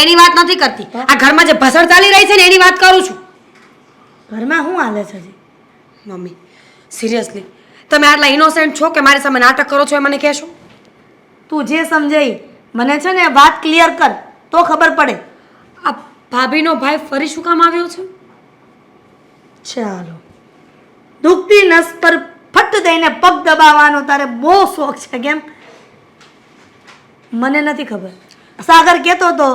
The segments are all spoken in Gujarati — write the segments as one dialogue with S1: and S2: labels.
S1: એની વાત નથી કરતી, આ ઘરમાં જે ભસડ ચાલી રહી છે ને એની વાત કરું છું.
S2: ઘરમાં શું હાલે છે હજી?
S1: મમ્મી સિરિયસલી તમે આટલા ઇનોસેન્ટ છો કે મારી સામે નાટક કરો છો એ મને કહેશો?
S2: તું જે સમજાઈ મને છે ને વાત ક્લિયર કર તો ખબર પડે.
S1: આ ભાભીનો ભાઈ ફરી શું કામ આવ્યો છે?
S2: ચાલો, દુખતી નસ પર ફટ દઈને પગ દબાવવાનો તારે બહુ શોખ છે કેમ? મને નથી ખબર. સાગર કહેતો હતો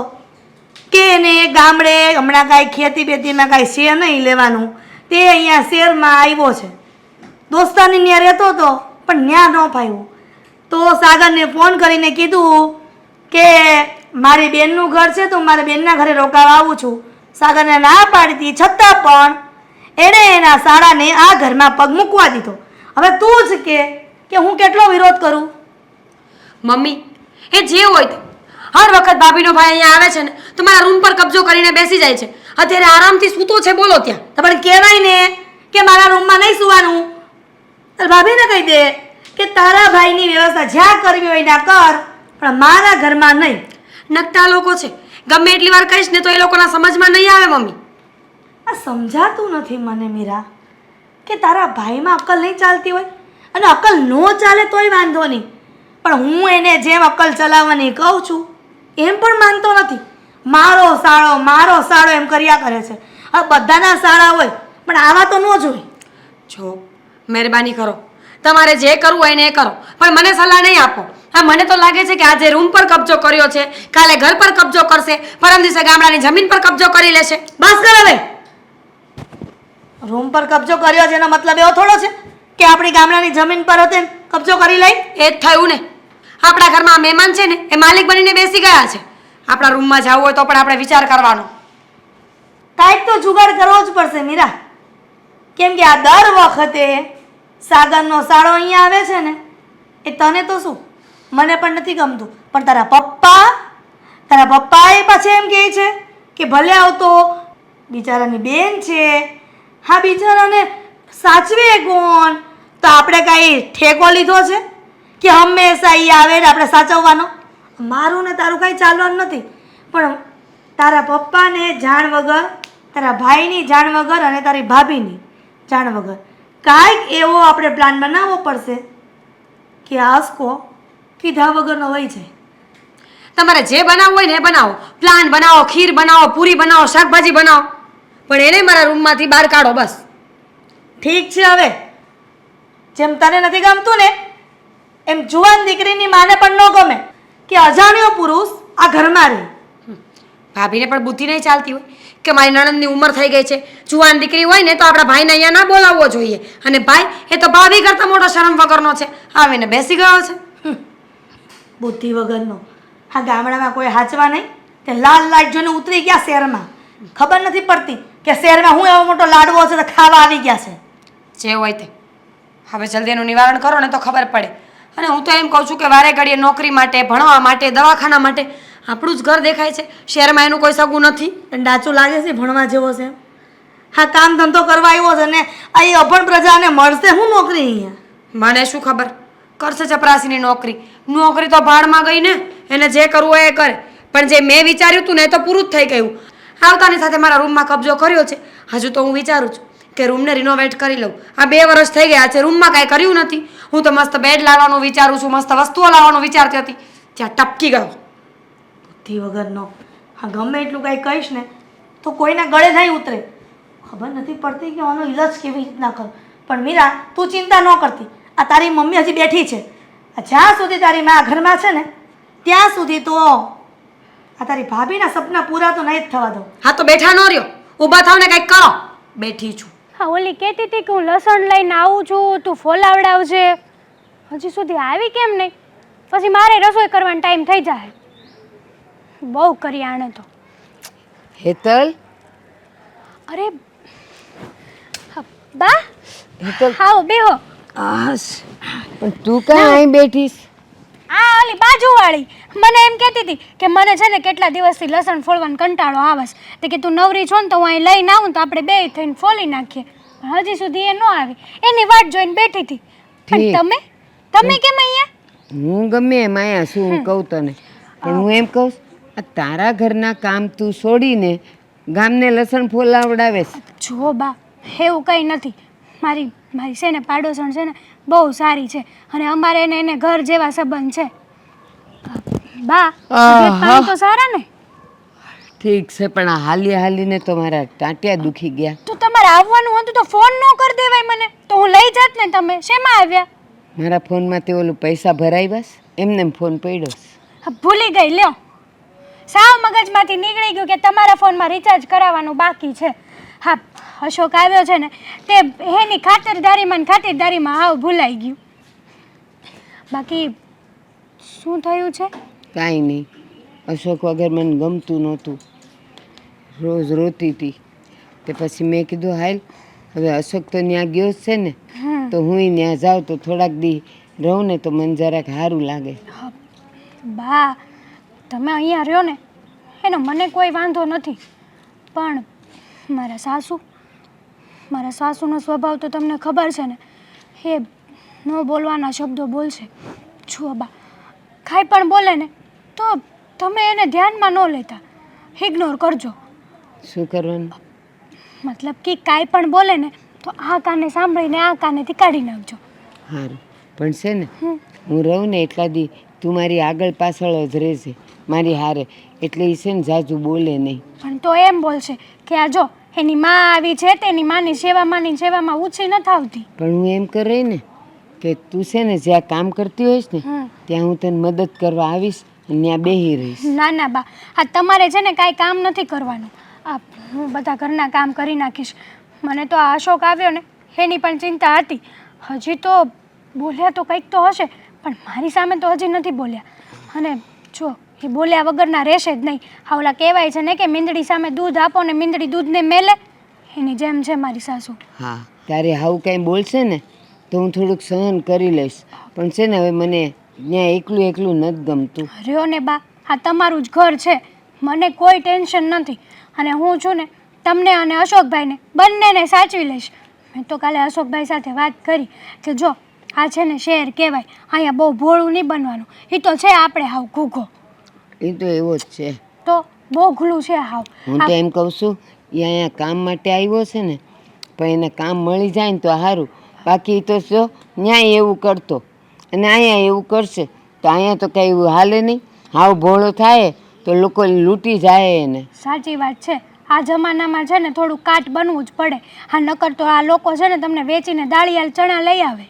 S2: કે એને ગામડે હમણાં કાંઈ ખેતી બેતીમાં કાંઈ છે નહીં લેવાનું, તે અહીંયા શહેરમાં આવ્યો છે. દોસ્તાની ત્યાં રહેતો હતો પણ ત્યાં ન ફાવ્યું તો સાગરને ફોન કરીને કીધું કે મારી બેનનું ઘર છે તો મારે બેનના ઘરે રોકાવા આવું છું. સાગરને ના પાડી હતી છતાં પણ એણે એના શાળાને આ ઘરમાં પગ મૂકવા દીધો. હવે તું જ કે હું કેટલો વિરોધ કરું?
S1: મમ્મી એ જે હોય તે હર વખત ભાભીનો ભાઈ અહીંયા આવે છે ને તો મારા રૂમ પર કબજો કરીને બેસી જાય છે. અત્યારે આરામથી સૂતો છે, બોલો ત્યાં.
S2: પણ કહેવાય ને કે મારા રૂમમાં નહીં સુવાનું. તાર ભાભીને કહી દે કે તારા ભાઈની વ્યવસ્થા જ્યાં કરવી હોય ત્યાં કર, પણ મારા ઘરમાં નહીં.
S1: નકટા લોકો છે, ગમે એટલી વાર કહીશ ને તો એ લોકોના સમજમાં નહીં આવે. મમ્મી
S2: આ સમજાતું નથી મને મીરા કે તારા ભાઈમાં અક્કલ નહીં ચાલતી હોય, અને અક્કલ ન ચાલે તોય વાંધો નહીં, પણ હું એને જેમ અક્કલ ચલાવવાની કહું છું એમ પણ માનતો નથી. મારો સાળો એમ કર્યા કરે છે. હવે બધાના સાળા હોય પણ આવા તો ન જોઈ.
S1: જો મહેરબાની કરો, તમારે જે કરવું હોય ને એ કરો, પણ મને સલાહ નહીં આપો. હા, મને તો લાગે છે કે આજે રૂમ પર કબજો કર્યો છે, કાલે ઘર પર કબજો કરશે, પરમ દિવસે ગામડાની જમીન પર કબજો કરી લેશે.
S2: બસ કર હવે. રૂમ પર કબજો કર્યો છે એનો મતલબ એવો થોડો છે કે આપણી ગામડાની જમીન પર હોતે કબજો કરી લઈ.
S1: એ જ થયું ને. આપણા ઘરમાં આ મહેમાન છે ને એ માલિક બનીને બેસી ગયા છે. આપણા રૂમમાં જવું હોય તો પણ આપણે વિચાર કરવાનો.
S2: કાંઈક તો જુગાડ કરવો જ પડશે મીરા, કેમ કે આ દર વખતે સાગરનો સાળો અહીંયા આવે છે ને એ તને તો શું, મને પણ નથી ગમતું, પણ તારા પપ્પા એ પાછા એમ કહે છે કે ભલે આવતો બિચારાની બેન છે, હા બિચારાને સાચવે કોણ? તો આપણે કાંઈ ઠેકો લીધો છે કે હંમેશા એ આવે ને આપણે સાચવવાનો? મારું ને તારું કાંઈ ચાલવાનું નથી, પણ તારા પપ્પાને જાણ વગર, તારા ભાઈની જાણ વગર અને તારી ભાભીની જાણ વગર કાંઈક એવો આપણે પ્લાન બનાવવો પડશે કે આસકો કીધા વગરનો વહી જાય.
S1: તમારે જે બનાવવું હોય ને એ બનાવો. પ્લાન બનાવો, ખીર બનાવો, પૂરી બનાવો, શાકભાજી બનાવો, પણ એને મારા રૂમમાંથી બહાર કાઢો બસ.
S2: ઠીક છે, હવે જેમ તને નથી ગમતું ને એમ જુવાન દીકરીની માને પણ ન ગમે કે અજાણ્યો પુરુષ આ ઘરમાં રહે.
S1: ભાભીને પણ બુદ્ધિ નહીં ચાલતી હોય કે મારી નણંદની ઉંમર થઈ ગઈ છે, જુવાન દીકરી હોય ને તો આપણા ભાઈને અહીંયા ના બોલાવવો જોઈએ, અને ભાઈ એ તો ભાભી કરતાં મોટો શરમ વગરનો છે, આવીને બેસી ગયો છે.
S2: બુદ્ધિ વગરનો. હા, ગામડામાં કોઈ હાચવા નહીં તે લાલ લાઈટ જોઈને ઉતરી ગયા શહેરમાં. ખબર નથી પડતી કે શહેરમાં હું એવો મોટો લાડવો છે તો ખાવા આવી ગયા છે.
S1: જે હોય તે હવે જલ્દી એનું નિવારણ કરો ને તો ખબર પડે. અને હું તો એમ કહું છું કે વારે ઘડીએ નોકરી માટે, ભણવા માટે, દવાખાના માટે આપણું જ ઘર દેખાય છે, શહેરમાં એનું કોઈ સગું નથી.
S2: ડાચું લાગે છે ભણવા જેવો છે. હા, કામ ધંધો કરવા આવ્યો છે ને અહીં અભણ પ્રજાને મળશે હું નોકરી અહીંયા?
S1: મને શું ખબર, કરશે ચપરાસીની નોકરી. નોકરી તો ભાડમાં ગઈ ને, એને જે કરવું હોય એ કરે. પણ જે મેં વિચાર્યું હતું ને એ તો પૂરું જ થઈ ગયું. આવતાની સાથે મારા રૂમમાં કબજો કર્યો છે. હજુ તો હું વિચારું છું કે રૂમને રિનોવેટ કરી લઉં. આ 2 વર્ષ થઈ ગયા છે, રૂમમાં કાંઈ કર્યું નથી. હું તો મસ્ત બેડ લાવવાનું વિચારું છું, મસ્ત વસ્તુઓ લાવવાનું વિચારતી હતી, ત્યાં ટપકી ગયો.
S2: બુદ્ધિ વગરનો. હા, ગમે એટલું કાંઈ કહીશ ને તો કોઈના ગળે નહીં ઉતરે. ખબર નથી પડતી કે આનો ઈલાજ કેવી રીતના કર. પણ મીરા, તું ચિંતા ન કરતી. આ તારી મમ્મી હજી બેઠી છે. જ્યાં સુધી તારી મા ઘરમાં છે ને ત્યાં સુધી તો આ તારી ભાભીના સપના પૂરા તો નહીં જ થવા દો.
S1: હા, તો બેઠા ન રહ્યો, ઊભા થાવ ને કંઈક કરો. બેઠી છું.
S3: હા, ઓલી કહેતી હતી કે હું લસણ લઈને આવું છું, તું ફોલાવડાવજે. હજી સુધી આવી કેમ નહીં? પછી મારે રસોઈ કરવાનો ટાઈમ થઈ જાય. બહુ કરી આણે તો.
S4: હેતલ,
S3: અરે બા,
S4: હેતલ,
S3: આવો બેહો.
S4: આસ પણ તું કાં અહીં બેઠીશ?
S3: આ ઓલી બાજુવાળી મને એમ કહેતી હતી કે મને છે ને કેટલા દિવસથી લસણ ફોલવાનો કંટાળો આવે છે, તે કે તું નવરી છો ને તો હું અહીં લઈને આવું તો આપણે બે થઈને ફોલી નાખીએ. હજી સુધી એ ન આવી, એની વાટ જોઈને બેઠી હતી. પણ તમે કેમ અહીંયા?
S4: હું ગમે એમ અહીંયા શું હું કહું તને, હું એમ કહું આ તારા ઘરના કામ તું છોડીને ગામને લસણ ફોલાવડાવે છે.
S3: જો બા એવું કંઈ નથી. મારી મારી છે ને પાડોશણ છે ને બહુ સારી છે અને અમારે એને ઘર જેવા સંબંધ છે. બા તબિયત પાણી તો સારા ને?
S4: ઠીક છે, પણ આ હાલીને તો મારા ટાંટિયા દુખી ગયા.
S3: તો તમારે આવવાનું હતું તો ફોન ન કરી દેવાય મને, તો હું લઈ જાત ને. તમે શેમાં આવ્યા?
S4: મારા ફોનમાં તે ઓલું પૈસા ભરાવ્યા છે, એમને ફોન પડ્યો છે.
S3: હા, ભૂલી ગઈ લ્યો. સાવ મગજમાંથી નીકળી ગયું કે તમારા ફોનમાં રિચાર્જ કરાવવાનું બાકી છે. હા, અશોક આવ્યો છે ને તે એની ખાતરદારીમાં હાવ ભૂલાઈ ગયું. બાકી શું થયું છે?
S4: કાંઈ નહીં, અશોક વગર મને ગમતું નહોતું, રોજ રોતી હતી. તે પછી મેં કીધું હાલ હવે અશોક તો ત્યાં ગયો જ છે ને, તો હું ત્યાં જાઉં તો થોડાક દી રહું ને તો મને જરાક સારું લાગે.
S3: બા તમે અહીંયા રહ્યો ને એનો મને કોઈ વાંધો નથી, પણ મારા સાસુનો સ્વભાવ તો તમને ખબર છે ને, એ ન બોલવાના શબ્દો બોલશે. જુઓ બા, કાંઈ પણ બોલે ને તો તમે એને ધ્યાનમાં ન લેતા, ઇગ્નોર કરજો.
S4: શું કરવાનું?
S3: મતલબ કે કાંઈ પણ બોલે ને તો આ કાને સાંભળીને આ કાનેથી કાઢી નાખજો.
S4: સારું, પણ છે ને હું રહું ને એટલા દી તું મારી આગળ પાછળ જ રહેશે મારી હારે, એટલે એ છે ને જાજુ બોલે નહીં.
S3: પણ તો એમ બોલશે કે આ જો એની માં આવી છે તેની માની સેવામાં ઊંચી નથી આવતી.
S4: પણ હું એમ કરે ને કે તું છે ને જ્યાં કામ કરતી હોઈશ ને ત્યાં હું તને મદદ કરવા આવીશ અને ત્યાં બેહી રહીશ.
S3: ના ના બા, આ તમારે છે ને કાંઈ કામ નથી કરવાનું. આ હું બધા ઘરના કામ કરી નાખીશ. મને તો આ અશોક આવ્યો ને એની પણ ચિંતા હતી. હજી તો બોલ્યા તો કંઈક તો હશે, પણ મારી સામે તો હજી નથી બોલ્યા. અને જો એ બોલ્યા વગરના રહેશે જ નહીં. હા, ઓલા કહેવાય છે ને કે મીંદડી સામે દૂધ આપો ને મીંદડી દૂધને મેલે, એની જેમ છે મારી સાસુ.
S4: હા, તારે હાવ કાંઈ બોલશે ને તો હું થોડુંક સહન કરી લઈશ, પણ છે ને હવે મને ત્યાં એકલું નથી ગમતું.
S3: રહ્યો ને બા, આ તમારું જ ઘર છે, મને કોઈ ટેન્શન નથી. અને હું છું ને તમને અને અશોકભાઈને બંનેને સાચવી લઈશ. મેં તો કાલે અશોકભાઈ સાથે વાત કરી કે જો આ છે ને શહેર કહેવાય, અહીંયા બહુ ભોળું નહીં બનવાનું. એ તો છે આપણે હાવ ઘૂઘો.
S4: એ તો એવો જ છે,
S3: તો બોઘલું છે હાવ.
S4: હું તો એમ કહું છું એ અહીંયા કામ માટે આવ્યો છે ને, પણ એને કામ મળી જાય ને તો સારું. બાકી તો જો ન્યાય એવું કરતો અને અહીંયા એવું કરશે તો અહીંયા તો કંઈ એવું હાલે નહીં. હાવ ભોળો થાય તો લોકો લૂંટી જાય એને.
S3: સાચી વાત છે. આ જમાનામાં છે ને થોડું કાટ બનવું જ પડે. હા, નકર તો આ લોકો છે ને તમને વેચીને દાળિયાલ ચણા લઈ આવે.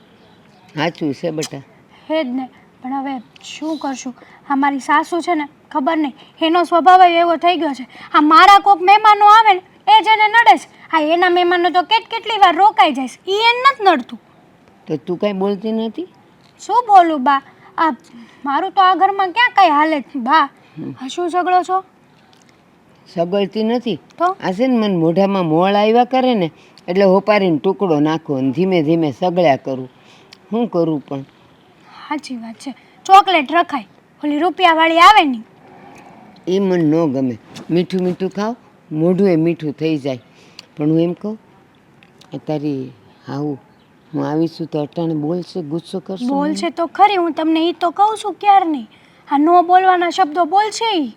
S4: સાચું છે બેટા.
S3: હે જ ને, પણ હવે શું કરશું? આ મારી સાસુ છે ને ખબર નહીં એનો સ્વભાવ જ એવો થઈ ગયો છે. આ મારા કોક મહેમાનો આવે ને એ જ એને નડે છે. હા, એના મહેમાનો તો કેટલી વાર રોકાઈ જાય છે, એ એને નથી નડતું.
S4: તો તું કાંઈ બોલતી નથી?
S3: શું બોલું બા? આ મારું તો આ ઘરમાં ક્યાં કાંઈ હાલે જ બા. આ શું ઝઘડો છો?
S4: સગળતી નથી
S3: તો
S4: આ છે ને મને મોઢામાં મોળ આવ્યા કરે ને એટલે હોપારીને ટુકડો નાખો અને ધીમે ધીમે સગળ્યા કરું. શું કરું પણ?
S3: સાચી વાત છે. ચોકલેટ રખાય, ઓલી રૂપિયાવાળી આવે ને
S4: એ મને ન ગમે. મીઠું મીઠું ખાવ, મોઢું એ મીઠું થઈ જાય. પણ હું એમ કહું તારી આવું હું આવીશું તો અટાણે બોલશે, ગુસ્સો કરશે?
S3: બોલશે તો ખરી, હું તમને એ તો કહું છું ક્યાર નહીં. આ ન બોલવાના શબ્દો બોલશે એ.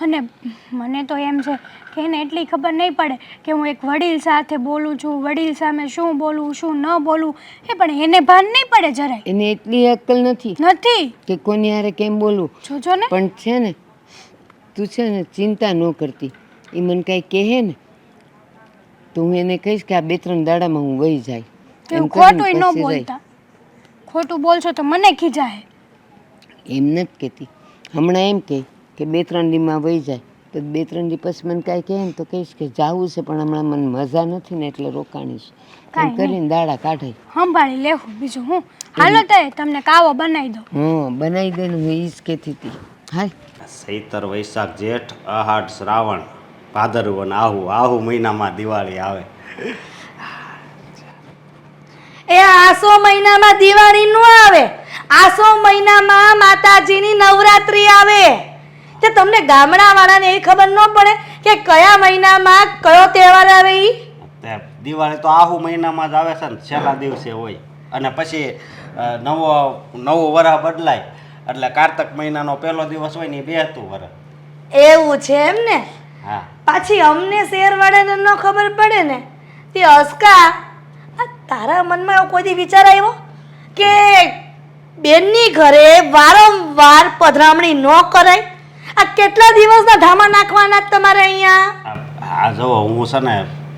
S3: અને મને તો એમ છે કે એને એટલી ખબર નહીં પડે કે હું એક વડીલ સાથે બોલું છું, વડીલ સામે શું બોલું શું ન બોલું એ પણ એને ભાન નહીં પડે જરાય.
S4: એને એટલી અક્કલ નથી કે કોની હારે કેમ બોલવું.
S3: જોજો ને.
S4: પણ છે ને તું છે ને ચિંતા ન કરતી. એ મને કાંઈ કહે ને તો હું એને કહીશ કે આ 2-3 દાડામાં હું વહી જાય.
S3: એવું ખોટું ન બોલતા. ખોટું બોલશો તો મને ખીજાય.
S4: એમ નથી કહેતી, હમણાં એમ કહે કે 2-3 દીમાં વહી જાય તો 2-3 દી પછી મને કાંઈ કહે ને તો કહીશ કે જાવું છે પણ હમણાં મને મજા નથી ને એટલે રોકાણીશ. એમ કરીને દાડા કાઢાય.
S3: સંભાળી લેવું બીજું હું. હાલો તો તમને કાવો બનાવી દો.
S4: હા, બનાવી દે ને. હું એ જ કહેતી હતી. હાલ.
S5: ચૈતર વૈશાખ જેઠ અહાડ શ્રાવણ ભાદરવો ને આહુ મહિનામાં દિવાળી આવે.
S2: એ આસો મહિનામાં દિવાળી નું આવે, આસો મહિનામાં માતાજીની નવરાત્રી આવે. તે તમને ગામડા વાળાને એ ખબર ન પડે કે કયા મહિનામાં કયો તહેવાર આવે? ઈ
S5: દિવાળી તો આહુ મહિનામાં જ આવે છે ને, છેલ્લા દિવસે હોય. અને પછી નવું વરહ બદલાય એટલે કારતક મહિનાનો પહેલો દિવસ હોય ને એ બેહતું વરસ.
S2: એવું છે એમ ને?
S5: હા
S2: પાછી અમને શેરવાળાને ન ખબર પડે ને તે અસ્કા, આ તારા મનમાં એવો કોઈ દી વિચાર આવ્યો કે બેનની ઘરે વારંવાર પધરામણી ન કરાય? આ કેટલા દિવસના ધામા નાખવાના જ તમારે અહીંયા?
S5: આ જુઓ હું છે ને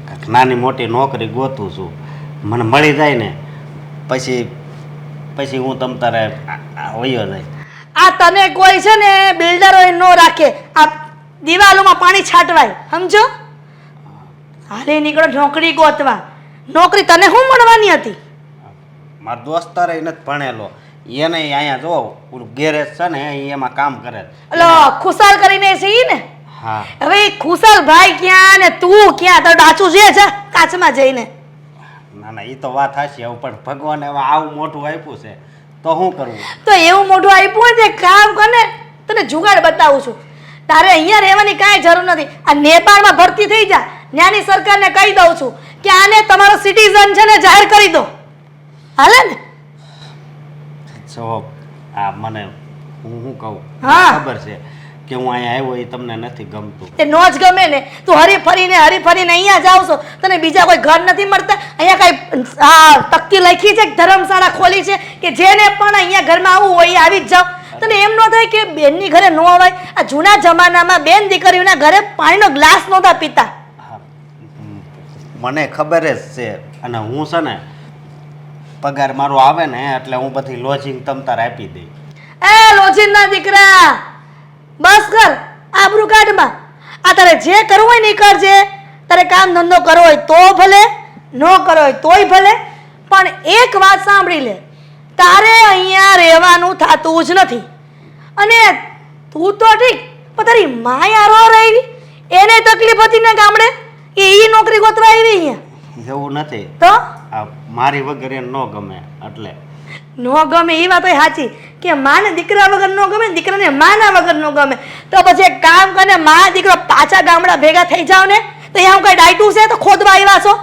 S5: કાંઈક નાની મોટી નોકરી ગોતું છું, મને મળી જાય ને પછી હું તમ તારે વયો જાય.
S2: આ તને કોઈ છે ને બિલ્ડરો ન રાખે, આ દિવાલોમાં પાણી છાંટવાય, સમજો? હાલે નીકળો નોકરી ગોતવા. નોકરી તને શું મળવાની હતી?
S5: મારો દોસ્તારે નથી ભણેલો, એને અહીંયા જો પેલું ગેરેજ છે ને એમાં કામ કરે.
S2: એટલે ખુશાલ કરીને છે ઈ ને?
S5: હા
S2: હવે ઈ ખુશાલ ભાઈ ક્યાં ને તું ક્યાં? તો ડાચું છે જા કાચમાં જઈને.
S5: ના ના એ તો વાત હાચી, હવે પણ ભગવાને હવે આવું મોટું આપ્યું છે તો શું કરવું?
S2: તો એવું મોઢું આપ્યું હોય તે કામ કરને, તને જુગાડ બતાવું છું. તારે અહીંયા રહેવાની કાંઈ જરૂર નથી. આ નેપાળમાં ભરતી થઈ જા, ત્યાંની સરકારને કહી દઉં છું કે આને તમારો સિટીઝન છે ને જાહેર કરી દો, હાલે ને?
S5: જો આ મને હું શું કહું,
S2: હા.
S5: ખબર છે કે હું અહીંયા આવ્યો એ તમને નથી ગમતું.
S2: તે નો જ ગમે ને. તું હરી ફરીને અહીંયા જાવ છો, તને બીજા કોઈ ઘર નથી મળતા? અહીંયા કાંઈ તકતી લખી છે, ધર્મશાળા ખોલી છે કે જેને પણ અહીંયા ઘરમાં આવવું હોય એ આવી જ જાવ? તને એમ ન થાય કે બેનની ઘરે ન અવાય? આ જૂના જમાનામાં બેન દીકરીઓના ઘરે પાણીનો ગ્લાસ નહોતા પીતા.
S5: હા, મને ખબર જ છે, અને હું છે ને પગાર મારો આવે ને એટલે હું બધી લોજિંગ તમ તાર આપી દઈ.
S2: એ લોચીના દીકરા, બસ કર, આબરૂ કાઢમાં. આ તારે જે કરવું હોય ને ઈ કરજે. તારે કામ ધંધો કરવો હોય તો ભલે, ન કરવો હોય તોય ભલે, પણ એક વાત સાંભળી લે, તારે અહીંયા રહેવાનું થતું જ નથી. અને તું તો ઠીક, પણ તારી માયા રહી, એને તકલીફ હતી ને ગામડે, એ ઈ નોકરી ગોતવા આવી અહીંયા.
S5: એવું નથી,
S2: તો
S5: આ મારી વગર એને ન ગમે એટલે.
S2: નો ગમે એ વાત હોય સાચી કે માને દીકરા વગર નો ગમે, દીકરાને માના વગર નો ગમે. તો પછી એક કામ કરીને મા દીકરો પાછા ગામડા ભેગા થઈ જાવ ને, તો અહીંયા કઈ ડાયટું છે તો ખોદવા આવ્યા છો?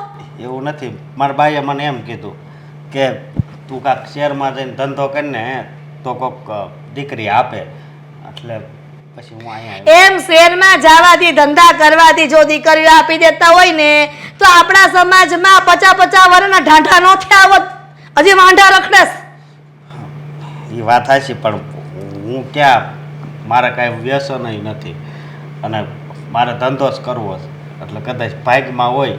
S5: એવું નથી, મારા બાઈએ મને એમ કીધું કે તું કાંક શહેરમાં જઈને ધંધો કરીને તો કોક દીકરી આપે, એટલે પછી હું અહીંયા
S2: એમ શહેરમાં જવાથી ધંધા કરવાથી જો દીકરીઓ આપી દેતા હોય ને તો આપણા સમાજમાં 50 વર્ષના ઢાંઢા નો થયા હોત, હજી વાંઢા રખડસ.
S5: એ વાત હાચી, પણ હું ક્યાં, મારે કાંઈ વ્યસન નથી અને મારે ધંધો જ કરવો છે, એટલે કદાચ ભાગમાં હોય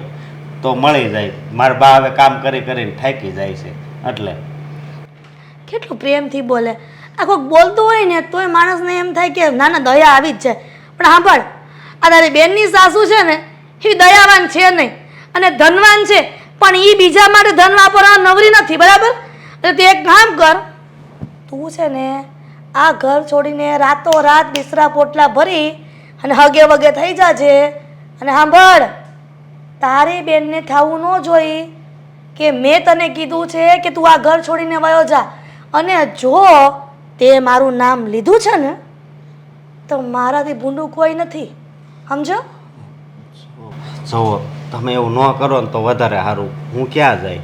S5: તો મળી જાય. મારા બા હવે કામ કરી કરીને થાકી જાય છે એટલે.
S2: કેટલું પ્રેમથી બોલે. આ કોઈક બોલતું હોય ને તોય માણસને એમ થાય કે ના ના દયા આવી જ જાય. પણ સાંભળ, આ તારી બેનની સાસુ છે ને એ દયાવાન છે નહીં અને ધનવાન છે, પણ એ બીજા માટે ધન વાપરવા નવરી નથી, બરાબર? એટલે તે એક કામ કર, તું છે ને આ ઘર છોડીને રાતોરાત બિસરા પોટલા ભરી અને હગે વગે થઈ જાજે. અને સાંભળ, તારી બેનને થવું ન જોઈ કે મેં તને કીધું છે કે તું આ ઘર છોડીને વયો જા, અને જો તે મારું નામ લીધું છે ને તો મારાથી ભૂંડું કોઈ નથી, સમજો?
S5: જુઓ તમે એવું ન કરો ને તો વધારે સારું. હું ક્યાં જાય?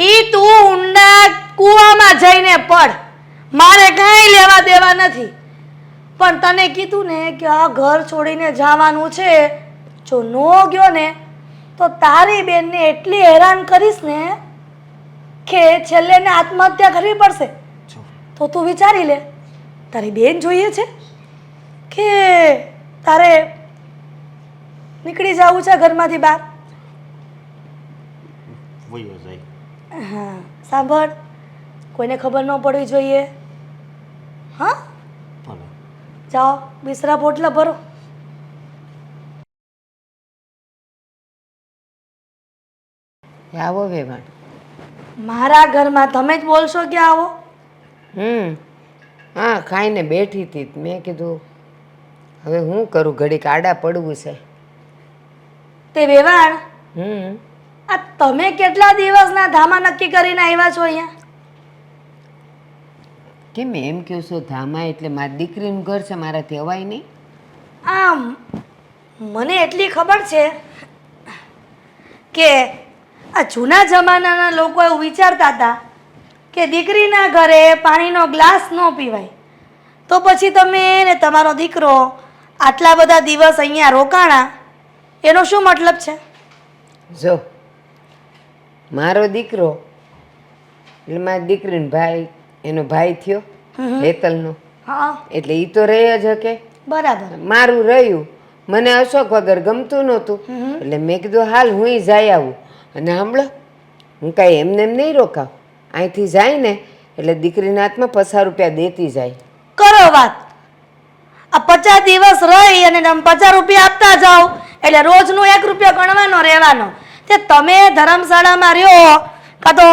S2: ઈ તું ઊંડા કૂવામાં જઈને પડ, મારે કાંઈ લેવા દેવા નથી. પણ તને કીધું ને કે આ ઘર છોડીને જવાનું છે, જો નો ગયો ને તો તારી બેનને એટલી હેરાન કરીશ ને કે છેલ્લે ને આત્મહત્યા કરવી પડશે. તો તું વિચારી લે, તારી બેન જોઈએ છે કે તારે નીકળી જવું છે ઘરમાંથી બહાર?
S5: વયો જાય.
S2: હા, સાંભળ, કોઈને ખબર ન પડવી જોઈએ. હા,
S5: ભલે.
S2: જાઓ બિસરા પોટલા ભરો.
S4: આવો વેવાણ.
S2: મારા ઘરમાં તમે જ બોલશો કે આવો?
S4: હા, ખાઈને બેઠી હતી. મેં કીધું હવે હું કરું, ઘડીક આડા પડવું છે.
S2: તે વેવાણ, આ તમે કેટલા દિવસના ધામા નક્કી કરીને આવ્યા છો અહીંયા?
S4: કેમ એમ કહો છો? ધામા એટલે મારી દીકરીનું ઘર છે, મારાથી અવાય નહીં.
S2: આમ મને એટલી ખબર છે કે આ જૂના જમાનાના લોકો એવું વિચારતા હતા કે દીકરીના ઘરે પાણીનો ગ્લાસ ન પીવાય, તો પછી તમે ને તમારો દીકરો આટલા બધા દિવસ અહીંયા રોકાણા એનો શું મતલબ છે?
S4: જો મારો દીકરો એટલે મારી દીકરીનો ભાઈ, એનો ભાઈ થયો હેતલનો,
S2: હા
S4: એટલે એ તો રહી જ હકે.
S2: બરાબર.
S4: મારું રહ્યું, મને અશોક વગર ગમતું નહોતું, એટલે મેં કીધું હાલ હું જઈ આવું. અને સાંભળો, હું કાંઈ એમને એમ નહીં રોકાવ. અહીંથી જાય ને એટલે દીકરીના હાથમાં 50 રૂપિયા દેતી જાય.
S2: કરો વાત. આ 50 દિવસ રહી અને તમે 50 રૂપિયા આપતા જાઓ એટલે રોજનો 1 રૂપિયો ગણવાનો રહેવાનો. તે તમે ધર્મશાળામાં રહ્યો કાં તો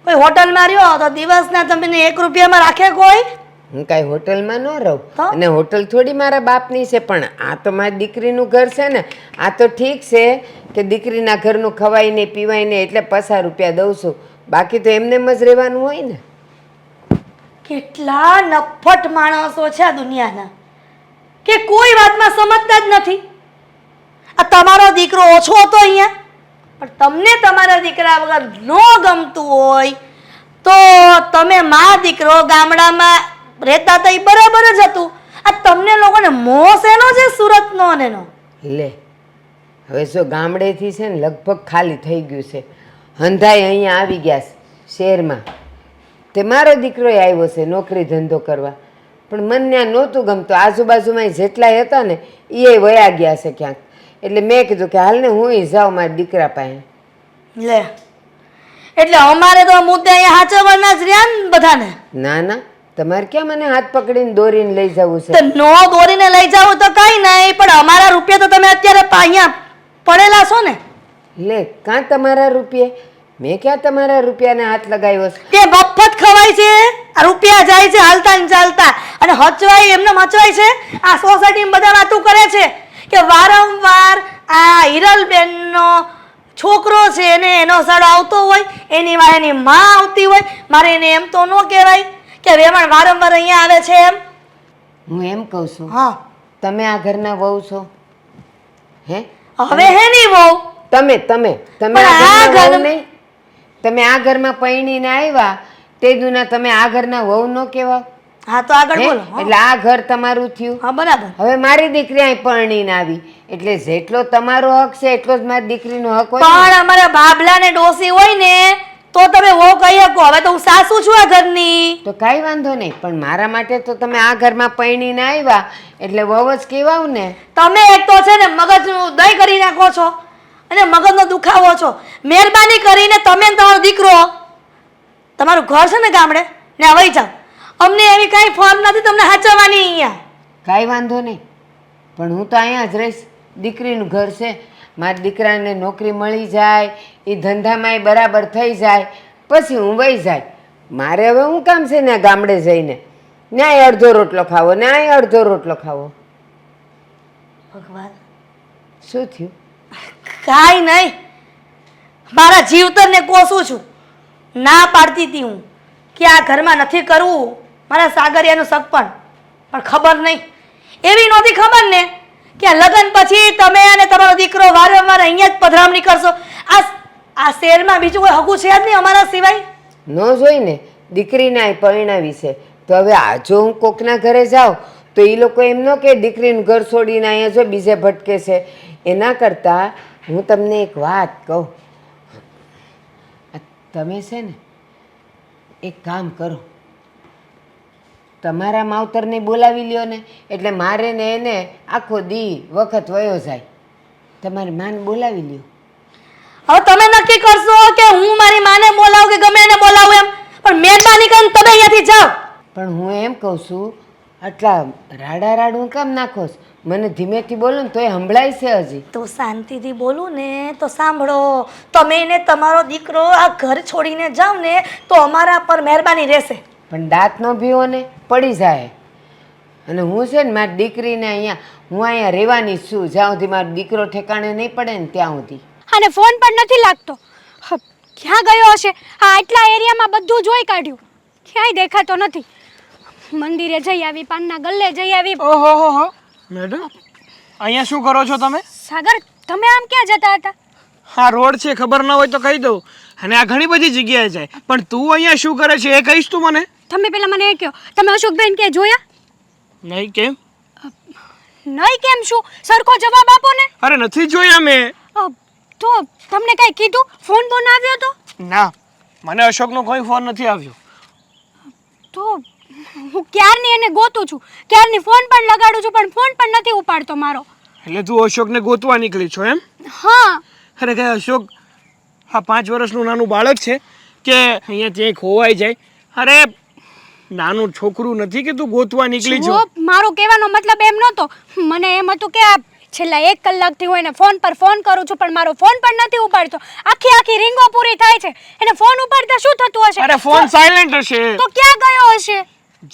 S2: કોઈ હોટલમાં રહ્યો તો દિવસના તમને 1 રૂપિયામાં રાખે કોઈ?
S4: હું કાંઈ હોટલમાં ન રહું,
S2: તો?
S4: અને હોટલ થોડી મારા બાપની છે, પણ આ તો મારી દીકરીનું ઘર છે ને. આ તો ઠીક છે કે દીકરીના ઘરનું ખવાય નહીં પીવાય નહીં એટલે 50 રૂપિયા દઉં છું, બાકી તો એમને જ રહેવાનું હોય ને.
S2: કેટલા નફટ માણસો છે આ દુનિયાના કે કોઈ વાતમાં સમજતા જ નથી. આ તમારો દીકરો ઓછો હતો અહીંયા, પણ તમને તમારા દીકરા વગર ન ગમતું હોય તો તમે મા દીકરો ગામડામાં રહેતા હતા એ બરાબર જ હતું. આ તમને લોકોને મોહ શેનો છે સુરતનો અને એનો?
S4: લે હવે જો ગામડેથી છે ને લગભગ ખાલી થઈ ગયું છે, હંધાઈ અહીંયા આવી ગયા છે શહેરમાં. તે મારો દીકરો આવ્યો છે નોકરી ધંધો કરવા, પણ મને ત્યાં નહોતું ગમતું. આજુબાજુમાં જેટલા હતા ને એ વયા ગયા છે ક્યાંક, એટલે મેં કીધું કે હાલ ને હું જાઉં મારા દીકરા પાસે.
S2: લે એટલે અમારે તો મુદ્દે અહીંયા હાચવવાના જ રહ્યા ને બધાને.
S4: ના ના, તમારે ક્યાં મને હાથ પકડીને દોરીને લઈ જવું
S2: તો
S4: છે?
S2: નો દોરીને લઈ જાવ તો કઈ નહીં, પણ અમારા રૂપિયા તો તમે અત્યારે અહીંયા પડેલા છો ને.
S4: લે કાં તમારા રૂપિયે? મેં ક્યાં તમારા રૂપિયાને હાથ લગાવ્યો છે?
S2: તે મફત ખવાય છે, આ રૂપિયા જાય છે હાલતા ને ચાલતા, અને હચવાય એમને હચવાય છે. આ સોસાયટીમાં બધા વાતું કરે છે કે વારંવાર આ હિરલબેનનો છોકરો છે એને એનો સાડો આવતો હોય, એની વાંહે એની માં આવતી હોય. મારે એને એમ તો ન કહેવાય કે વેવાણ વારંવાર અહીંયા આવે છે એમ.
S4: હું એમ કહું છું,
S2: હા
S4: તમે આ ઘરના વહુ છો હે?
S2: હવે હે નહીં વહુ.
S4: તમે તમે તમે
S2: પણ
S4: આ
S2: આ
S4: ઘરના વહુ
S2: ઘર-
S4: નહીં? તમે આ ઘરમાં પૈણીને આવ્યા તે દુના તમે આ ઘરના વહુ ન કહેવાવ?
S2: હા તો આગળ
S4: હે?
S2: બોલો. હા.
S4: એટલે આ ઘર તમારું થયું.
S2: હા બરાબર.
S4: હવે મારી દીકરી અહીં પરણીને આવી એટલે જેટલો તમારો હક છે એટલો જ મારી દીકરીનો હક હોય ને.
S2: પણ અમારા બાબલા ને ડોસી હોય ને તો તમે વહુ કહી શકો. હવે તો હું સાસુ છું આ ઘરની.
S4: તો કાંઈ વાંધો નહીં, પણ મારા માટે તો તમે આ ઘરમાં પૈણીને આવ્યા એટલે વહુ જ કહેવાવ ને.
S2: તમે એક તો છે ને મગજનું દહીં કરી નાખો છો અને મગજનો દુખાવો છો. મહેરબાની કરીને તમે ને તમારો દીકરો તમારું ઘર છે ને ગામડે ને વહી જાઓ. અમને એવી કાંઈ ફોન નથી તમને હાચવવાની અહીંયા.
S4: કાંઈ વાંધો નહીં, પણ હું તો અહીંયા જ રહીશ. દીકરીનું ઘર છે, મારા દીકરાને નોકરી મળી જાય, એ ધંધામાંય બરાબર થઈ જાય, પછી હું વહી જાય. મારે હવે શું કામ છે ને ગામડે જઈને ન્યાય અડધો રોટલો ખાવો, ન્યાય અડધો રોટલો ખાવો.
S2: ભગવાન
S4: શું થયું?
S2: કાંઈ નહીં, મારા જીવતરને કોસું છું. ના પાડતી હતી હું કે આ ઘરમાં નથી કરવું મારા સાગરિયાનું સગપણ, પણ ખબર નહીં એવી નહોતી ખબર ને કે આ લગ્ન પછી તમે અને તમારો દીકરો વારંવાર અહીંયા જ પધરામણી કરશો. આ શહેરમાં બીજું કોઈ હગું છે જ નહીં અમારા સિવાય.
S4: ન જોઈને દીકરીને અહીં પરણાવી છે, તો હવે આ જો હું કોકના ઘરે જાઉં તો એ લોકો એમ ન કે દીકરીનું ઘર છોડીને અહીંયા જો બીજે ભટકે છે. એના કરતાં હું તમને એક વાત કહું, તમે છે ને એક કામ કરો, તમારા માવતરને બોલાવી લ્યો ને, એટલે મારે ને એને આખો દી વખત વયો જાય. તમારી માને બોલાવી લ્યો.
S2: હવે તમે નક્કી કરશો કે હું મારી માને બોલાવું કે ગમે એને બોલાવું એમ, પણ મહેરબાની કરીને તમે અહીંયાથી જાઓ.
S4: પણ હું એમ કહું છું, આટલા રાડા રાડું કામ નાખો છો? મને ધીમેથી બોલો ને તોય સંભળાય છે હજી.
S2: તો શાંતિથી બોલું ને તો સાંભળો. તમે ને તમારો દીકરો આ ઘર છોડીને જાઓ ને તો અમારા પર મહેરબાની રહેશે.
S4: પણ દાંત નો ભીવો ને પડી જાય. અને હું છે ને મારી દીકરીને અહીંયા હું અહીંયા રહેવાની જ છું જ્યાં સુધી મારો દીકરો ઠેકાણે નહીં પડે ને ત્યાં સુધી.
S3: અને ફોન પણ નથી લાગતો. ક્યાં ગયો હશે? આ આટલા એરિયામાં બધું જોઈ કાઢ્યું, ક્યાંય દેખાતો નથી. મંદિરે જઈ આવી, પાનના ગલ્લે જઈ આવી.
S6: ઓહો હો હો મેડમ, અહીંયા શું કરો છો તમે?
S3: સાગર, તમે આમ ક્યાં જતા હતા?
S6: હા, રોડ છે, ખબર ન હોય તો કહી દઉં. અને આ ઘણી બધી જગ્યાએ જાય, પણ તું અહીંયા શું કરે છે એ કહીશ તું મને?
S3: તમે પેલા મને એ કહો, તમે અશોકભાઈ કે જોયા?
S6: નહીં, કેમ?
S3: નહીં કેમ શું સરખો જવાબ આપો ને.
S6: અરે નથી જોયા મેં.
S3: તો તમને કાંઈ કીધું? ફોન બોન આવ્યો તો?
S6: ના, મને અશોકનો કોઈ ફોન નથી આવ્યો.
S3: તો હું ક્યારની એને ગોતું છું, ક્યારની ફોન પણ લગાડું છું પણ ફોન પણ નથી ઉપાડતો મારો.
S6: એટલે તું અશોકને ગોતવા નીકળી છો એમ?
S3: હા.
S6: અરે કે અશોક આ 5 વર્ષનું નાનું બાળક છે કે અહીંયા ત્યાં ખોવાઈ જાય? અરે નાનું છોકરું નથી કે તું ગોતવા નીકળી છો.
S3: જો મારો કહેવાનો મતલબ એમ નહોતો. મને એમ હતું કે આ છેલ્લા 1 કલાકથી હું એને ફોન પર ફોન કરું છું પણ મારો ફોન પણ નથી ઉપાડતો. આખી રીંગો પૂરી થાય છે. એને ફોન ઉપાડતા શું થતું હશે?
S6: અરે ફોન સાયલેન્ટ હશે.
S3: તો ક્યાં ગયો હશે?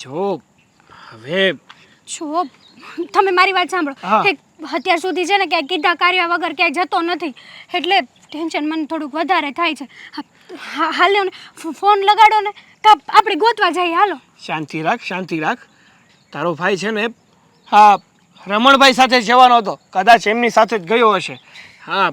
S6: જો હવે
S3: જો તમે મારી વાત સાંભળો.
S6: હા.
S3: કે અત્યાર સુધી છે ને ક્યાંય કીધા કાર્ય વગર ક્યાંય જતો નથી એટલે ટેન્શન મને થોડુંક વધારે થાય છે. હાલ્યો ને ફોન લગાડો ને તો આપણે ગોતવા જઈએ. હાલો.
S6: શાંતિ રાખ, શાંતિ રાખ. તારો ભાઈ છે ને હા રમણભાઈ સાથે જવાનો હતો, કદાચ એમની સાથે જ ગયો હશે. હા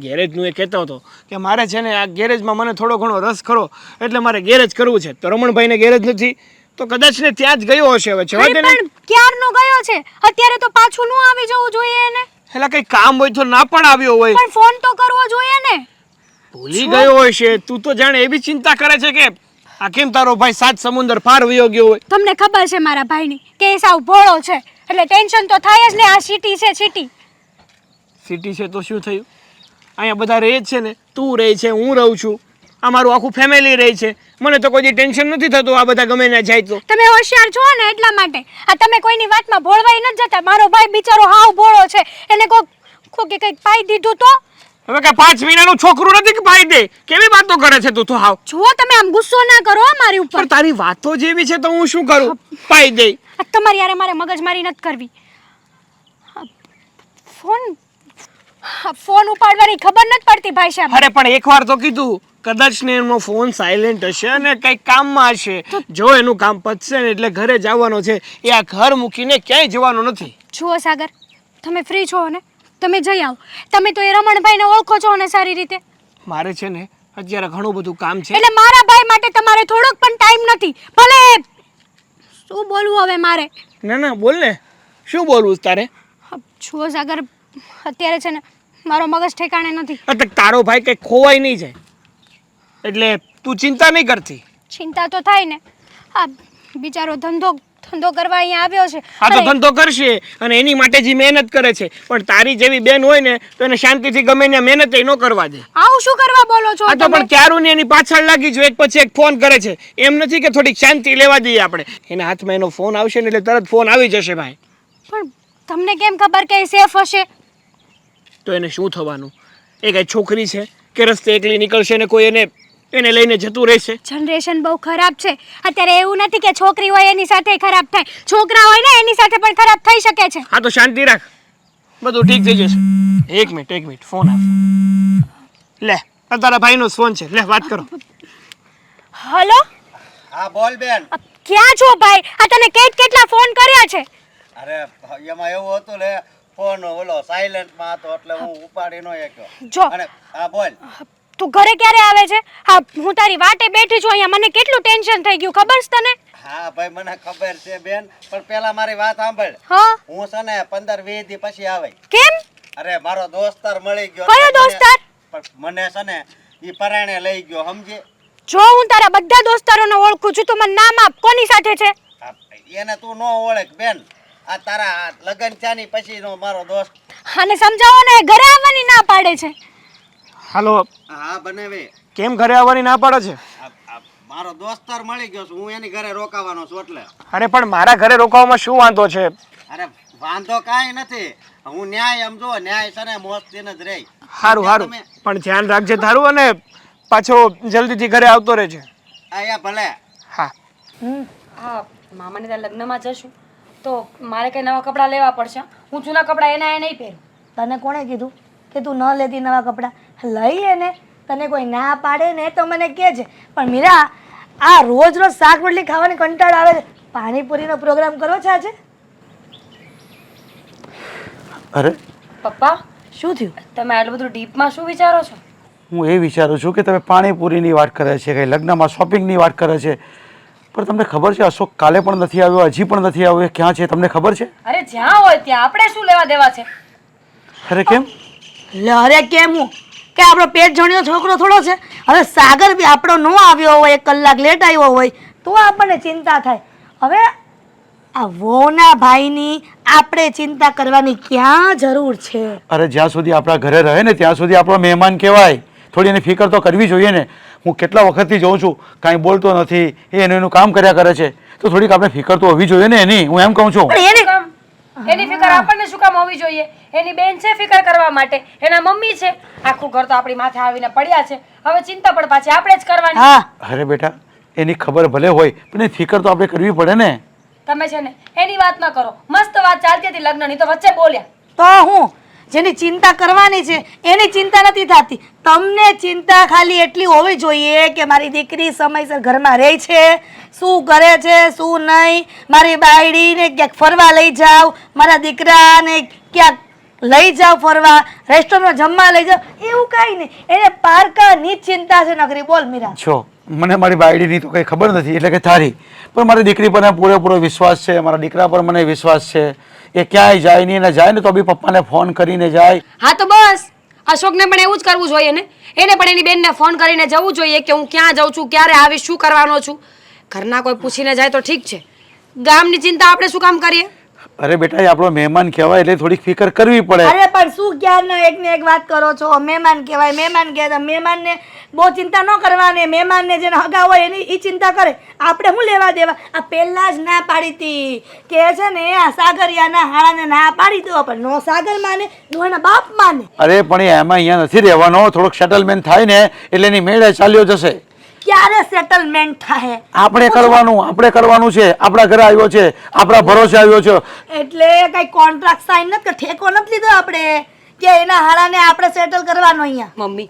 S6: ગેરેજનું એ કહેતો હતો કે મારે છે ને આ ગેરેજમાં મને થોડો ઘણો રસ ખરો એટલે મારે ગેરેજ કરવું છે. તો રમણભાઈને ગેરેજ નથી તો કદાચ ને ત્યાં જ ગયો હશે. હવે જવા દે ને.
S3: પણ ક્યારનો ગયો છે? અત્યારે તો પાછું ન આવી જવું જોઈએ એને.
S6: એટલે કઈ કામ હોય તો ના પણ આવ્યો હોય.
S3: પણ ફોન તો કરવો જોઈએ ને.
S6: ભૂલી ગયો હોય છે. તું તો જાણે એવી ચિંતા કરે છે કે આ કેમ તારો ભાઈ 7 સમુદ્ર પાર વયો ગયો હોય.
S3: તમને ખબર છે મારા ભાઈની કે એ સાવ ભોળો છે એટલે ટેન્શન તો થાય જ ને. આ સિટી છે સિટી.
S6: સિટી છે તો શું થયું? અહીંયા બધા રહે જ છે ને. તું રહે છે, હું રહું છું, અમારું આખું ફેમિલી રહે છે. મને તો કોઈ ટેન્શન નથી થતું આ બધા ગમે ના જાય તો.
S3: તમે હોશિયાર છો ને એટલા માટે. આ તમે કોઈની વાતમાં ભોળવાઈ નથી જતા. મારો ભાઈ બિચારો હાવ ભોળો છે. એને કોકે કંઈક પાઈ દીધું તો?
S6: હવે કે 5 મહિનાનું છોકરું નથી કે ભાઈ દે. કેવી વાતો કરે છે તું તો હાવ.
S3: જુઓ તમે આમ ગુસ્સો ના કરો હો મારી ઉપર.
S6: પણ તારી વાતો જેવી છે તો હું શું કરું? પાઈ દે.
S3: આ તમારી યારે મારે મગજમારી નથી કરવી. ફોન ઉપાડવાની ખબર નથી પડતી ભાઈ સાહેબ.
S6: અરે પણ એકવાર તો કીધું કદાચ ને એનો ફોન સાયલેન્ટ હશે અને કંઈક કામમાં હશે. જો એનું કામ પતશે ને એટલે ઘરે જવાનો છે. એ આ ઘર મૂકીને ક્યાંય જવાનો નથી.
S3: જુઓ સાગર, તમે ફ્રી છો ને તમે જઈ આવો. તમે તો એ રમણભાઈને ઓળખો છો ને સારી રીતે.
S6: મારે છે ને અત્યારે ઘણું બધું કામ છે.
S3: એટલે મારા ભાઈ માટે તમારે થોડોક પણ ટાઈમ નથી. ભલે શું બોલવું હવે મારે?
S6: ના ના બોલ ને. શું બોલવું છે તારે?
S3: જુઓ સાગર, અત્યારે છે ને મારો મગજ ઠેકાણે નથી.
S6: એટલે તારો ભાઈ કંઈક ખોવાય નહીં જાય એટલે તું ચિંતા નહીં કરતી?
S3: ચિંતા તો થાય ને. આ બિચારો ધંધો કરવા અહીંયા આવ્યો છે.
S6: આ તો ધંધો કરશે અને એની માટે જે મહેનત કરે છે. પણ તારી જેવી બેન હોય ને તો એને શાંતિથી ગમે ત્યાં મહેનત ન કરવા દે.
S3: આવું શું કરવા બોલો છો
S6: આ તો પણ ક્યારું ને એની પાછળ લાગી જો એક પછી એક ફોન કરે છે. એમ નથી કે થોડીક શાંતિ લેવા દઈએ આપણે. એના હાથમાં એનો ફોન આવશે ને એટલે તરત ફોન આવી જશે ભાઈ.
S3: પણ તમને કેમ ખબર કે એ સેફ હશે?
S6: તો એને શું થવાનું? એ કઈ છોકરી છે કે રસ્તે એકલી નીકળશે ને કોઈ એને લઈને જતું રહેશે?
S3: જનરેશન બહુ ખરાબ છે અત્યારે. એવું નથી કે છોકરી હોય એની સાથે ખરાબ થાય, છોકરા હોય ને એની સાથે પણ ખરાબ થઈ શકે છે.
S6: હા તો શાંતિ રાખ, બધું ઠીક થઈ જશે. એક મિનિટ ફોન આવ્યો. લે આ તારા ભાઈનો ફોન છે, લે વાત કરો.
S3: હલો.
S5: હા બોલ બેન.
S3: ક્યાં છો ભાઈ? આ તને કેટલા ફોન કર્યા છે?
S5: અરે એમાં એવું હતું લે ફોન ઓલો સાયલેન્ટ માં હતો એટલે હું ઉપાડી નો શક્યો.
S3: જો
S5: અને હા બોલ.
S3: તું ઘરે ક્યારે આવે છે? હા હું તારી વાટે બેઠી છું અહીંયા. મને કેટલું ટેન્શન થઈ ગયું ખબર છે તને?
S5: હા ભાઈ મને ખબર છે બેન, પણ પેલા મારી વાત સાંભળ.
S3: હા.
S5: હું છે ને 15-20 દી પછી આવે.
S3: કેમ?
S5: અરે મારો દોસ્તાર મળી ગયો.
S3: કયો દોસ્તાર?
S5: પણ મને છે ને ઈ પરાણે લઈ ગયો સમજે.
S3: જો હું તારા બધા દોસ્તારોને ઓળખું છું. તું મને નામ આપ, કોની સાથે છે?
S5: એને તું નો ઓળખ બેન. આ તારા લગન થયાની પછીનો મારો દોસ્ત.
S3: આને સમજાવો ને, ઘરે આવવાની ના પાડે છે.
S6: હાલો.
S5: હા બનેવે.
S6: કેમ ઘરે આવવાની ના પાડો છે?
S5: મારો દોસ્તાર મળી ગયો છે, હું એની ઘરે રોકાવાનો છું એટલે.
S6: અરે પણ મારા ઘરે રોકાવામાં શું વાંધો છે?
S5: અરે વાંધો કાંઈ નથી. હું ન્યાય સમજો, ન્યાય છે ને મોસ્તીને જ રહી.
S6: સારું પણ ધ્યાન રાખજે તારું અને પાછો જલ્દીથી ઘરે આવતો રહેજે.
S5: આયા ભલે.
S6: હા.
S1: હા મામાને ત્યાં લગ્નમાં જશું તો મારે કંઈ નવા કપડાં લેવા પડશે. હું જૂના કપડાં એના એ નહીં પહેરું.
S2: તને કોણે કીધું કે તું ન લેતી નવા કપડાં? લઈ એને. તને કોઈ ના પાડે ને તો મને કહેજે. પણ મીરા, આ રોજ શાક રોટલી ખાવાની કંટાળ આવે છે. પાણીપુરીનો પ્રોગ્રામ કરવો છે આજે?
S7: અરે
S1: પપ્પા
S2: શું થયું?
S1: તમે આટલું બધું ડીપમાં શું વિચારો છો?
S7: હું એ વિચારું છું કે તમે પાણીપુરીની વાત કરે છે, કે લગ્નમાં શોપિંગની વાત કરે છે. પણ તમને ખબર છે અશોક કાલે પણ નથી આવ્યો, હજી પણ નથી આવ્યો, એ ક્યાં છે તમને ખબર છે?
S1: અરે જ્યાં હોય ત્યાં આપણે શું લેવા દેવા છે?
S7: અરે કેમ?
S2: લે અરે કેમ હું કે આપણો પેટ જણ્યો છોકરો થોડો છે? હવે સાગર બી આપણો ન આવ્યો હોય, 1 કલાક લેટ આવ્યો હોય તો આપણને ચિંતા થાય. હવે આ વહુના ભાઈની આપણે ચિંતા કરવાની ક્યાં જરૂર છે?
S7: અરે જ્યાં સુધી આપણા ઘરે રહે ને ત્યાં સુધી આપણો મહેમાન કહેવાય. થોડી એની ફિકર તો કરવી જોઈએ ને. હું કેટલા વખતથી જોઉં છું કાંઈ બોલતો નથી, એ એનું કામ કર્યા કરે છે, તો થોડીક આપણે ફિકર તો હોવી જોઈએ ને એની. હું એમ કહું છું.
S2: પણ એની
S1: એની ફિકર આપણને શું કામ હોવી જોઈએ? એની બેન છે ફિકર કરવા માટે, એના મમ્મી છે. આખું ઘર તો આપણી માથે આવીને પડ્યા છે. હવે ચિંતા પણ પાછી આપણે જ કરવાની.
S2: હા
S7: અરે બેટા, એની ખબર ભલે હોય પણ એની ફિકર તો આપણે કરવી પડે ને.
S1: તમે છે ને એની વાત ન કરો. મસ્ત વાત ચાલતી હતી લગ્નની, તો વચ્ચે બોલ્યા.
S2: તો હું જેની ચિંતા કરવાની છે એની ચિંતા નથી થતી. તમને ચિંતા ખાલી એટલી હોવી જોઈએ કે મારી દીકરી સમયસર ઘરમાં રહે છે, શું કરે છે શું નહીં, મારી બાયડીને ક્યાંક ફરવા લઈ જાઓ, મારા દીકરાને ક્યાંક લઈ જાઓ ફરવા, રેસ્ટોરન્ટમાં જમવા લઈ જાઓ, એવું કાંઈ નહીં. એને પારકાની જ ચિંતા છે નગરી. બોલ મીરા.
S7: જો મને મારી બાયડીની તો કંઈ ખબર નથી, એટલે કે તારી, પણ મારી દીકરી પર મને પૂરેપૂરો વિશ્વાસ છે, મારા દીકરા પર મને વિશ્વાસ છે. એ ક્યાંય જાય નહીં, એને જાય ને તો બી પપ્પાને ફોન કરીને જાય.
S1: હા તો બસ અશોકને પણ એવું જ કરવું જોઈએ ને. એને પણ એની બેનને ફોન કરીને જવું જોઈએ કે હું ક્યાં જાઉં છું, ક્યારે આવીશ, શું કરવાનો છું. ઘરના કોઈ પૂછીને જાય તો ઠીક છે, ગામની ચિંતા આપણે શું કામ કરીએ?
S7: અરે બેટા, એ આપણો મહેમાન કહેવાય એટલે થોડીક ફિકર કરવી પડે.
S2: અરે પણ શું ક્યારનો એકને એક વાત કરો છો? મહેમાન કહેવાય, મહેમાન કહેવાય. મહેમાનને બહુ ચિંતા ન કરવાની. મહેમાનને જેને હગા હોય એની એ ચિંતા કરે, આપણે શું લેવા દેવા? આ પહેલા જ ના પાડી હતી કે છે ને આ સાગરિયાના હાળાને ના પાડી દો, પણ નો સાગર માને નો એના બાપ માને.
S7: અરે પણ એ એમાં અહીંયા નથી રહેવાનો. થોડોક સેટલમેન્ટ થાય ને એટલે એની મેળે ચાલ્યો જશે.
S2: ક્યારે સેટલમેન્ટ થાય?
S7: આપણે કરવાનું છે. આપણા ઘરે આવ્યો છે, આપણા ભરોસે આવ્યો છે.
S2: એટલે કઈ કોન્ટ્રાક્ટ સાઇન નથી કે ઠેકો નથી લીધો આપણે કે એના હાળાને આપણે સેટલ કરવાનો અહીંયા?
S1: મમ્મી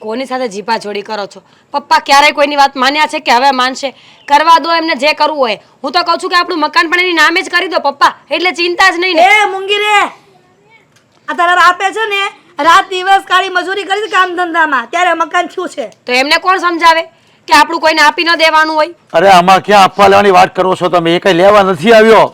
S1: કોની સાથે જીપા જોડી કરો છો? પપ્પા ક્યારેય કોઈની વાત માન્યા છે કે હવે માનશે? કરવા દો એમને જે કરવું હોય. હું તો કહું છું કે આપણું મકાન પણ એની નામે જ કરી દો પપ્પા, એટલે ચિંતા જ નહીં ને.
S2: એ મૂંગી રે, આ તારા આપે છે ને રાત દિવસ કાળી મજૂરી કરી કામ ધંધામાં, ત્યારે મકાન થયું છે.
S1: તો એમને કોણ સમજાવે કે આપણું કોઈને આપી ન દેવાનું હોય?
S7: અરે આમાં ક્યાં આપવા લેવાની વાત કરો છો તમે? એ કઈ લેવા નથી આવ્યો.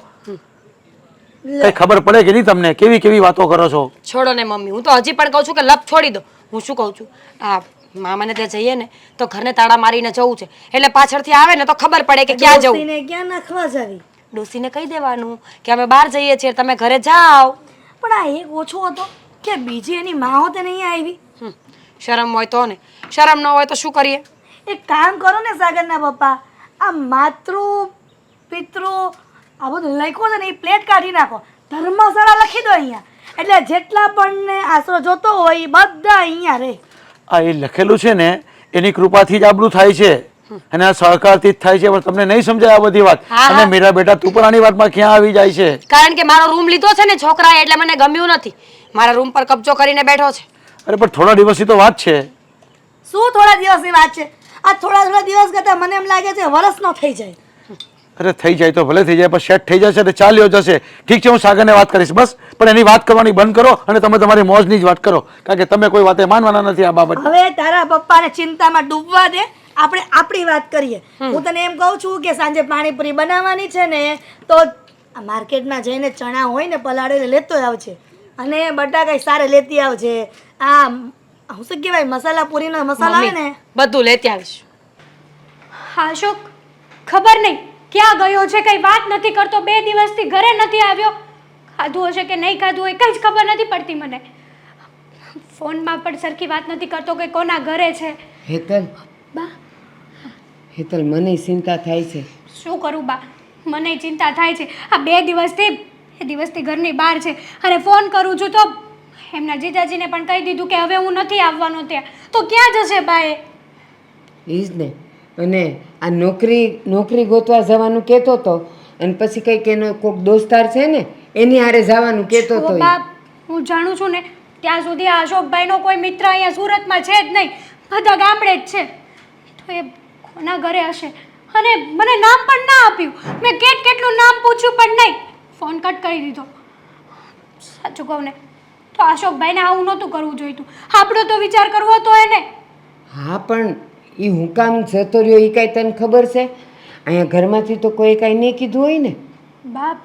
S7: કઈ ખબર પડે કે નહીં તમને? કેવી કેવી વાતો કરો છો?
S1: છોડો ને મમ્મી, હું તો હજી પણ કહું છું કે લપ છોડી દો. હું શું કહું છું, આ મામાને ત્યાં જઈએ ને તો ઘરને તાળા મારીને જવું છે, એટલે પાછળથી આવે ને તો ખબર પડે કે ક્યાં જવું.
S2: ડોસીને ક્યાં નાખવા જાવી?
S1: ડોસીને કહી દેવાનું કે અમે બહાર જઈએ છીએ, તમે ઘરે જાઓ.
S2: પણ આ એક ઓછો હતો કે બીજી એની માં હોત નહીં આવી.
S1: શરમ હોય તો ને, શરમ ન હોય તો શું કરીએ?
S2: એક કામ કરો ને સાગરના પપ્પા, આ માતૃ પિતૃ આ બધું લખ્યું છે ને એ પ્લેટ કાઢી નાખો, ધર્મશાળા લખી દો અહીંયા, એટલે જેટલા પણ આશરો જોતો હોય એ બધા અહીંયા રહે.
S7: આ એ લખેલું છે ને એની કૃપાથી જ આબરૂ થાય છે અને આ સહકારથી જ થાય છે. પણ તમને નહીં સમજાય આ બધી વાત. અને મેરા બેટા તું પણ આની વાતમાં ક્યાં આવી જાય છે?
S1: કારણ કે મારો રૂમ લીધો છે ને છોકરાએ, એટલે મને ગમ્યું નથી. મારા રૂમ પર કબજો કરીને બેઠો છે.
S7: અરે પણ થોડા દિવસની તો વાત છે.
S2: શું થોડા દિવસની વાત છે? આ થોડા દિવસ કરતા મને એમ લાગે છે વરસ નો થઈ જાય.
S7: અરે થઈ જાય તો ભલે થઈ જાય, પણ સેટ થઈ જશે એટલે ચાલ્યો જશે. ઠીક છે, હું સાગરને વાત કરીશ બસ. પણ એની વાત કરવાની બંધ કરો અને તમે તમારી મોજની જ વાત કરો, કારણ કે તમે કોઈ વાતે માનવાના નથી આ બાબત.
S2: હવે તારા પપ્પાને ચિંતામાં ડૂબવા દે, આપણે આપણી વાત કરીએ. હું તને એમ કહું છું કે સાંજે પાણીપુરી બનાવવાની છે ને તો માર્કેટમાં જઈને ચણા હોય ને પલાળીને લેતો આવજે, અને બટાકા સારે લેતી આવજે. આ શું કહેવાય મસાલા પૂરીનો મસાલા આવે ને
S1: બધું લેતી આવીશ.
S3: હા અશોક, ખબર નહીં ક્યાં ગયો છે, કઈ વાત નથી કરતો, 2 દિવસથી ઘરે નથી આવ્યો. ખાધું હશે કે નહીં ખાધું હોય કઈ જ ખબર નથી પડતી મને. ફોનમાં પણ સરખી વાત નથી કરતો કે કોના ઘરે છે.
S4: હેતલ,
S3: બા
S4: હેતલ મને ચિંતા થાય છે.
S3: શું કરું બા, મને ચિંતા થાય છે. આ 2 દિવસથી ઘરની બહાર છે, અને ફોન કરું છું તો એમના જીજાજીને પણ કહી દીધું કે હવે હું નથી આવવાનો ત્યાં. તો ક્યાં જશે બા એ?
S4: એ જ ને. અને આ નોકરી ગોતવા જવાનું કહેતો હતો, અને પછી કંઈક એનો કોઈક દોસ્તાર છે ને એની હારે જવાનું કહેતો હતો.
S3: બાપ, હું જાણું છું ને ત્યાં સુધી આ અશોકભાઈનો કોઈ મિત્ર અહીંયા સુરતમાં છે જ નહીં, બધા ગામડે જ છે. તો એ કોના ઘરે હશે? અને મને નામ પણ ના આપ્યું. મેં કેટલું નામ પૂછ્યું પણ નહીં, ફોન કટ કરી દીધો. સાચું કહું ને તો અશોકભાઈને આવું નહોતું કરવું જોઈતું. આપણો તો વિચાર કરવો હતો એને.
S4: હા પણ એ હું કામ જતો રહ્યો એ કાંઈ તને ખબર છે? અહીંયા ઘરમાંથી તો કોઈ કાંઈ નહીં કીધું હોય ને?
S3: બાપ,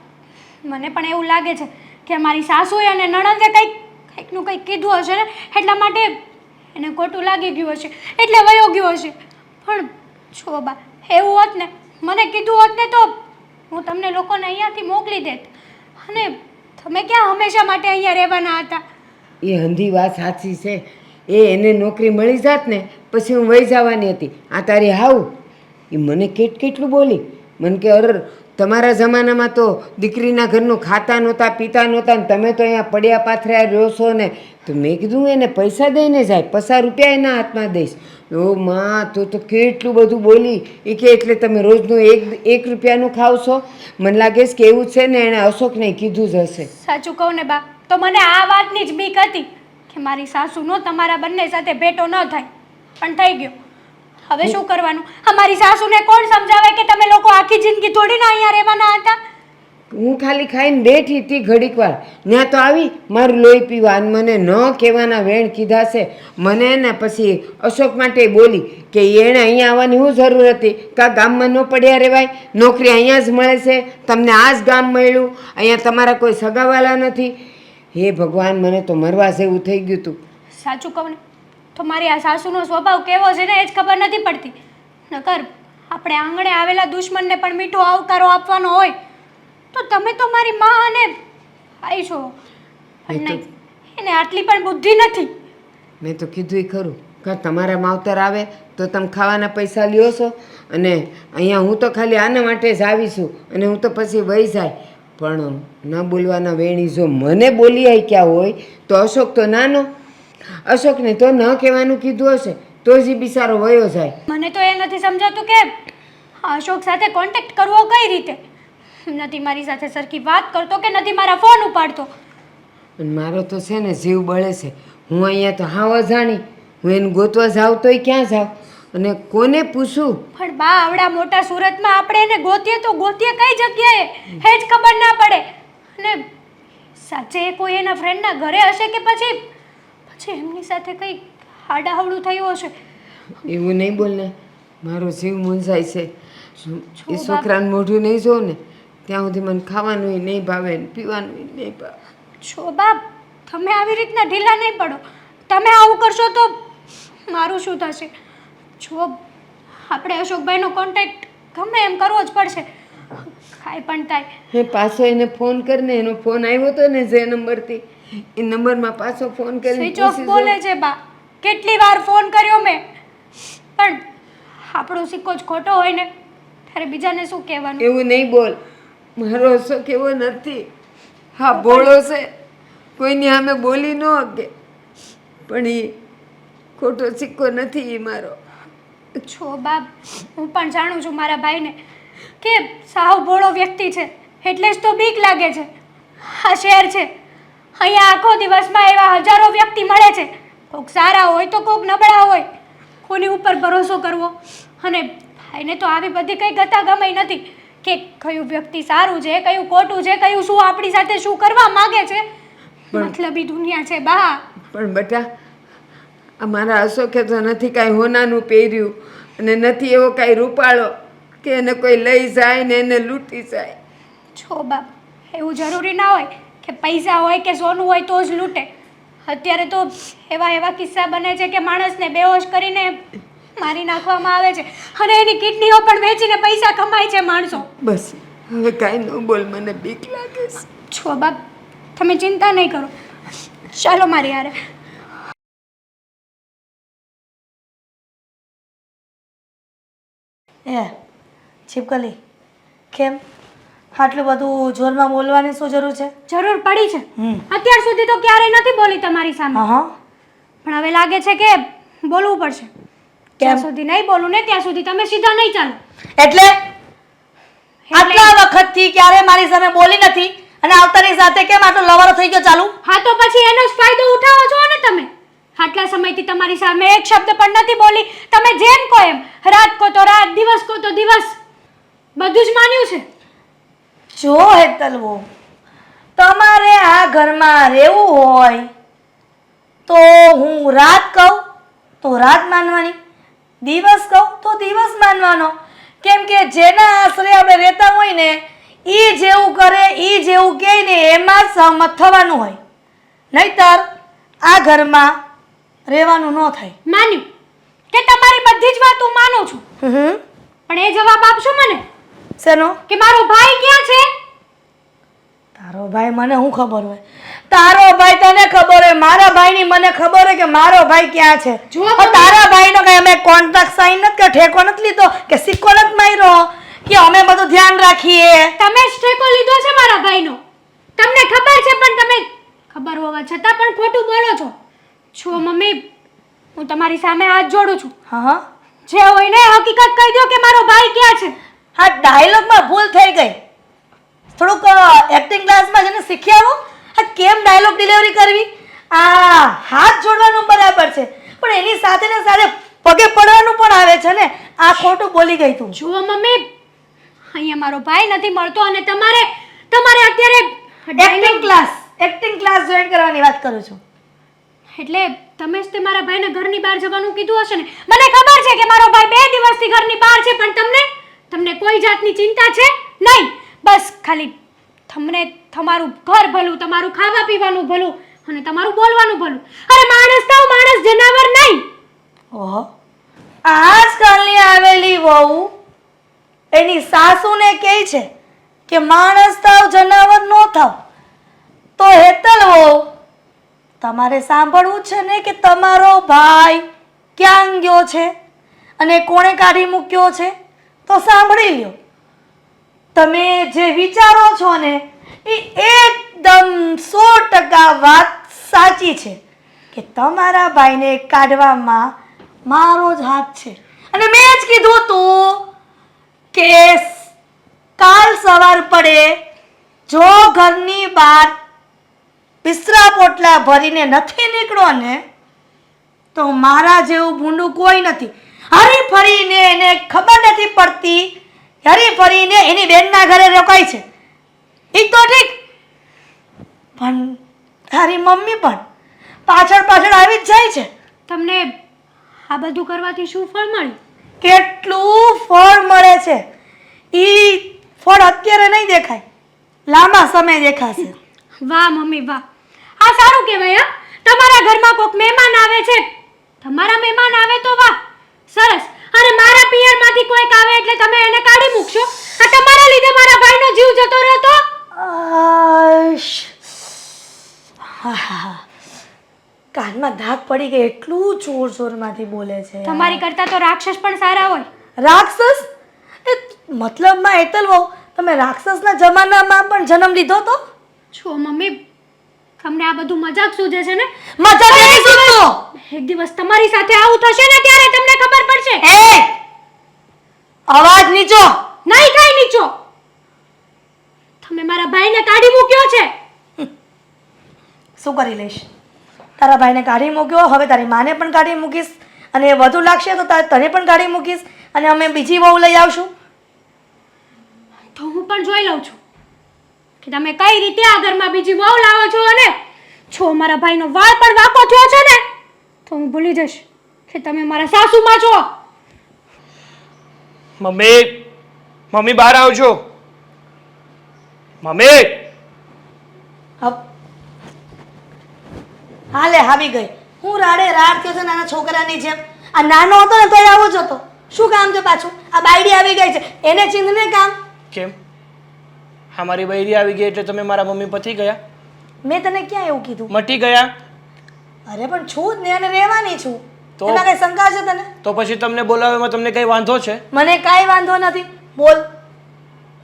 S3: મને પણ એવું લાગે છે કે મારી સાસુએ અને નણંદે કંઈકનું કંઈક કીધું હશે ને, એટલા માટે એને ખોટું લાગી ગયું હશે, એટલે વયો ગયો હશે. પણ જો બા, એવું હોત ને, મને કીધું હોત ને, તો હું તમને લોકોને અહીંયાથી મોકલી દેત અને તમે ક્યાં હંમેશા માટે અહીંયા રહેવાના હતા.
S4: એ હંધી વાત સાચી છે. એને નોકરી મળી જાત ને પછી હું વહી જવાની હતી. આ તારી હાવ એ મને કેટલું બોલી. મને કે અરે તમારા જમાનામાં તો દીકરીના ઘરનું ખાતા નહોતા, પીતા નહોતા, ને તમે તો અહીંયા પડ્યા પાથર્યા રહ્યો છો ને. તો મેં કીધું એને પૈસા દઈને જાય, 50 રૂપિયા એના હાથમાં દઈશ. ઓ માં, તું તો કેટલું બધું બોલી. એ કે એટલે તમે રોજનું એક રૂપિયાનું ખાવ છો? મને લાગે છે કે એવું છે ને, એણે અશોકને કીધું જ હશે.
S3: સાચું કહું ને બા, તો મને આ વાતની જ બીક હતી કે મારી સાસુનો તમારા બંને સાથે ભેટો ન થાય, પણ થઈ ગયો. હવે શું કરવાનું? અમારી સાસુને કોણ સમજાવે કે તમે લોકો આખી જિંદગી થોડી ના અહીંયા રહેવાના હતા?
S4: હું ખાલી ખાઈને બેઠી હતી ઘડીક વાર, ત્યાં તો આવી મારું લોહી પીવા, અને મને ન કહેવાના વેણ કીધા છે. મને ને પછી અશોક માટે બોલી કે એણે અહીંયા આવવાની શું જરૂર હતી? કાં ગામમાં ન પડ્યા રહેવાય? નોકરી અહીંયા જ મળે છે, તમને આ જ ગામ મળ્યું, અહીંયા તમારા કોઈ સગાવાલા નથી. હે ભગવાન, મને તો મરવા જેવું થઈ ગયું હતું.
S3: સાચું કહું ને, તો મારી આ સાસુનો સ્વભાવ કેવો છે ને, એ જ ખબર નથી પડતી. નકર આપણે આંગણે આવેલા દુશ્મનને પણ મીઠો આવકારો આપવાનો હોય તો તમે તો મારી માં અને ભાઈ છો. પણ નહીં, એને આટલી પણ બુદ્ધિ નથી.
S4: મેં તો કીધું ખરું કે તમારા માવતર આવે તો તમે ખાવાના પૈસા લ્યો છો, અને અહીંયા હું તો ખાલી આના માટે જ આવીશું, અને હું તો પછી વહી જાય. પણ ન બોલવાના વેણી જો મને બોલી આવી ક્યાં હોય તો અશોક તો નાનો, અશોકને તો ન કહેવાનું કીધું હશે તો જ બિચારો વયો જાય.
S3: મને તો એ નથી સમજાતું કે અશોક સાથે કોન્ટેક્ટ કરવો કઈ રીતે. નથી મારી સાથે સરખી વાત કરતો કે નથી મારા ફોન ઉપાડતો.
S4: અને મારો તો છે ને જીવ બળે છે. હું અહીંયા તો હાવ અજાણી, હું એને ગોતવા જાઉં તોય ક્યાં જાઉં અને કોને પૂછું?
S3: પણ બા, આવડા મોટા સુરતમાં આપણે એને ગોતીએ તો ગોતીએ કઈ જગ્યાએ, એ જ ખબર ના પડે. અને સાચે એ કોઈ એના ફ્રેન્ડના ઘરે હશે કે પછી એમની સાથે કંઈ હાડાહવડું થયું હશે.
S4: એવું નહીં બોલ ને, મારો જીવ મૂંઝાય છે. એ છોકરાને મોઢું નહીં જોઉં ને ત્યાં સુધી મને ખાવાનું નહીં ભાવે ને પીવાનું નહીં ભાવે.
S3: છો બાપ, તમે આવી રીતના ઢીલા નહીં પડો. તમે આવું કરશો તો મારું શું થશે? જો આપણે અશોકભાઈનો કોન્ટેક્ટ ગમે એમ કરવો જ પડશે, કાંઈ પણ થાય.
S4: હે પાછો એને ફોન કરીને, એનો ફોન આવ્યો હતો ને જે નંબરથી, એ નંબરમાં પાછો ફોન કરીને
S3: સ્વિચ ઓફ બોલે છે બા. કેટલી વાર ફોન કર્યો મેં, પણ આપણો સિક્કો જ ખોટો હોય ને ત્યારે બીજાને શું કહેવાનું?
S4: એવું નહીં બોલ. મારો અશોક એવો નથી. હા, ભોળો છે, કોઈની સામે બોલી ન શકે, પણ એ ખોટો સિક્કો નથી એ મારો.
S3: છો બાપ, હું પણ જાણું છું મારા ભાઈને કે સાવ ભોળો વ્યક્તિ છે, એટલે જ તો બીક લાગે છે. આ શહેર છે, અહીંયા આખો દિવસમાં એવા હજારો વ્યક્તિ મળે છે. કોઈક સારા હોય તો કોઈક નબળા હોય. કોની ઉપર ભરોસો કરવો? અને ભાઈને તો આવી બધી કંઈ ગતાગમય નથી કે કયું વ્યક્તિ સારું છે, કયું ખોટું છે, કયું શું આપણી સાથે શું કરવા માગે છે. મતલબી દુનિયા છે બા.
S4: પણ બેટા, અમારા અશોકે તો નથી કાંઈ હોનાનું પહેર્યું, અને નથી એવો કાંઈ રૂપાળો કે એને કોઈ લઈ જાય ને એને લૂંટી જાય.
S3: છો બાપ, એવું જરૂરી ના હોય કે પૈસા હોય કે સોનું હોય તો જ લૂંટે. અત્યારે તો એવા કિસ્સા બને છે કે માણસને બેહોશ કરીને મારી નાખવામાં આવે છે, અને એની કિડનીઓ પણ વેચીને પૈસા કમાય છે માણસો.
S4: બસ હવે કાંઈ ન બોલ, મને બીક લાગે છે.
S3: છો બાપ, તમે ચિંતા નહીં કરો, ચાલો મારી હારે.
S2: એ છીપકલી, કેમ આટલું બધું જોરમાં બોલવાની શું જરૂર છે?
S3: જરૂર પડી છે. અત્યાર સુધી તો ક્યારેય નથી બોલી તમારી સામે,
S2: હા,
S3: પણ હવે લાગે છે કે બોલવું પડશે. જ્યાં સુધી નહીં બોલું ને ત્યાં સુધી તમે સીધા નહીં ચાલો.
S2: એટલે આટલા વખતથી ક્યારે મારી સામે બોલી નથી, અને આવતાની સાથે કેમ આટલો લવારો થઈ ગયો ચાલુ?
S3: હા, તો પછી એનો જ ફાયદો ઉઠાવો છો ને તમે. આટલા સમયથી તમારી સામે એક શબ્દ પણ નથી બોલી. તમે જેમ કહો એમ, રાત કહો તો રાત, દિવસ કહો તો દિવસ, બધું જ માન્યું છે.
S2: જો હેતલવો, તમારે આ ઘરમાં રહેવું હોય તો હું રાત કહું તો રાત માનવાની, દિવસ કહું તો દિવસ માનવાનો. કેમ કે જેના આશરે આપણે રહેતા હોય ને એ જેવું કરે એ જેવું કહે ને એમાં સહમત થવાનું હોય, નહીતર આ ઘરમાં રહેવાનું ન થાય.
S3: માન્યું કે તમારી બધી જ વાત હું માનું છું, પણ એ જવાબ આપશો મને
S2: શેનો?
S3: કે મારો ભાઈ ક્યાં છે?
S2: તારો ભાઈ મને શું ખબર હોય? તારો ભાઈ તને ખબર હોય, મારા ભાઈની મને ખબર હોય કે મારો ભાઈ ક્યાં છે.
S3: જુઓ
S2: પણ તારા ભાઈનો કઈ અમે કોન્ટ્રાક્ટ સાઈન નથી કે ઠેકો નથી લીધો કે સિક્કો નથી માર્યો કે અમે બધું ધ્યાન રાખીએ.
S3: તમે જ ઠેકો લીધો છે મારા ભાઈનો. તમને ખબર છે પણ તમે ખબર હોવા છતાં પણ ખોટું બોલો છો. છો મમ્મી, હું તમારી સામે હાથ જોડું છું.
S2: હા,
S3: જે હોય ને હકીકત કહી દો કે મારો ભાઈ ક્યાં છે.
S2: હા, ડાયલોગમાં ભૂલ થઈ ગઈ. થોડુંક એક્ટિંગ ક્લાસમાં જઈને શીખી આવો. આ કેમ ડાયલોગ ડિલિવરી કરવી? આ હાથ જોડવાનું બરાબર છે, પણ એની સાથે ને સાથે પગે પડવાનું પણ આવે છે ને. આ ખોટું બોલી ગઈ તું.
S3: જુઓ મમ્મી, અહીંયા મારો ભાઈ નથી મળતો અને તમારે અત્યારે
S2: એક્ટિંગ ક્લાસ જોઈન કરવાની વાત કરું છું.
S3: એટલે તમે જ તે મારા ભાઈને ઘરની બહાર જવાનું કીધું હશે ને. મને ખબર છે કે મારો ભાઈ 2 દિવસથી ઘરની બહાર છે, પણ તમને કોઈ જાતની ચિંતા છે નહીં. બસ ખાલી તમને તમારું ઘર ભલું, તમારું ખાવા પીવાનું ભલું અને તમારું બોલવાનું ભલું. અરે માણસ થાવ, માણસ જનાવર નહીં.
S2: ઓહો, આજકાલની આવેલી વહુ એની સાસુને કહે છે કે માણસ થાવ જનાવર નો થાવ. તો હેતલ વહુ, તમારે સાંભળવું છે ને કે તમારો ભાઈ ક્યાં ગયો છે અને કોણે કાઢી મૂક્યો છે? તો સાંભળી લ્યો. તમે જે વિચારો છો ને એ એકદમ 100% વાત સાચી છે કે તમારા ભાઈને કાઢવામાં મારો જ હાથ છે. અને મેં જ કીધું તું કે કાલ સવાર પડે જો ઘરની બહાર બિસ્તરા પોટલા ભરીને નથી નીકળો ને તો મારા જેવું ભૂંડું કોઈ નથી. હરી ફરીને એને ખબર નથી પડતી, હરી ફરીને એની બેનના ઘરે રોકાય છે. એ તો ઠીક, પણ તારી મમ્મી પણ પાછળ પાછળ આવી જ જાય છે.
S3: તમને આ બધું કરવાથી શું ફળ મળ્યું?
S2: કેટલું ફળ મળે છે એ ફળ અત્યારે નહીં દેખાય, લાંબા સમય દેખાશે.
S3: વાહ મમ્મી વાહ, આ સારું કહેવાય. તમારા ઘરમાં કોઈક મહેમાન આવે છે, તમારા મહેમાન આવે તો વાહ, સરસ. અને મારા પિયરમાંથી કોઈક આવે એટલે તમે એને કાઢી મૂકશો. આ તમારા લીધે મારા ભાઈનો જીવ જતો રહ્યો તો.
S2: કાનમાં ધાક પડી ગઈ, એટલું જોર જોરમાંથી બોલે છે.
S3: તમારી કરતા તો રાક્ષસ પણ સારા હોય.
S2: રાક્ષસ? એ મતલબમાં હેતલ વહુ, તમે રાક્ષસના જમાનામાં પણ જન્મ લીધો તો?
S3: છો મમ્મી, તમને આ બધું મજાક સૂજે છે ને?
S2: મજાક નથી સૂજતો.
S3: એક દિવસ તમારી સાથે આવું થશે ને ત્યારે તમને ખબર પડશે.
S2: એ અવાજ નીચો.
S3: નહીં કાઈ નીચો. તમે મારા ભાઈને કાઢી મૂક્યો છે.
S2: શું કરી લઈશ? તારા ભાઈને કાઢી મૂક્યો, હવે તારી માને પણ કાઢી મૂકીશ, અને એ વધુ લાગશે તો તને પણ કાઢી મૂકીશ, અને અમે બીજી વહુ લઈ આવશું.
S3: તો હું પણ જોઈ લઉં છું કે તમે કઈ રીતે આ ઘરમાં બીજી વહુ લાવો છો. અને છો મારા ભાઈનો વાળ પણ વાંકો થયો છે ને તો હું ભૂલી જઈશ કે તમે મારા સાસુમાં છો.
S6: મમ્મી બહાર આવજો. મમ્મી,
S2: હાલે આવી ગઈ. હું રાડે રાડ થયો છે નાના છોકરાની જેમ. આ નાનો હતો ને તોય આવો જ હતો. શું કામ છે પાછું? આ બાયડી આવી ગઈ છે એને ચીંધને કામ.
S6: કેમ અમારી બૈરી આવી ગઈ એટલે તમે મારા મમ્મી પતી ગયા?
S2: મેં તને ક્યાં એવું કીધું?
S6: મટી ગયા?
S2: અરે પણ છું જ ને, અને રહેવાની છું.
S6: તો?
S2: એમાં કઈ શંકા છે તને?
S6: તો પછી તમને બોલાવવામાં તમને કઈ વાંધો છે?
S2: મને કાંઈ વાંધો નથી. બોલ,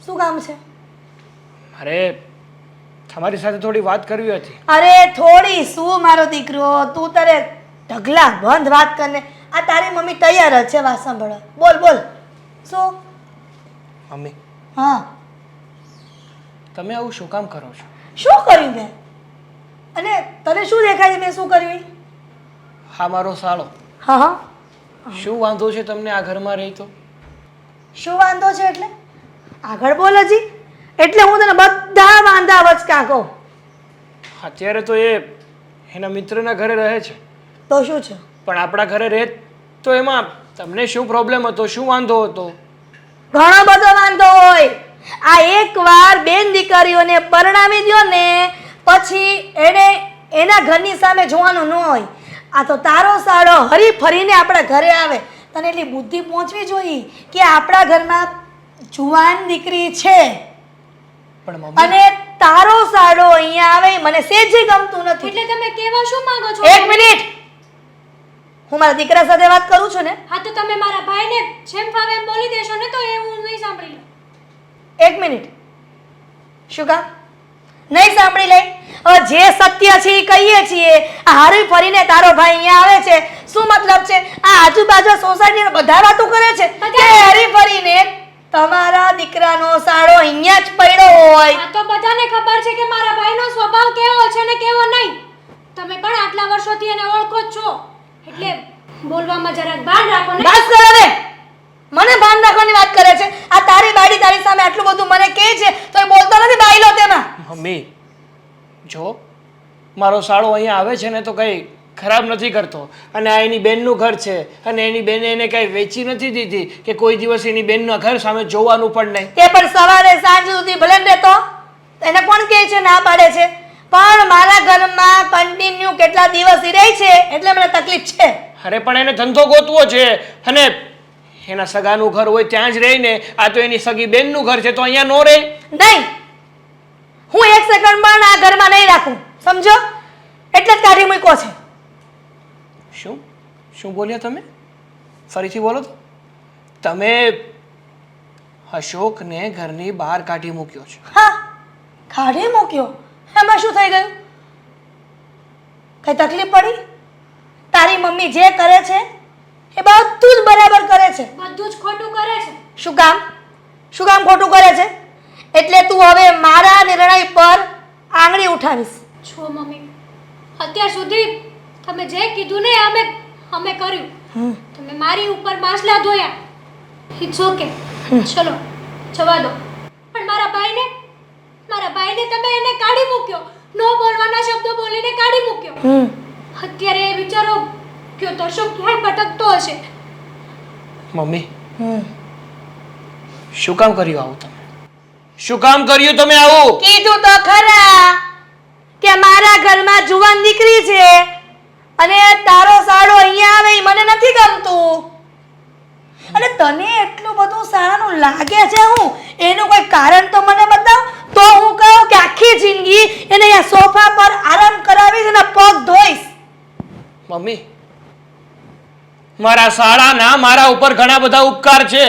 S2: શું કામ છે?
S6: અરે તમારી સાથે થોડી વાત કરવી હતી.
S2: અરે થોડી શું મારો દીકરો, તું તારે ઢગલા બંધ વાત કરને. આ તારી મમ્મી તૈયાર જ છે વાત સાંભળવા. બોલ બોલ, શું?
S6: મમ્મી,
S2: હા,
S6: તમે આવું શું કામ કરો છો?
S2: શું કર્યું મેં? અને તને શું દેખાય છે મેં શું કર્યું?
S6: હા, મારો સાળો.
S2: હા હા,
S6: શું વાંધો છે તમને આ ઘરમાં રહી તો?
S2: શું વાંધો છે એટલે? આગળ બોલ હજી. એટલે હું તને બધા વાંધા વચકા કહું.
S6: અત્યારે તો એ એના મિત્રના ઘરે રહે છે.
S2: તો શું છે?
S6: પણ આપણા ઘરે રહે તો એમાં તમને શું પ્રોબ્લેમ હતો? શું વાંધો હતો?
S2: ઘણો બધો વાંધો હોય. આ એકવાર બેન દીકરીઓને પરણાવી દ્યો ને પછી એને એના ઘરની સામે જોવાનું ન હોય. આ તો તારો સાળો હરી ફરીને આપણા ઘરે આવે. તને એટલી બુદ્ધિ પહોંચવી જોઈએ કે આપણા ઘરમાં જુવાન દીકરી છે
S6: પણ મમ્મી
S2: અને તારો સાળો અહીંયા આવે એ મને સેજે ગમતું નથી.
S3: એટલે તમે કેવા શું માંગો છો?
S2: એક મિનિટ, હું મારા દીકરા સાથે વાત કરું છું ને.
S3: હા તો તમે મારા ભાઈને જેમ ફાવે એમ બોલી દેશો ને તો એ હું નહીં સાંભળી લઉં.
S2: એક મિનિટ, શું કામ નહીં સાંભળી લે? હવે જે સત્ય છે એ કહીએ છીએ. આ હારી ફરીને તારો ભાઈ અહીંયા આવે છે, શું મતલબ છે? આ આજુબાજુ સોસાયટીના બધા વાતો કરે છે કે હારી ફરીને તમારા દીકરાનો સાળો અહીંયા જ પડ્યો હોય.
S3: આ તો બધાને ખબર છે કે મારા ભાઈનો સ્વભાવ કેવો છે ને કેવો નહીં. તમે પણ આટલા વર્ષોથી એને ઓળખો જ છો, એટલે બોલવામાં જરાક ભાન રાખો ને.
S2: બસ કર હવે, મને ભાન રાખવાની વાત કરે છે. આ તારી બાડી તારી સામે આટલું બધું મને કહે છે તો એ બોલતો નથી બાઈલો તેમાં.
S6: મમ્મી જો મારો સાળો અહીંયા આવે છે ને તો કંઈ ખરાબ નથી કરતો, અને આ એની બેનનું ઘર છે, અને એની બેને એને કંઈ વેચી નથી દીધી કે કોઈ દિવસ એની બેનના ઘર સામે જોવાનું પણ નહીં.
S2: તે પણ સવારે સાંજ સુધી ભલે ને રહેતો, એને કોણ કહે છે ના પાડે છે? પણ મારા ઘરમાં કન્ટિન્યુ કેટલા દિવસ રહે છે એટલે મને તકલીફ છે.
S6: અરે પણ એને ધંધો ગોતવો છે, અને એના સગાનું ઘર હોય ત્યાં જ રહીને આ તો એની સગી બેનનું ઘર છે તો અહીંયા નો રહે.
S2: નહીં, હું એક સેકન્ડ પણ આ ઘરમાં નહીં રાખું, સમજો? એટલે જ કાઢી મૂક્યો છે.
S6: શું શું બોલ્યા તમે? ફરીથી બોલો તો. તમે અશોકને ઘરની બહાર કાઢી મૂક્યો છે?
S2: હા, કાઢી મૂક્યો. એમાં શું થઈ ગયું? કઈ તકલીફ પડી? તારી મમ્મી જે કરે છે એ બધું જ બરાબર કરે છે.
S3: બધું જ ખોટું કરે છે.
S2: શું કામ? શું કામ ખોટું કરે છે? એટલે તું હવે મારા નિર્ણય પર આંગળી ઉઠાવીશ.
S3: છો મમ્મી, અત્યાર સુધી તમે જે કીધું ને અમે કર્યું. તમે મારી ઉપર માછલા ધોયા, ઇટ્સ ઓકે, ચલો જવા દો. પણ મારા ભાઈને તમે એને કાઢી મૂક્યો, નો બોલવાના શબ્દો બોલીને કાઢી મૂક્યો. અત્યારે એ વિચારો કે દર્શો ક્યાંય ભટકતો હશે.
S6: મમ્મી શું કામ કર્યું આવું તમે? શું કામ કર્યું તમે આવું?
S2: કીધું તો ખરા કે મારા ઘરમાં જુવાન દીકરી છે અને તારો સાળો અહીંયા આવે એ મને નથી ગમતું. અને તને એટલું બધું સાળાનું લાગે છે હું એનું કોઈ કારણ તો મને બતાવ, તો હું કહું કે આખી જિંદગી એને અહીંયા સોફા પર આરામ કરાવીશ અને પગ ધોઈશ.
S6: મમ્મી મારા શાળાના મારા ઉપર ઘણા બધા ઉપકાર છે,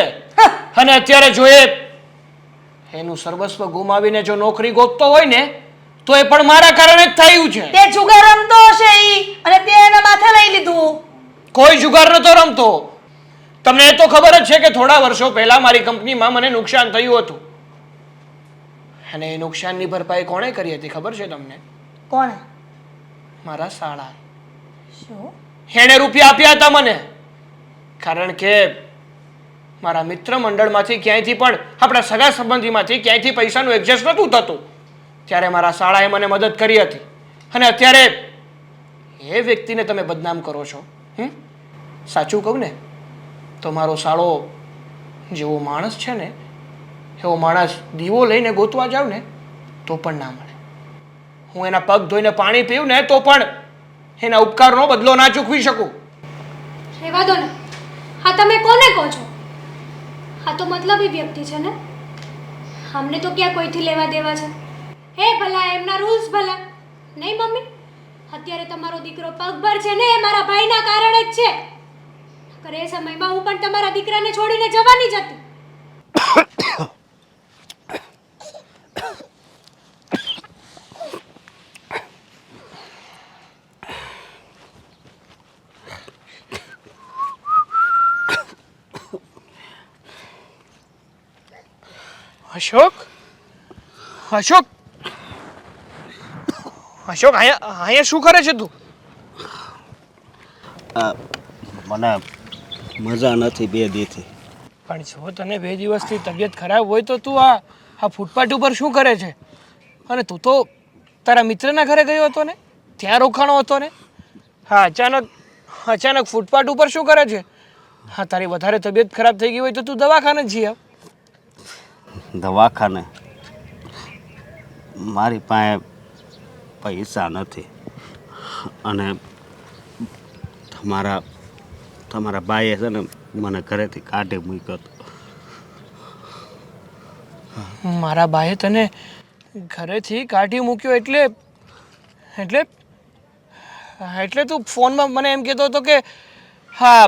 S6: અને અત્યારે જો એનું સર્વસ્વ ગુમાવીને જો નોકરી ગોતતો હોય ને તો એ પણ મારા કારણે જ થયું છે.
S2: તે જુગાર રમતો હશે ઈ અને તે એના માથે લઈ લીધું.
S6: કોઈ જુગાર નતો રમતો. તમને એ તો ખબર જ છે કે થોડા વર્ષો પહેલા મારી કંપનીમાં મને નુકસાન થયું હતું, અને એ નુકસાનની ભરપાઈ કોણે કરી હતી ખબર છે તમને?
S2: કોણે?
S6: મારા શાળા.
S2: શું?
S6: એણે રૂપિયા આપ્યા હતા મને, કારણ કે મારા મિત્ર મંડળમાંથી ક્યાંયથી પણ આપણા સગા સંબંધીમાંથી ક્યાંયથી પૈસાનું એડજસ્ટ નહોતું થતું, ત્યારે મારા શાળાએ મને મદદ કરી હતી. અને અત્યારે એ વ્યક્તિને તમે બદનામ કરો છો. સાચું કહું ને તો મારો શાળો જેવો માણસ છે ને એવો માણસ દીવો લઈને ગોતવા જાવ ને તો પણ ના મળે. હું એના પગ ધોઈને પાણી પીવું ને તો પણ એના ઉપકારનો બદલો ના ચૂકવી શકું.
S3: રહેવા દો ને. હા તમે કોને કહો છો? હા તો મતલબી વ્યક્તિ છે ને. અમને તો ક્યાં કોઈથી લેવા દેવા છે? હે ભલા એમના રૂલ્સ ભલા. નહીં મમ્મી, અત્યારે તમારો દીકરો પગભર છે ને એ મારા ભાઈના કારણે જ છે. નકર એ સમયમાં હું પણ તમારા દીકરાને છોડીને જવાની જ હતી.
S6: અશોક, અશોક, અશોક, અહીંયા શું કરે છે તું?
S5: મને મજા નથી 2 દીથી.
S6: પણ જો તને 2 દિવસથી તબિયત ખરાબ હોય તો તું આ ફૂટપાથ ઉપર શું કરે છે? અને તું તો તારા મિત્રના ઘરે ગયો હતો ને, ત્યાં રોકાણો હતો ને. હા, અચાનક ફૂટપાથ ઉપર શું કરે છે? હા, તારી વધારે તબિયત ખરાબ થઈ ગઈ હોય તો તું દવાખાને જઈ આવ.
S5: દવાખાને મારી પાસે પૈસા નથી અને તમારા બાઈએ છે ને મને ઘરેથી કાઢી મૂક્યો હતો.
S6: મારા બાએ તને ઘરેથી કાઢી મૂક્યો એટલે એટલે એટલે તું ફોનમાં મને એમ કહેતો હતો કે હા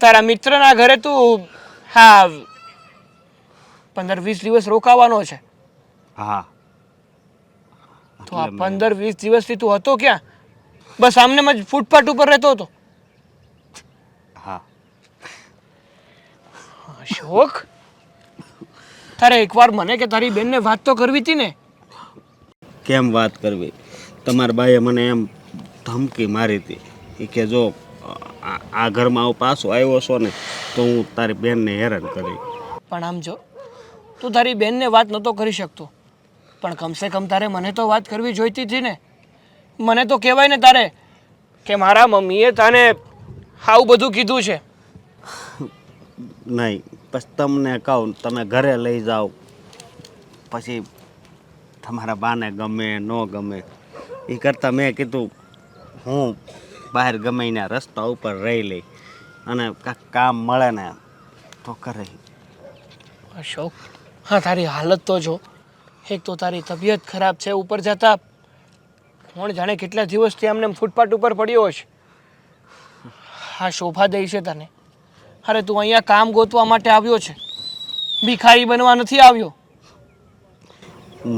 S6: તારા મિત્રના ઘરે તું હા 15-20 દિવસ રોકાવાનો છે.
S5: હા
S6: તો આ 15-20 દિવસથી તું હતો ક્યાં? બસ આમને જ ફૂટપાથ ઉપર રહેતો હતો?
S5: હા
S6: અશોક, તારે એકવાર મને કે તારી બેનને વાત તો કરવી હતી ને.
S5: કેમ વાત કરવી? તમારા બાઈએ મને એમ ધમકી મારી હતી એ કે જો આ ઘરમાં હું પાછો આવ્યો છો ને તો હું તારી બેનને હેરાન કરી.
S6: પણ આમ જો તું તારી બેનને વાત નહોતો કરી શકતો, પણ કમસે કમ તારે મને તો વાત કરવી જોઈતી હતી ને. મને તો કહેવાય ને તારે કે મારા મમ્મીએ તને આવું બધું કીધું છે.
S5: નહીં, પછી તમને કહું તમે ઘરે લઈ જાઓ, પછી તમારા બાને ગમે ન ગમે એ કરતાં મેં કીધું હું બહાર ગમે એના રસ્તા ઉપર રહી લઈ અને કાંઈક કામ મળે ને તો કરે.
S6: અશોક, હા તારી હાલત તો જો. એક તો તારી તબિયત ખરાબ છે, ઉપર જતા કોણ જાણે કેટલા દિવસથી આમને ફૂટપાથ ઉપર પડ્યો હશે. હા શોભા દઈ છે તને. અરે તું અહીંયા કામ ગોતવા માટે આવ્યો છે, ભિખારી બનવા નથી આવ્યો.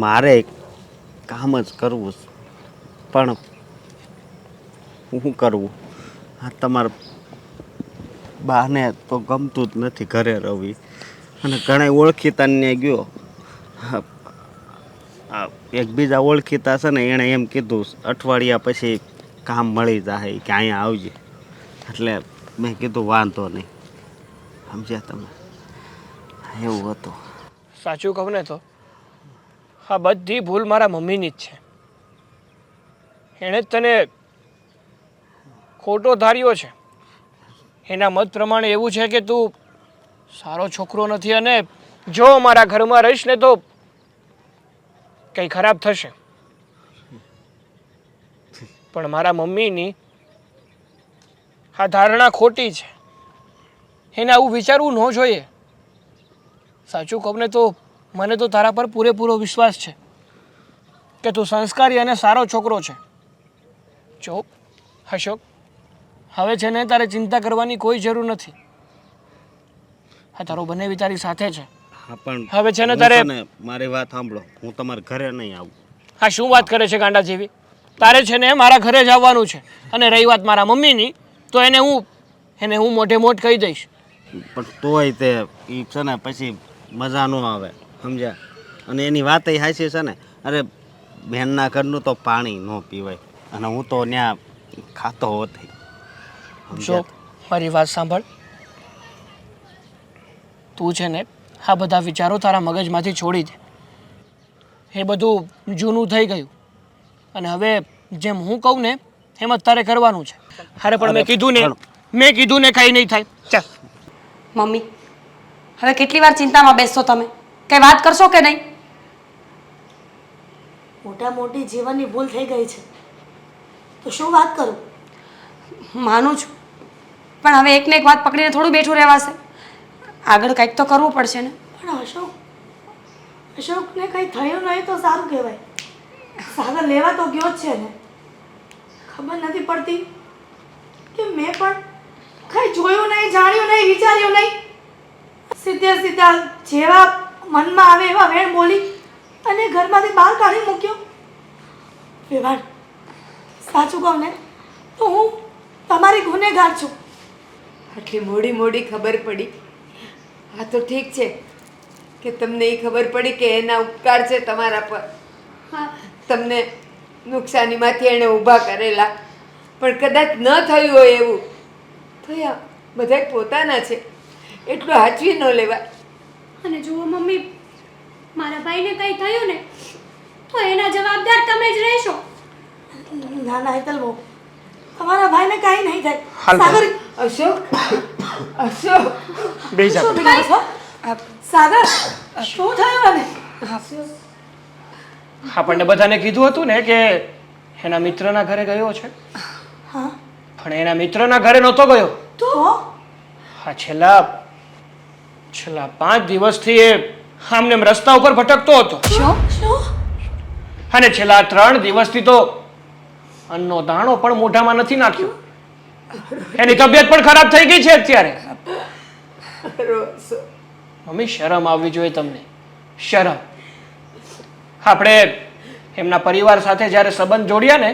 S5: મારે કામ જ કરવું છે, પણ શું કરવું? આ તમારા બાને તો ગમતું જ નથી ઘરે રવી અને ઘણા ઓળખીતાને ગયો. એક બીજા ઓળખીતા છે ને એણે એમ કીધું અઠવાડિયા પછી કામ મળી જાય કે અહીંયા આવજે. એટલે મેં કીધું વાંધો નહીં. સમજ્યા તમે? એવું હતું.
S6: સાચું કહું ને તો આ બધી ભૂલ મારા મમ્મીની જ છે. એણે જ તને ખોટો ધાર્યો છે. એના મત પ્રમાણે એવું છે કે તું સારો છોકરો નથી અને જો મારા ઘરમાં રહીશ ને તો કંઈ ખરાબ થશે. પણ મારા મમ્મીની આ ધારણા ખોટી છે. એને આવું વિચારવું ન જોઈએ. સાચું કહું ને તો મને તો તારા પર પૂરેપૂરો વિશ્વાસ છે કે તું સંસ્કારી અને સારો છોકરો છે. જો અશોક, હવે છે ને તારે ચિંતા કરવાની કોઈ જરૂર નથી. હા તારો બંને તારી સાથે છે.
S5: હા પણ
S6: હવે છે ને
S5: હું
S6: તારે
S5: ને મારી વાત સાંભળો, હું તમારા ઘરે નહીં આવું.
S6: હા શું વાત કરે છે ગાંડા જેવી? તારે છે ને મારા ઘરે જ આવવાનું છે. અને રહી વાત મારા મમ્મીની તો એને હું મોઢે મોઢ કહી દઈશ.
S5: પણ તોય તે એ છે ને પછી મજા ન આવે, સમજ્યા? અને એની વાત એ હાચી છે ને. અરે બહેનના ઘરનું તો પાણી ન પીવાય અને હું તો ત્યાં ખાતો હોત.
S6: જો મારી વાત સાંભળ, તું છે ને આ બધા વિચારો તારા મગજમાંથી છોડી દે. એ બધું જૂનું થઈ ગયું અને હવે જેમ હું કહું ને એમ જ તારે કરવાનું છે. અરે પણ મેં કીધું ને કંઈ નહીં થાય. ચાલ.
S1: મમ્મી, હવે કેટલી વાર ચિંતામાં બેસશો તમે? કઈ વાત કરશો કે નહીં?
S2: મોટા મોટી જીવનની ભૂલ થઈ ગઈ છે તો શું વાત કરું?
S1: માનું છું, પણ હવે એકને એક વાત પકડીને થોડું બેઠું રહેવાશે. આગળ કંઈક તો કરવું પડશે ને.
S2: પણ અશોકને કંઈ થયું નહીં તો સારું કહેવાય. સાગર લેવા તો ગયો જ છે ને. ખબર નથી પડતી કે મેં પણ કંઈ જોયું નહીં, જાણ્યું નહીં, વિચાર્યું નહીં. સીધા જેવા મનમાં આવે એવા વેણ બોલી અને ઘરમાંથી બહાર કાઢી મૂક્યો. વેવાણ, સાચું કહું ને તો હું તમારી ગુનેગાર છું.
S4: આટલી મોડી ખબર પડી. હા તો ઠીક છે કે તમને એ ખબર પડી કે એના ઉપકાર છે તમારા પર. તમને નુકસાનીમાંથી એણે ઊભા કરેલા, પણ કદાચ ન થયું હોય એવું તો આ બધા પોતાના છે, એટલું હાચવી ન લેવાય.
S3: અને જુઓ મમ્મી, મારા ભાઈને કંઈ થયું ને તો એના જવાબદાર તમે જ રહેશો.
S2: ના ના હેતલ બહુ, તમારા ભાઈને કાંઈ નહીં થાય.
S6: હાલ
S2: સાગર,
S4: અશોક
S6: બેસી જા.
S2: શું બિગાડો છો? સાગર શું થયું મને
S6: આપણને બધાને કીધું હતું ને કે એના મિત્રના ઘરે ગયો છે,
S2: હા
S6: પણ એના મિત્રના ઘરે નહોતો ગયો.
S2: તો
S6: હા, છેલ્લા 5 દિવસથી એ આમને રસ્તા ઉપર ભટકતો હતો.
S2: શું
S6: અને છેલ્લા 3 દિવસથી તો અન્નનો દાણો પણ મોઢામાં નથી નાખ્યો. એની તબિયત પણ ખરાબ થઈ ગઈ છે અત્યારે. મમ્મી, શરમ આવવી જોઈએ તમને, શરમ. આપણે એમના પરિવાર સાથે જ્યારે સંબંધ જોડ્યા ને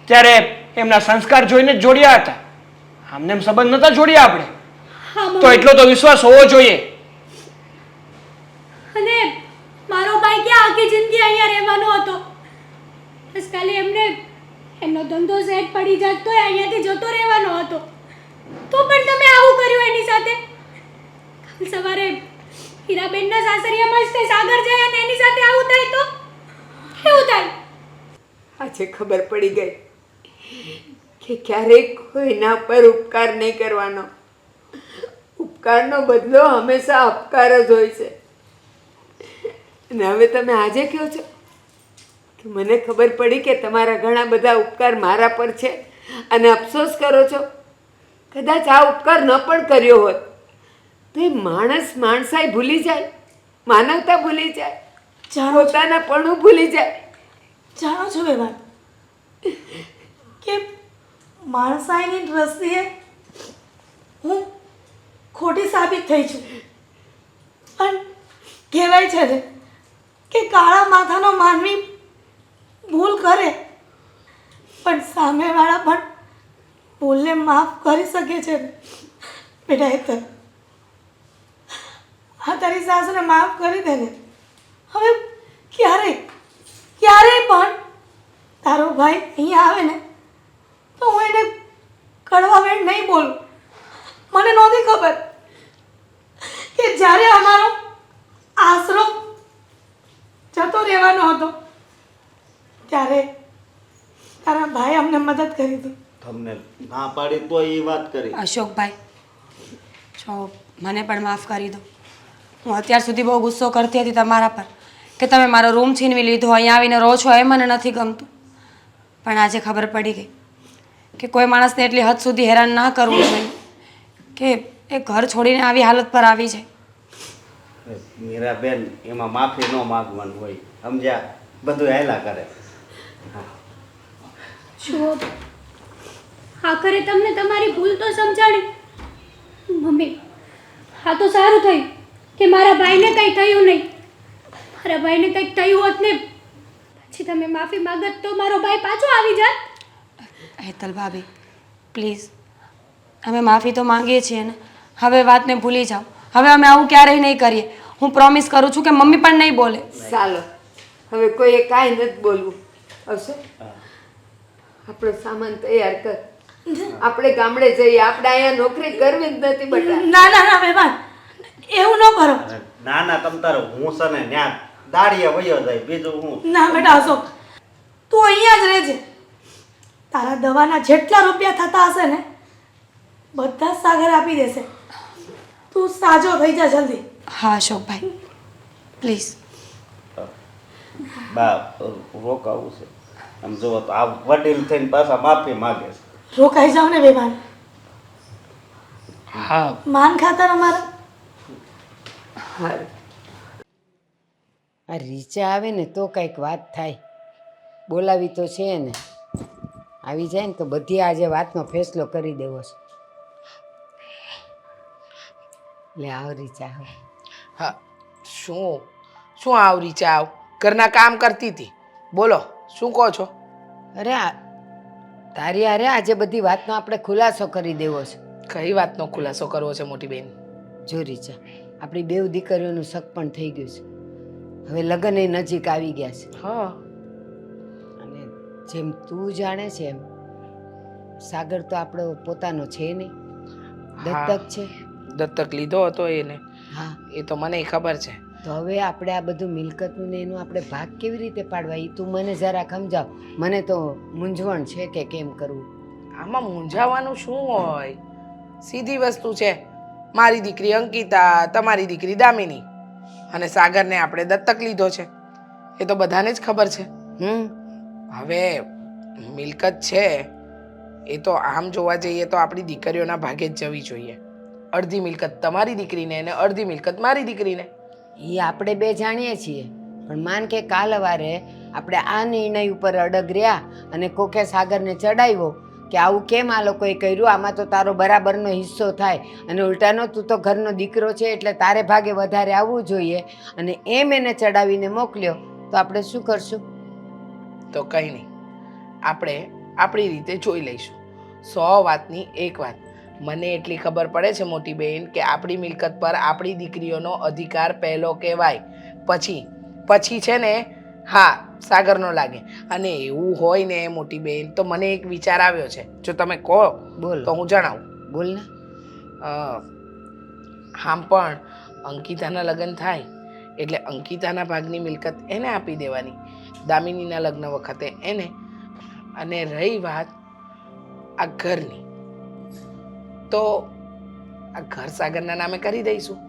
S6: ત્યારે એમના સંસ્કાર જોઈને જ જોડ્યા હતા. આમને એમ સંબંધ નતા જોડ્યા આપણે. તો એટલો તો વિશ્વાસ હોવો જોઈએ.
S3: અને મારો ભાઈ ક્યાં આખી જિંદગી અહીંયા રહેવાનો હતો? બસ ખાલી એમને એમનો ધંધો સેટ પડી જાત તો અહીંયાથી જતો રહેવાનો હતો. તો પણ તમે આવું કર્યું એની સાથે. કાલ સવારે હીરાબેનના સાસરિયામાં જ તે સાગર જાય અને એની સાથે આવું થાય તો કેવું થાય?
S8: આજે ખબર પડી ગઈ કે ક્યારેક કોઈના પર ઉપકાર નહીં કરવાનો. ઉપકારનો બદલો હંમેશા અપકાર જ હોય છે. અને હવે તમે આજે કહો છો કે મને ખબર પડી કે તમારા ઘણા બધા ઉપકાર મારા પર છે અને અફસોસ કરો છો. કદાચ આ ઉપકાર ન પણ કર્યો હોત તો એ માણસ માણસાઈ ભૂલી જાય, માનવતા ભૂલી જાય, પોતાના પણ ભૂલી જાય.
S2: જાણો છો એ વાત કે માણસાઈની દ્રષ્ટિએ હું ખોટી સાબિત થઈ છું. પણ કહેવાય છે ને કે કાળા માથાનો માનવી ભૂલ કરે પણ સામેવાળા પણ ભૂલને માફ કરી શકે છે. બેટા હેતર, હા તારી સાસુને માફ કરી દે ને. હવે ક્યારેય પણ તારો ભાઈ અહીંયા આવે ને તો હું એને કડવા વેણ નહીં બોલું. મને નહોતી ખબર કે જ્યારે અમારો આશરો જતો રહેવાનો હતો ત્યારે તારા ભાઈ અમને મદદ કરી હતી.
S5: તમને ના પાડી તો એ વાત કરી.
S1: અશોકભાઈ, જો મને પણ માફ કરી દો. હું અત્યાર સુધી બહુ ગુસ્સો કરતી હતી તમારા પર કે તમે મારો રૂમ છીનવી લીધો, અહીંયા આવીને રહો છો, એ મને નથી ગમતું. પણ આજે ખબર પડી ગઈ કે કોઈ માણસને એટલી હદ સુધી હેરાન ના કરવું જોઈએ કે એ ઘર છોડીને આવી હાલત પર આવી જાય.
S5: મીરાબેન, એમાં માફી ન માગવાનું હોય, સમજ્યા? બધું હેલા કરે.
S3: જુઓ, આખરે તમને તમારી ભૂલ તો સમજાણી. મમ્મી, હા તો સારું થયું કે મારા ભાઈને કંઈ થયું નહીં. મારા ભાઈને કંઈક થયું હોત ને પછી તમે માફી માંગત તો મારો ભાઈ પાછો આવી જાત.
S1: હેતલ ભાભી, પ્લીઝ, અમે માફી તો માંગીએ છીએ ને. હવે વાતને ભૂલી જાઓ. હવે અમે આવું ક્યારેય નહીં કરીએ. હું પ્રોમિસ કરું છું કે મમ્મી પણ નહીં બોલે.
S8: ચાલો, હવે કોઈએ કાંઈ નથી બોલવું. હશે આપણો સામાન તૈયાર કર, આપણે ગામડે જઈએ. આપણે અહીંયા નોકરી કરવી જ નથી બટા.
S2: ના ના ના મહેમાન, એવું ન કરો.
S5: ના ના, તમ તારે હું છે ને ન્યા દાડીએ વયો જાય, બીજું હું.
S2: ના બેટા અશોક, તું અહીંયા જ રહેજે. તારા દવાના જેટલા રૂપિયા થતા હશે ને બધા સાગર આપી દેશે. તું સાજો થઈ જા જલ્દી.
S1: હા અશોકભાઈ, પ્લીઝ.
S5: બા રોકાવું છે. આમ જુઓ તો આ વડીલ થઈને પાછા માફી માગે છે.
S2: રોકાઈ જાવ ને મહેમાન.
S6: હા,
S2: માન ખાતર અમારા.
S8: હારું.
S4: આ રીચા આવે ને તો કંઈક વાત થાય. બોલાવી તો છે ને, આવી જાય ને તો બધી આજે વાતનો ફેસલો કરી દેવો છે. લે આવ રીચા આવ.
S9: હા, શું આવરી ચાવ? ઘરના કામ કરતી હતી. બોલો, શું કહો છો?
S4: અરે તારી અરે આજે બધી વાતનો આપણે ખુલાસો કરી દેવો છે.
S9: કઈ વાતનો ખુલાસો કરવો છે મોટી બેન?
S4: જો રીચા, આપણી બેવ દીકરીઓનું શક પણ થઈ ગયું છે. હવે લગ્ન એ નજીક આવી ગયા છે.
S9: હા,
S4: અને જેમ તું જાણે છે એમ સાગર તો આપણો પોતાનો છે નહીં, દત્તક છે.
S9: દત્તક લીધો હતો એને.
S4: હા,
S9: એ તો મને ખબર છે.
S4: તો હવે આપણે આ બધું મિલકતનું ને એનું આપણે ભાગ કેવી રીતે પાડવા એ તું મને જરા સમજાવ. મને તો મૂંઝવણ છે કે કેમ કરવું.
S9: આમાં મૂંઝાવાનું શું હોય? સીધી વસ્તુ છે. મારી દીકરી અંકિતા, તમારી દીકરી દામિની, અને સાગરને આપણે દત્તક લીધો છે. એ તો બધાને જ ખબર છે. હવે મિલકત છે એ તો આમ જોવા જઈએ તો આપણી દીકરીઓના ભાગે જ જવી જોઈએ. અડધી મિલકત તમારી દીકરીને અને અડધી મિલકત મારી દીકરીને.
S4: એ આપણે બે જાણીએ છીએ, પણ માન કે કાલ વારે આપણે આ નિર્ણય ઉપર અડગ રહ્યા અને કોકે સાગરને ચડાવ્યો કે આવું કેમ આ લોકોએ કર્યું, આમાં તો તારો બરાબરનો હિસ્સો થાય, અને ઉલટાનો તું તો ઘરનો દીકરો છે એટલે તારે ભાગે વધારે આવવું જોઈએ, અને એમ એને ચડાવીને મોકલ્યો તો આપણે શું કરશું?
S9: તો કંઈ નહીં, આપણે આપણી રીતે જોઈ લઈશું. 100 વાતની એક વાત, મને એટલી ખબર પડે છે મોટી બહેન કે આપણી મિલકત પર આપણી દીકરીઓનો અધિકાર પહેલો કહેવાય, પછી છે ને હા સાગરનો લાગે. અને એવું હોય ને મોટી બહેન તો મને એક વિચાર આવ્યો છે, જો તમે કહો
S4: બોલ
S9: તો હું જણાવું.
S4: બોલ ને.
S9: આમ પણ અંકિતાના લગ્ન થાય એટલે અંકિતાના ભાગની મિલકત એને આપી દેવાની, દામિનીના લગ્ન વખતે એને. અને રહી વાત આ ઘરની, તો આ ઘર સાગરના નામે કરી દઈશું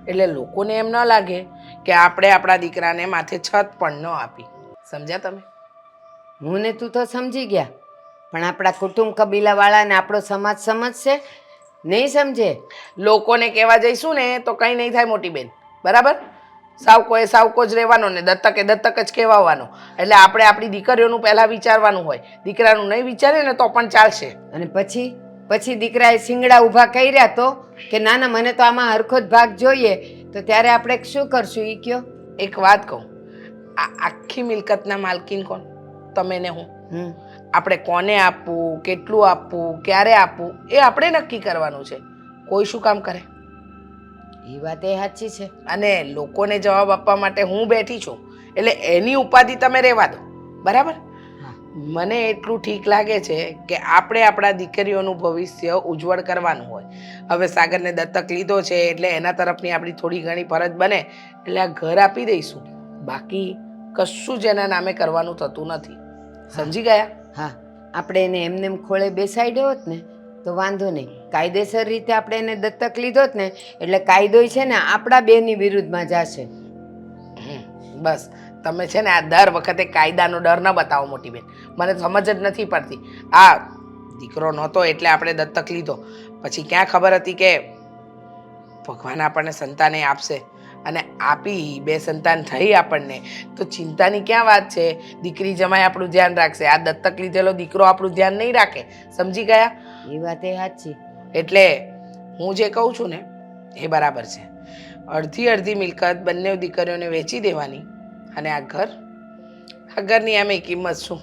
S9: એટલે લોકોને એમ ન લાગે કે આપણે આપણા દીકરાને માથે છત પણ ન આપી. સમજ્યા તમે?
S4: હું ને તું તો સમજી ગયા, પણ આપણા કુટુંબ કબીલાવાળાને આપણો સમાજ સમજશે? નહીં સમજે.
S9: લોકોને કહેવા જઈશું ને તો કંઈ નહીં થાય મોટી બેન, બરાબર? સાવકો જ રહેવાનો ને દત્તક જ કહેવાનો. એટલે આપણે આપણી દીકરીઓનું પહેલાં વિચારવાનું હોય, દીકરાનું નહીં વિચારે ને તો પણ ચાલશે.
S4: અને પછી દીકરાએ શિંગડા ઊભા કર્યા તો કે ના ના મને તો આમાં હરખો જ ભાગ જોઈએ, તો ત્યારે આપણે શું કરશું એ કયો?
S9: એક વાત કહું, આ આખી મિલકતના માલકીન કોણ? તમે ને હું. આપણે કોને આપવું, કેટલું આપવું, ક્યારે આપવું એ આપણે નક્કી કરવાનું છે. કોઈ શું કામ કરે?
S4: એ વાત એ સાચી છે.
S9: અને લોકોને જવાબ આપવા માટે હું બેઠી છું એટલે એની ઉપાધિ તમે રહેવા દો, બરાબર? મને એટલું ઠીક લાગે છે કે આપણે આપણા દીકરીઓનું ભવિષ્ય ઉજ્જવળ કરવાનું હોય. હવે સાગરને દત્તક લીધો છે એટલે એના તરફની આપણી થોડી ઘણી ફરજ બને એટલે આ ઘર આપી દઈશું. બાકી કશું જ એના નામે કરવાનું થતું નથી. સમજી ગયા?
S4: હા, આપણે એને એમને એમ ખોળે બેસાડ્યો હોત ને તો વાંધો નહીં, કાયદેસર રીતે આપણે એને દત્તક લીધો જ ને એટલે કાયદો છે ને આપણા બેની વિરુદ્ધમાં જશે.
S9: બસ તમે છે ને આ દર વખતે કાયદાનો ડર ન બતાવો મોટી બેન, મને સમજ જ નથી પડતી. આ દીકરો નહોતો એટલે આપણે દત્તક લીધો, પછી ક્યાં ખબર હતી કે ભગવાન આપણને સંતાને આપશે, અને આપી 2 સંતાન થઈ આપણને તો ચિંતાની ક્યાં વાત છે? દીકરી જમાઈ આપણું ધ્યાન રાખશે, આ દત્તક લીધેલો દીકરો આપણું ધ્યાન નહીં રાખે. સમજી ગયા?
S4: એ વાત એ સાચી.
S9: એટલે હું જે કહું છું ને એ બરાબર છે. અડધી મિલકત બંને દીકરીઓને વેચી દેવાની, અને આ ઘરની એમ કિંમત શું?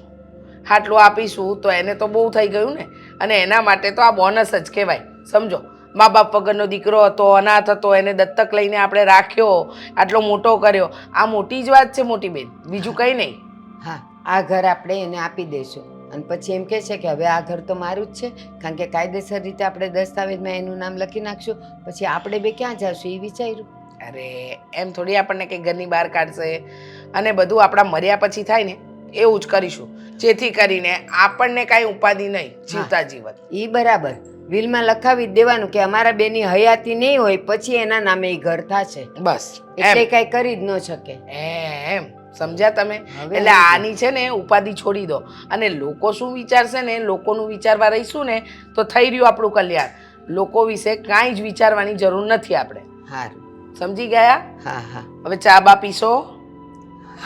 S9: આટલું આપીશું તો એને તો બહુ થઈ ગયું ને, અને એના માટે તો આ બોનસ જ કહેવાય. સમજો, મા બાપ વગરનો દીકરો હતો, અનાથ હતો, એને દત્તક લઈને આપણે રાખ્યો, આટલો મોટો કર્યો, આ મોટી જ વાત છે મોટી બેન, બીજું કંઈ નહીં.
S4: હા, આ ઘર આપણે એને આપી દઈશું, અને પછી એમ કહે છે કે હવે આ ઘર તો મારું જ છે, કારણ કે કાયદેસર રીતે આપણે દસ્તાવેજમાં એનું નામ લખી નાખશું. પછી આપણે બે ક્યાં જશું એ વિચાર્યું.
S9: અરે એમ થોડી આપણને કંઈ ઘરની બહાર કાઢશે, અને બધું આપણા મર્યા પછી થાય ને એવું જ કરીશું, જેથી કરીને આપણને કાંઈ ઉપાધિ નહીં, જીવતા જીવત.
S4: એ બરાબર, વિલમાં લખાવી જ દેવાનું કે અમારા બેની હયાતી નહીં હોય પછી એના નામે એ ઘર થશે.
S9: બસ
S4: એટલે કાંઈ કરી જ ન શકે.
S9: એમ સમજ્યા તમે? એટલે આની છે ને ઉપાધિ છોડી દો, અને લોકો શું વિચારશે ને લોકોનું વિચારવા રહીશું ને તો થઈ રહ્યું આપણું કલ્યાણ. લોકો વિશે કાંઈ જ વિચારવાની જરૂર નથી આપણે.
S4: સારું,
S9: સમજી ગયા?
S4: હા હા.
S9: હવે ચા બા પીશો?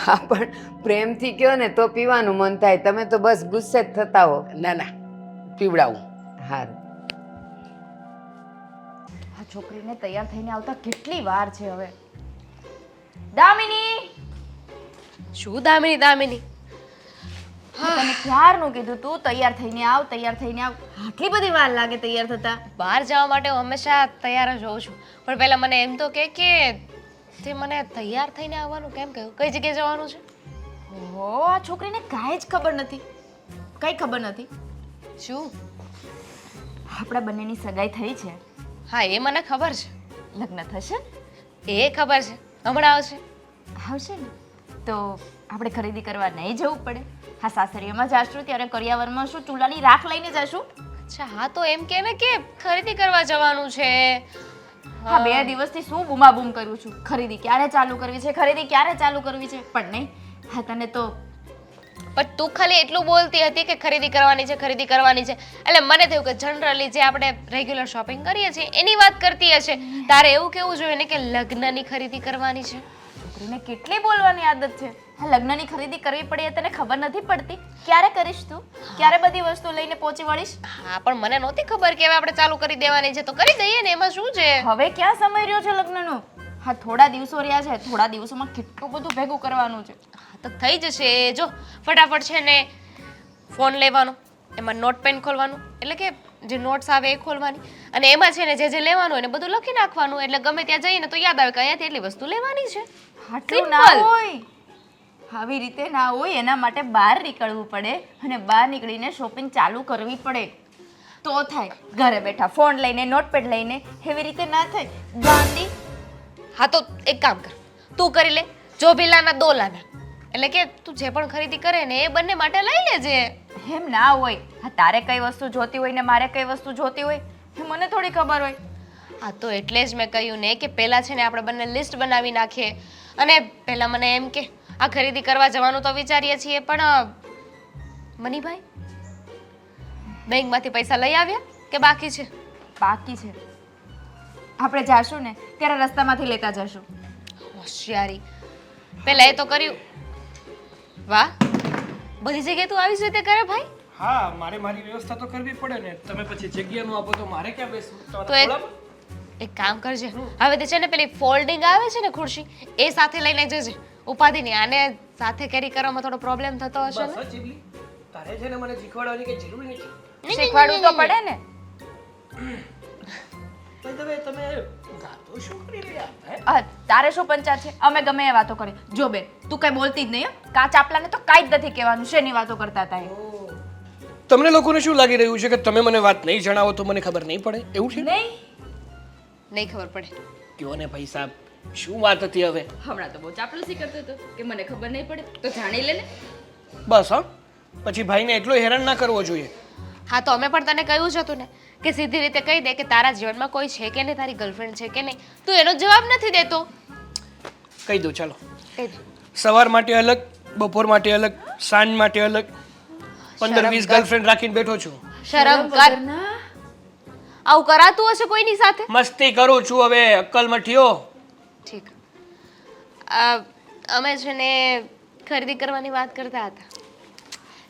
S4: હા, પણ પ્રેમથી કહો ને તો પીવાનું મન થાય, તમે તો બસ ગુસ્સે જ થતા હો.
S9: ના પીવડાવું.
S4: સારું.
S10: આ છોકરીને તૈયાર થઈને આવતા કેટલી વાર છે હવે. દામિની!
S11: શું દામિની?
S10: તને ક્યારનું કીધું તું તૈયાર થઈને આવ. આટલી બધી વાર લાગે તૈયાર થતા?
S11: બહાર જવા માટે હું હંમેશા તૈયાર જ હોઉં છું, પણ પહેલા મને એમ તો કે તે મને તૈયાર થઈને આવવાનું કેમ કહ્યું? કઈ જગ્યાએ જવાનું છે?
S10: ઓહો, આ છોકરીને કાંઈ જ ખબર નથી. કઈ ખબર નથી?
S11: શું?
S10: આપણા બંનેની સગાઈ થઈ છે.
S11: હા, એ મને ખબર છે.
S10: લગ્ન થશે?
S11: એ ખબર છે. હમણાં
S10: આવશે ને તો આપણે ખરીદી કરવા નહીં જવું પડે. હા, સાસરીમાં જાશું ત્યારે કરિયાવરમાં શું ચૂલાની રાખ લઈને જશું.
S11: અચ્છા, હા તો એમ કે ને કે ખરીદી કરવા જવાનું છે.
S10: હા 2 દિવસથી શું બૂમાબૂમ કરું છું ખરીદી ક્યારે ચાલુ કરવી છે ખરીદી ક્યારે ચાલુ કરવી છે પણ નહીં હા તને તો
S11: પણ તું ખાલી એટલું બોલતી હતી કે ખરીદી કરવાની છે એટલે મને થયું કે જનરલી જે આપણે રેગ્યુલર શોપિંગ કરીએ છીએ એની વાત કરતી હશે તારે એવું કેવું જોઈએ ને કે લગ્નની ખરીદી કરવાની છે
S10: છોકરીને કેટલી બોલવાની આદત છે હા લગ્નની ખરીદી કરવી પડે એ તને ખબર નથી પડતી ક્યારે કરીશ તું ક્યારે બધી વસ્તુ લઈને પહોંચી વળીશ
S11: હા પણ મને નહોતી ખબર કે હવે આપણે ચાલુ કરી દેવાની છે તો કરી દઈએ ને એમાં શું છે
S10: હવે ક્યાં સમય રહ્યો છે લગ્નનો હા થોડા દિવસો રહ્યા છે થોડા દિવસોમાં કેટલું બધું ભેગું કરવાનું છે
S11: હા તો થઈ જશે જો ફટાફટ છે ને ફોન લેવાનો એમાં નોટ પેન ખોલવાનું એટલે કે જે નોટ્સ આવે એ ખોલવાની અને એમાં છે ને જે લેવાનું હોય ને બધું લખી નાખવાનું એટલે ગમે ત્યાં જઈને તો યાદ આવે કે અહીંયાથી એટલી વસ્તુ લેવાની છે
S10: આટલું ના હોય આવી રીતે ના હોય એના માટે બહાર નીકળવું પડે અને બહાર નીકળીને શોપિંગ ચાલુ કરવી પડે તો થાય ઘરે બેઠા ફોન લઈને નોટપેડ લઈને એવી રીતે ના થાય ગાંધી
S11: હા તો એક કામ કર તું કરી લે જો ભી લાના દો લાના એટલે કે તું જે પણ ખરીદી કરે ને એ બંને માટે લઈ લેજે
S10: એમ ના હોય હા તારે કઈ વસ્તુ જોતી હોય ને મારે કઈ વસ્તુ જોતી હોય એ મને થોડી ખબર હોય
S11: હા તો એટલે જ મેં કહ્યું ને કે પહેલાં છે ને આપણે બંને લિસ્ટ બનાવી નાખીએ અને પહેલાં મને એમ કે આ ખરીદી કરવા જવાનું તો વિચારીએ છીએ પણ મનીભાઈ બેંકમાંથી પૈસા લઈ આવ્યા કે બાકી છે
S10: બાકી છે આપણે જાશું ને ત્યારે રસ્તામાંથી લેતા જશું
S11: હોશિયારી પહેલા એ તો કર્યું વાહ બધી જગ્યાએ તું આવી જ રીતે કરે ભાઈ
S6: હા મારે મારી વ્યવસ્થા તો કરવી પડે ને તમે પછી જગ્યાનું આપો તો મારે ક્યાં બેસવું
S11: તો એક કામ કરજે હવે તે છે ને પેલી ફોલ્ડિંગ આવે છે ને ખુરશી એ સાથે લઈને જજે ઉપાધિ નહીં આને સાથે કેરી કરવામાં થોડો પ્રોબ્લેમ થતો હશે ને
S6: ચીબલી તારે છે ને મને શીખવાડવાની કઈ જરૂર નથી
S10: શીખવાડવું તો પડે ને
S6: ભાઈ તમે ગાતો શું કરી રહ્યા
S10: તારે શું પંચાયત છે અમે ગમે એ વાતો કરી જો બેન તું કઈ બોલતી જ નહીં હો કાચ આપલાને તો કાંઈ જ નથી કહેવાનું શેની વાતો કરતા હતા એ
S6: તમને લોકોને શું લાગી રહ્યું છે કે તમે મને વાત નહીં જણાવો તો મને ખબર નહીં પડે એવું છે
S11: નહીં ખબર પડે
S6: કયો ને ભાઈ સાહેબ શું વાત હતી હવે
S10: હમણાં તો બહુ ચાપલુસી કરતો હતો કે મને ખબર નહીં પડે તો જાણી લે ને
S6: બસ હા પછી ભાઈને એટલો હેરાન ના કરવો જોઈએ
S11: હા તો અમે પણ તને કહ્યું જ હતું ને કે સીધી રીતે કહી દે કે તારા જીવનમાં કોઈ છે કે નહીં તારી ગર્લફ્રેન્ડ છે કે નહીં તું એનો જવાબ નથી દેતો
S6: કહી દો ચાલો
S11: કહી દે
S6: સવાર માટે અલગ બપોર માટે અલગ સાંજ માટે અલગ 15-20 ગર્લફ્રેન્ડ રાખીને બેઠો છું
S11: શરમ કર આવું કરાતું હશે કોઈની સાથે
S6: મસ્તી કરું છું હવે અક્કલમાં થયો
S11: ઠીક અમે છે ને ખરીદી કરવાની વાત કરતા હતા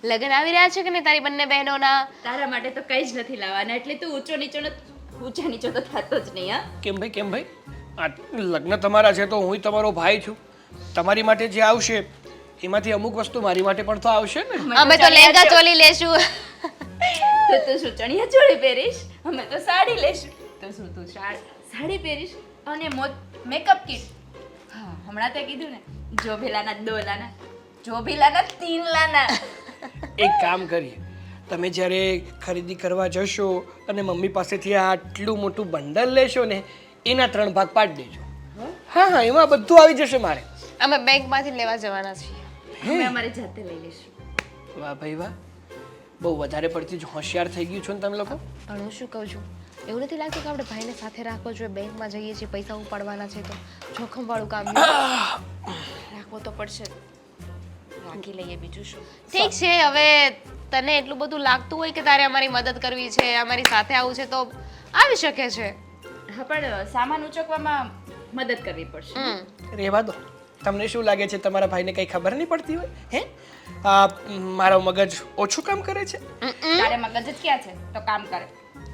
S11: લગ્ન આવી રહ્યા છે કે નહીં તારી બંને બહેનોના
S10: તારા માટે તો કંઈ જ નથી લાવવાના એટલે તું ઊંચો નીચો તો થતો જ નહીં હા
S6: કેમ ભાઈ આ લગ્ન તમારા છે તો હું તમારો ભાઈ છું તમારી માટે જે આવશે એમાંથી અમુક વસ્તુ મારી માટે પણ તો આવશે ને
S11: અમે તો લહેંગા ચોલી લેશું
S10: તો તું શું ચણિયા ચોળી પહેરીશ અમે તો સાડી લેશું તો શું તું સાડી પહેરીશ અને મેકઅપ કિટ હા હમણાં તે કીધું ને જો ભીલાના 2 લાના જો ભીલાના 3 લાના
S6: એક કામ કરીએ તમે જ્યારે ખરીદી કરવા જશો અને મમ્મી પાસેથી આટલું મોટું બંડલ લેશો ને એના 3 ભાગ પાડી દેજો હા એમાં બધું આવી જશે મારે
S11: અમે બેંકમાંથી લેવા જવાના છીએ
S10: અમે અમારી જાતે લઈ લેશું
S6: વાહ ભાઈ વાહ બહુ વધારે પડતી જ હોશિયાર થઈ ગયું છો ને તમે લોકો
S11: પણ હું શું કહું છું એવું નથી લાગતું કે આપણે ભાઈને સાથે રાખવો જોઈએ બેંકમાં જઈએ છીએ પૈસા ઉપાડવાના છે તો જોખમવાળું કામ
S10: રાખવો તો પડશે રાખી લઈએ બીજું શું
S11: ઠીક છે હવે તને એટલું બધું લાગતું હોય કે તારે અમારી મદદ કરવી છે અમારી સાથે આવવું છે તો આવી શકે છે
S10: હા પણ સામાન ઉચકવામાં મદદ કરવી પડશે
S6: રહેવા દો તમને શું લાગે છે તમારા ભાઈને કંઈ ખબર નહીં પડતી હોય હે મારો મગજ ઓછું કામ કરે છે
S10: તારે મગજ જ ક્યાં છે તો કામ કરે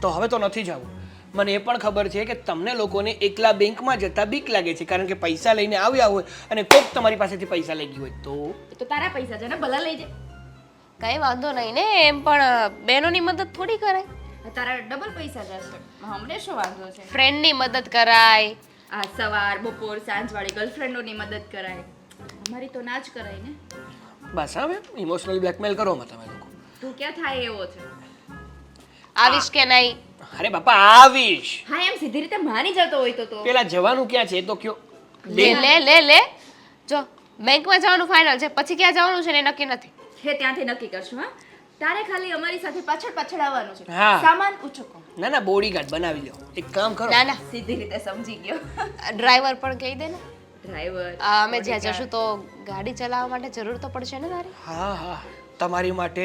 S6: તો હવે તો નથી જવું મને એ પણ ખબર છે કે તમને લોકોને એકલા બેંકમાં જતા બીક લાગે છે કારણ કે પૈસા લઈને આવ્યા હોય અને કોક તમારી પાસેથી પૈસા લઈ ગયું હોય
S10: તો તારા પૈસા છે ને ભલા લઈ જાય
S11: કઈ વાંધો નહીં ને એમ પણ બહેનોની મદદ થોડી કરાય
S10: તારા ડબલ પૈસા જશે હમણે શું વાંધો છે
S11: ફ્રેન્ડની મદદ કરાય
S10: આ સવાર બપોર સાંજવાળી ગર્લફ્રેન્ડોની મદદ કરાય અમારી તો ના જ કરાય ને
S6: બસ હવે ઇમોશનલ બ્લેકમેલ કરો માં તમે લોકો
S10: તું ક્યાં થાય એવો છે
S11: આવીશ કે નહીં
S6: અરે બાપા આવીશ
S10: હા એમ સીધી રીતે માની જતો હોય તો
S6: પેલા જવાનું ક્યાં છે એ તો કયો
S11: લે જો બેંકમાં જવાનું ફાઇનલ છે પછી ક્યાં જવાનું છે ને એ નક્કી નથી
S10: હે ત્યાંથી નક્કી કરશું હા તારે ખાલી અમારી સાથે પાછળ પાછળ આવવાનું છે
S6: હા.
S10: સામાન ઉચકો.
S6: ના ના બોડીગાર્ડ બનાવી લો એક કામ કરો
S11: ના ના
S10: સીધી રીતે સમજી ગયો.
S11: ડ્રાઈવર પણ કહી દે ને
S10: ડ્રાઈવર
S11: અમે જ્યાં જશું તો ગાડી ચલાવવા માટે જરૂર તો પડશે ને તારી
S6: હા હા તમારી માટે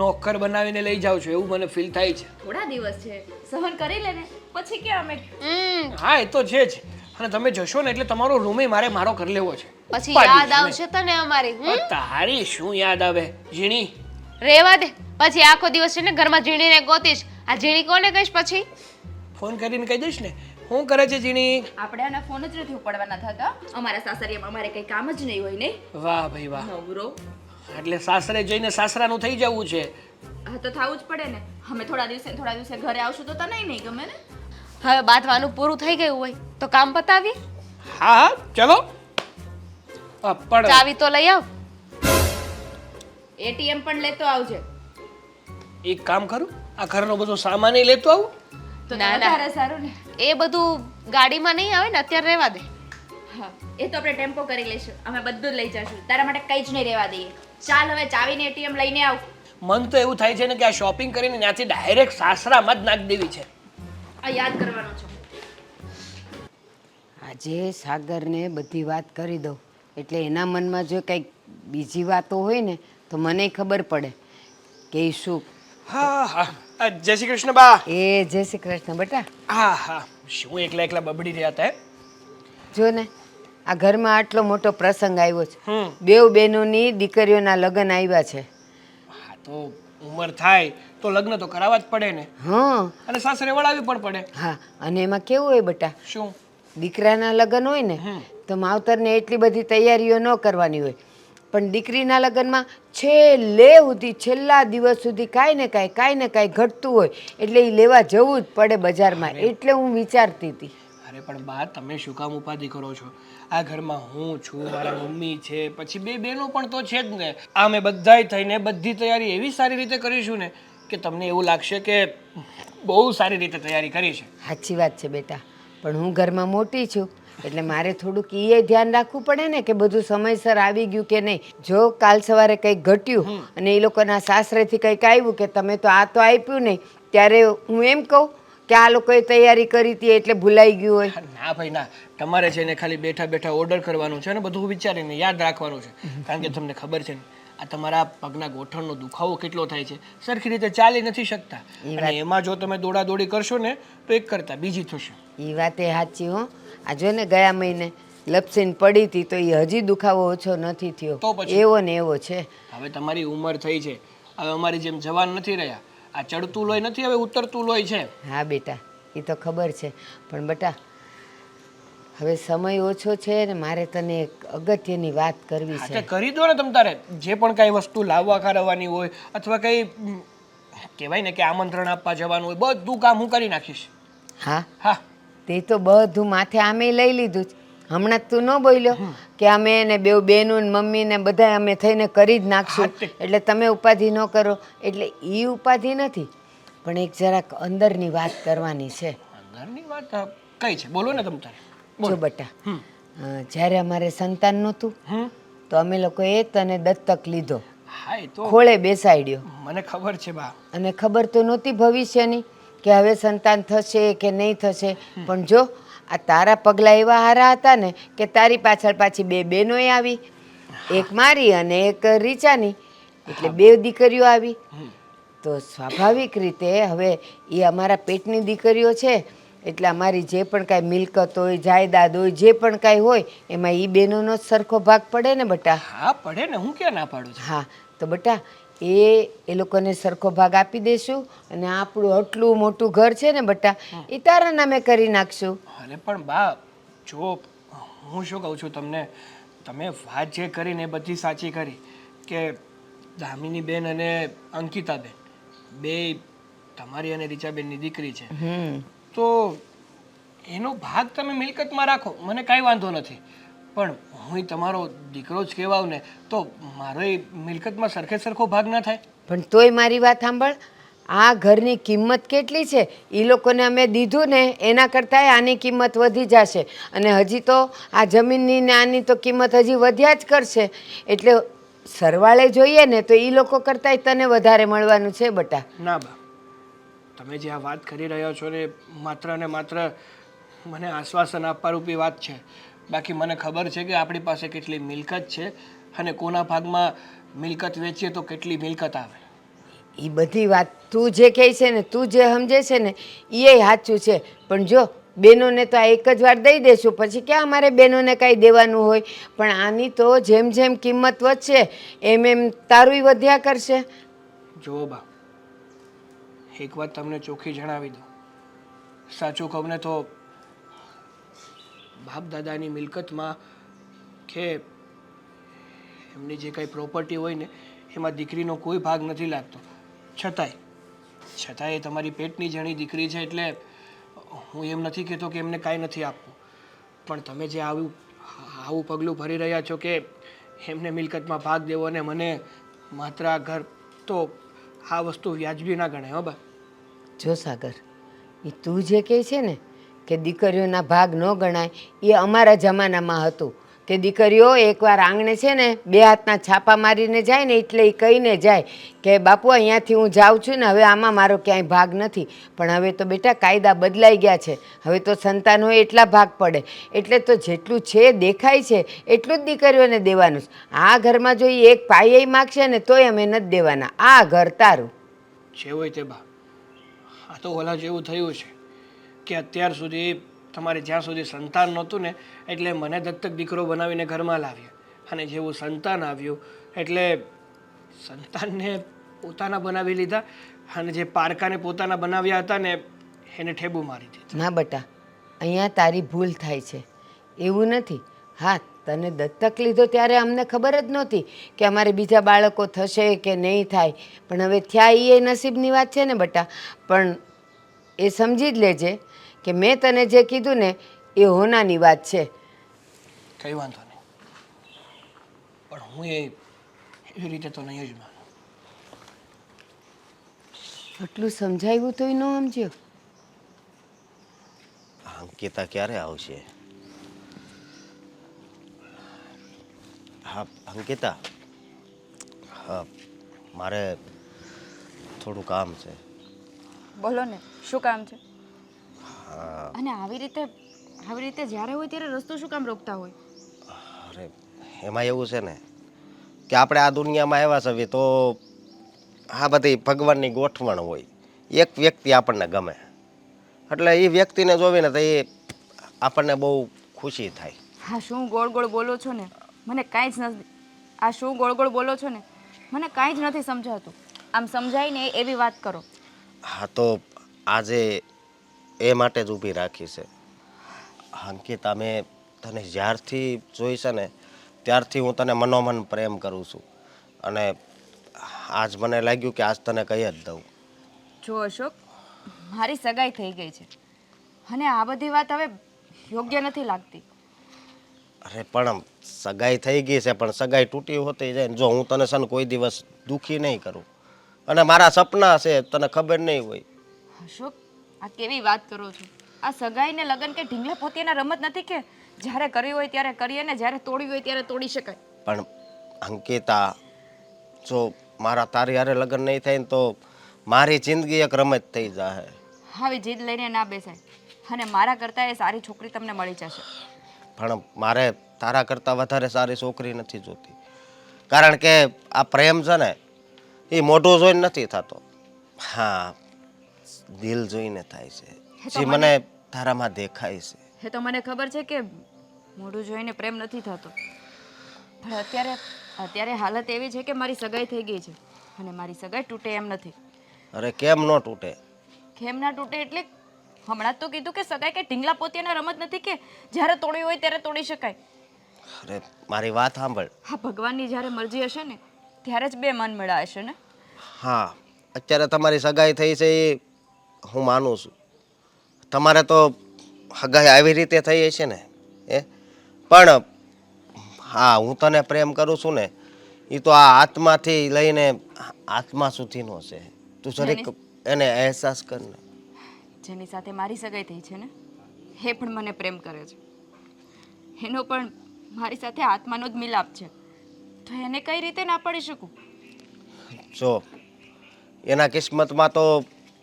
S6: નોકર બનાવીને લઈ જાઉં છું એવું મને ફીલ થાય છે
S10: થોડા દિવસ છે સહન કરી લે ને પછી કે અમે
S6: હા એ તો છે જ અને તમે જશો ને એટલે તમારો રૂમે મારો કરી લેવો છે
S11: પછી
S6: ઉપાધિ
S11: યાદ
S6: છે ને.
S11: આવશે તને અમારી
S6: પણ તારી શું યાદ આવે ઝીણી
S11: રેવા દે પછી આખો દિવસ છે ને ઘરમાં ઝીણીને ગોતીશ આ ઝીણી કોને કહીશ પછી
S6: ફોન કરીને કહી દઈશ ને શું કરે છે ઝીણી
S10: આપણે આના ફોન જ નથી ઉપાડવાના થતા અમારા સાસરિયામાં અમારે કઈ કામ જ નહીં હોય નહીં
S6: વાહ ભાઈ વાહ
S10: નવરો
S6: એટલે સાસરે જઈને સાસરાનું થઈ જવું છે
S10: હા તો થવું જ પડે ને અમે થોડા દિવસે ઘરે આવશું તો તને નહીં ગમે ને
S11: હવે બાંધવાનું પૂરું થઈ ગયું હોય તો કામ પતાવી
S6: હા હા ચલો પણ
S11: ચાવી તો લઈ આવ
S10: એટીએમ પણ લેતો આવજે
S6: એક કામ કરું આ ઘરનો બધો સામાન ય લેતો આવું
S10: તો
S11: ના, ના.
S10: વધારે સારું ને
S11: એ બધું ગાડીમાં નહીં આવે ને અત્યારે રહેવા દે
S10: હા એ તો આપણે ટેમ્પો કરી લઈશું અમે બધું જ લઈ જશું તારા માટે કંઈ જ નહીં રહેવા દઈએ ચાલ હવે ચાવીને એટીએમ લઈને આવ
S6: મન તો એવું થાય છે ને કે આ શોપિંગ કરીને ત્યાંથી ડાયરેક્ટ સાસરામાં જ નાખી દેવી છે
S10: આ યાદ કરવાનો છે
S4: આજે સાગરને બધી વાત કરી દઉં એટલે એના મનમાં જો કંઈક બીજી વાતો હોય ને તો મને ખબર પડે કે ઈ શું.
S6: હા હા જય શ્રી કૃષ્ણ બા
S4: એ જય શ્રી કૃષ્ણ બેટા.
S6: હા હા શું એકલા એકલા બબડી રહ્યા હતા
S4: જો ને આ ઘરમાં આટલો મોટો પ્રસંગ આવ્યો છે.
S6: હમ
S4: બેઉ બહેનોની દીકરીઓના લગ્ન આવ્યા છે.
S6: હા તો ઉંમર થાય તો લગ્ન તો કરાવવા જ પડે ને
S4: હા
S6: અને સાસરે વળાવી પણ પડે
S4: હા અને એમાં કેવું હોય બેટા,
S6: શું
S4: દીકરાના લગ્ન હોય ને તો માવતરને એટલી બધી તૈયારીઓ ન કરવાની હોય, પણ દીકરીના લગ્નમાં છેલ્લા દિવસ સુધી કાંઈ ને કાંઈ ઘટતું હોય એટલે એ લેવા જવું જ પડે બજારમાં. એટલે હું વિચારતી હતી.
S6: અરે પણ બા તમે શું કામ ઉપાધિ કરો છો? આ ઘરમાં હું છું, મારા મમ્મી છે, પછી બે બહેનો પણ તો છે જ ને. આ અમે બધાય થઈને બધી તૈયારી એવી સારી રીતે કરીશું ને કે તમને એવું લાગશે કે બહુ સારી રીતે તૈયારી કરી છે.
S4: સાચી વાત છે બેટા, પણ હું ઘરમાં મોટી છું એટલે મારે થોડુંક એ ધ્યાન રાખવું પડે ને કે બધું સમયસર આવી ગયું કે નહીં. જો કાલ સવારે કંઈક ઘટ્યું અને એ લોકોના સાસરેથી કંઈક આવ્યું કે તમે તો આ તો આપ્યું નહીં, ત્યારે હું એમ કહું કે આ લોકોએ તૈયારી કરી હતી એટલે ભૂલાઈ ગયું હોય.
S6: ના ભાઈ ના, તમારે છે ને ખાલી બેઠા બેઠા ઓર્ડર કરવાનું છે અને બધું વિચારીને યાદ રાખવાનું છે. કારણ કે તમને ખબર છે ને આ તમારા પગના ગોઠણનો દુખાવો કેટલો થાય છે, સરખી રીતે ચાલી નથી શકતા. અને એમાં જો તમે દોડાદોડી કરશો ને તો એક કરતા બીજી થશે.
S4: એ વાત એ સાચી હો. આ જો ને ગયા મહિને લપસીને પડી હતી તો એ હજી દુખાવો ઓછો નથી થયો.
S6: તો પછી?
S4: એવો ને એવો છે.
S6: હવે તમારી ઉંમર થઈ છે, હવે અમારી જેમ જવાન નથી રહ્યા. આ ચડતું લોહી નથી, હવે ઉતરતું લોહી છે.
S4: હા બેટા, એ તો ખબર છે, પણ બેટા હવે સમય ઓછો છે ને મારે તને એક અગત્યની વાત કરવી
S6: હા
S4: છે.
S6: તો કરી દો ને તમ તારે. જે પણ કાંઈ વસ્તુ લાવવા કારવાની હોય અથવા કંઈ કહેવાય ને કે આમંત્રણ આપવા જવાનું હોય, બધું કામ હું કરી નાખીશ.
S4: હા,
S6: હા
S4: તે તો બધું માથે આમે લઈ લીધું જ. હમણાં જ તું ન બોલ્યો કે અમે ને બેઉ બહેનો ને મમ્મી ને બધા અમે થઈને કરી જ નાખશું, એટલે તમે ઉપાધિ ન કરો. એટલે એ ઉપાધિ નથી, પણ એક જરાક અંદરની વાત કરવાની છે.
S6: અંદરની વાત કઈ છે? બોલો ને તમ તારે.
S4: જો બેટા, જ્યારે અમારે સંતાન નહોતું તો અમે લોકોએ તને દત્તક લીધો,
S6: હા એ તો
S4: ખોળે બેસાડ્યો.
S6: મને ખબર છે બા.
S4: અને ખબર તો નહોતી ભવિષ્યની કે હવે સંતાન થશે કે નહીં થશે, પણ જો આ તારા પગલાં એવા હારા હતા ને કે તારી પાછળ પાછી બે બહેનોય આવી, એક મારી અને એક રીચાની, એટલે બે દીકરીઓ આવી. તો સ્વાભાવિક રીતે હવે એ અમારા પેટની દીકરીઓ છે એટલે અમારી જે પણ કાંઈ મિલકત હોય, જાયદાદ હોય, જે પણ કાંઈ હોય એમાં એ બહેનોનો જ સરખો ભાગ પડે ને બેટા.
S6: હા પડે ને, હું ક્યાં ના પાડું છું.
S4: હા તો બેટા એ લોકોને સરખો ભાગ આપી દેશું અને આપણું આટલું મોટું ઘર છે ને બેટા એ તારા નામે કરી નાખશું.
S6: અરે પણ બા જો હું શું કહું છું તમને, તમે વાત જે કરીને એ બધી સાચી કરી કે દામિની બેન અને અંકિતા બેન બે તમારી અને રીચાબેનની દીકરી છે, તો એનો ભાગ તમે મિલકતમાં રાખો, મને કાંઈ વાંધો નથી. પણ હું તમારો દીકરો જ કહેવાઉં ને તો મારો એ મિલકતમાં સરખે સરખો ભાગ ના થાય?
S4: પણ તોય મારી વાત સાંભળ, આ ઘરની કિંમત કેટલી છે, એ લોકોને અમે દીધું ને એના કરતાં આની કિંમત વધી જશે, અને હજી તો આ જમીનની ને આની તો કિંમત હજી વધ્યા જ કરશે. એટલે સરવાળે જોઈએ ને તો એ લોકો કરતાંય તને વધારે મળવાનું છે બટા.
S6: ના બા, તમે જે આ વાત કરી રહ્યા છો ને માત્ર ને માત્ર મને આશ્વાસન આપવા રૂપી વાત છે. બાકી મને ખબર છે કે આપણી પાસે કેટલી મિલકત છે અને કોના ભાગમાં મિલકત વેચીએ તો કેટલી મિલકત આવે.
S4: એ બધી વાત તું જે કહે છે ને, તું જે સમજે છે ને એ સાચું છે. પણ જો બહેનોને તો આ એક જ વાર દઈ દેશું, પછી ક્યાં અમારે બહેનોને કાંઈ દેવાનું હોય. પણ આની તો જેમ જેમ કિંમત વધશે એમ એમ તારુંય વધ્યા કરશે.
S6: જુઓ બા, એક વાત તમને ચોખ્ખી જણાવી દઉં, સાચું કહું ને તો બાપ દાદાની મિલકતમાં કે એમની જે કંઈ પ્રોપર્ટી હોય ને એમાં દીકરીનો કોઈ ભાગ નથી લાગતો. છતાંય એ તમારી પેટની જણી દીકરી છે એટલે હું એમ નથી કહેતો કે એમને કાંઈ નથી આપવું. પણ તમે જે આવું પગલું ભરી રહ્યા છો કે એમને મિલકતમાં ભાગ દેવો અને મને માત્ર આ ઘર, તો આ વસ્તુ વ્યાજબી ના ગણાય. હો બા,
S4: જો સાગર, એ તું જે કહે છે ને કે દીકરીઓના ભાગ ન ગણાય, એ અમારા જમાનામાં હતું કે દીકરીઓ એકવાર આંગણે છે ને 2 હાથના છાપા મારીને જાય ને એટલે એ કહીને જાય કે બાપુ અહીંયાથી હું જાઉં છું ને હવે આમાં મારો ક્યાંય ભાગ નથી. પણ હવે તો બેટા કાયદા બદલાઈ ગયા છે. હવે તો સંતાન હોય એટલા ભાગ પડે. એટલે તો જેટલું છે દેખાય છે એટલું જ દીકરીઓને દેવાનું છે. આ ઘરમાં જો એ એક પાયે માગશે ને તોય અમે નથી દેવાના. આ ઘર તારું.
S6: જે હોય તે બા, આ તો ઓલા જેવું થયું છે કે અત્યાર સુધી તમારે જ્યાં સુધી સંતાન નહોતું ને એટલે મને દત્તક દીકરો બનાવીને ઘરમાં લાવ્યા, અને જેવું સંતાન આવ્યું એટલે સંતાનને પોતાના બનાવી લીધા, અને જે પારકાને પોતાના બનાવ્યા હતા ને એને ઠેબુ મારી દીધું.
S4: ના બટા, અહીંયા તારી ભૂલ થાય છે. એવું નથી. હા, તને દત્તક લીધો ત્યારે અમને ખબર જ નહોતી કે અમારે બીજા બાળકો થશે કે નહીં થાય. પણ હવે થયા એ નસીબની વાત છે ને બટા. પણ એ સમજી જ લેજે કે મેં તને જે કીધું ને એ હોનાની વાત છે.
S6: કંઈ વાંધો નહીં, પણ હું એવી રીતે તો નહીં જ માનું.
S4: આટલું સમજાવ્યું તોય ન સમજ્યો.
S5: અંકિતા ક્યારે આવશે? હા અંકિતા, હા મારે થોડું કામ છે.
S10: બોલો ને, શું કામ છે?
S5: હા,
S10: અને આવી રીતે જ્યારે હોય ત્યારે રસ્તો શું કામ રોકતા હોય?
S5: અરે એમાં એવું છે ને કે આપણે આ દુનિયામાં આવ્યા છીએ તો આ બધી ભગવાનની ગોઠવણ હોય. એક વ્યક્તિ આપણને ગમે એટલે એ વ્યક્તિને જોવીને તો એ આપણને બહુ ખુશી થાય.
S10: હા, શું ગોળ ગોળ બોલો છો ને, મને કાંઈ જ નથી. આ શું ગોળ ગોળ બોલો છો ને, મને કાંઈ જ નથી સમજાતું. આમ સમજાય ને એવી વાત કરો.
S5: હા તો આજે એ માટે જ ઊભી રાખી છે. અંકિતા, મેં તને જ્યારથી જોઈ છે ને ત્યારથી હું તને મનોમન પ્રેમ કરું છું, અને આજ મને લાગ્યું કે આજ તને કહી જ દઉં.
S10: જો અશોક, મારી સગાઈ થઈ ગઈ છે અને આ બધી વાત હવે યોગ્ય નથી લાગતી.
S5: અરે પણ સગાઈ થઈ ગઈ છે, પણ સગાઈ તૂટી હોતી જાય ને. જો હું તને છે ને કોઈ દિવસ દુઃખી નહીં કરું, અને મારા સપના છે તને ખબર નહીં હોય.
S10: અશોક, આ કેવી વાત કરો છો? આ સગાઈ ને લગ્ન કે ઢીંગલા પોતિયાના રમત નથી કે જ્યારે કરવી હોય ત્યારે કરીએ ને જ્યારે તોડવી હોય ત્યારે તોડી શકાય.
S5: પણ અંકિતા, જો મારા તારી હારે લગ્ન નહીં થાય ને તો મારી જિંદગી એક રમત થઈ જાય.
S10: આવી જીદ લઈને ના બેસાય, અને મારા કરતાં એ સારી છોકરી તમને મળી જશે.
S5: પણ મારે તારા કરતાં વધારે સારી છોકરી નથી જોતી, કારણ કે આ પ્રેમ છે ને એ મોઢું જોઈને નથી થતો. હા, દિલ જોઈને થાય છે, જે મને તારામાં દેખાય છે.
S10: એ તો મને ખબર છે કે મોઢું જોઈને પ્રેમ નથી થતો, પણ અત્યારે હાલત એવી છે કે મારી સગાઈ થઈ ગઈ છે અને મારી સગાઈ તૂટે એમ નથી.
S5: અરે કેમ ન તૂટે?
S10: કેમ ના તૂટે એટલે હમણાં જ તો કીધું કે સગાઈ કે ઢીંગલા પોતિયાના રમત નથી કે જ્યારે તોડવી હોય ત્યારે તોડી શકાય.
S5: અરે મારી વાત સાંભળ.
S10: હા, ભગવાનની જ્યારે મરજી હશે ને ત્યારે જ બે મન મળ્યા હશે ને.
S5: હા, અત્યારે તમારી સગાઈ થઈ છે એ હું માનું છું. તમારે તો સગાઈ આવી રીતે થઈ હશે ને પણ હા, હું તને પ્રેમ કરું છું ને એ તો આ આત્માથી લઈને આત્મા સુધીનો છે. તું જરીક એને અહેસાસ કર ને.
S10: જેની સાથે મારી સગાઈ થઈ છે ને એ પણ મને પ્રેમ કરે છે, એનો પણ મારી સાથે આત્માનો જ મિલાપ છે. તો એને કઈ રીતે ના પાડી શકું?
S12: જો એના કિસ્મતમાં તો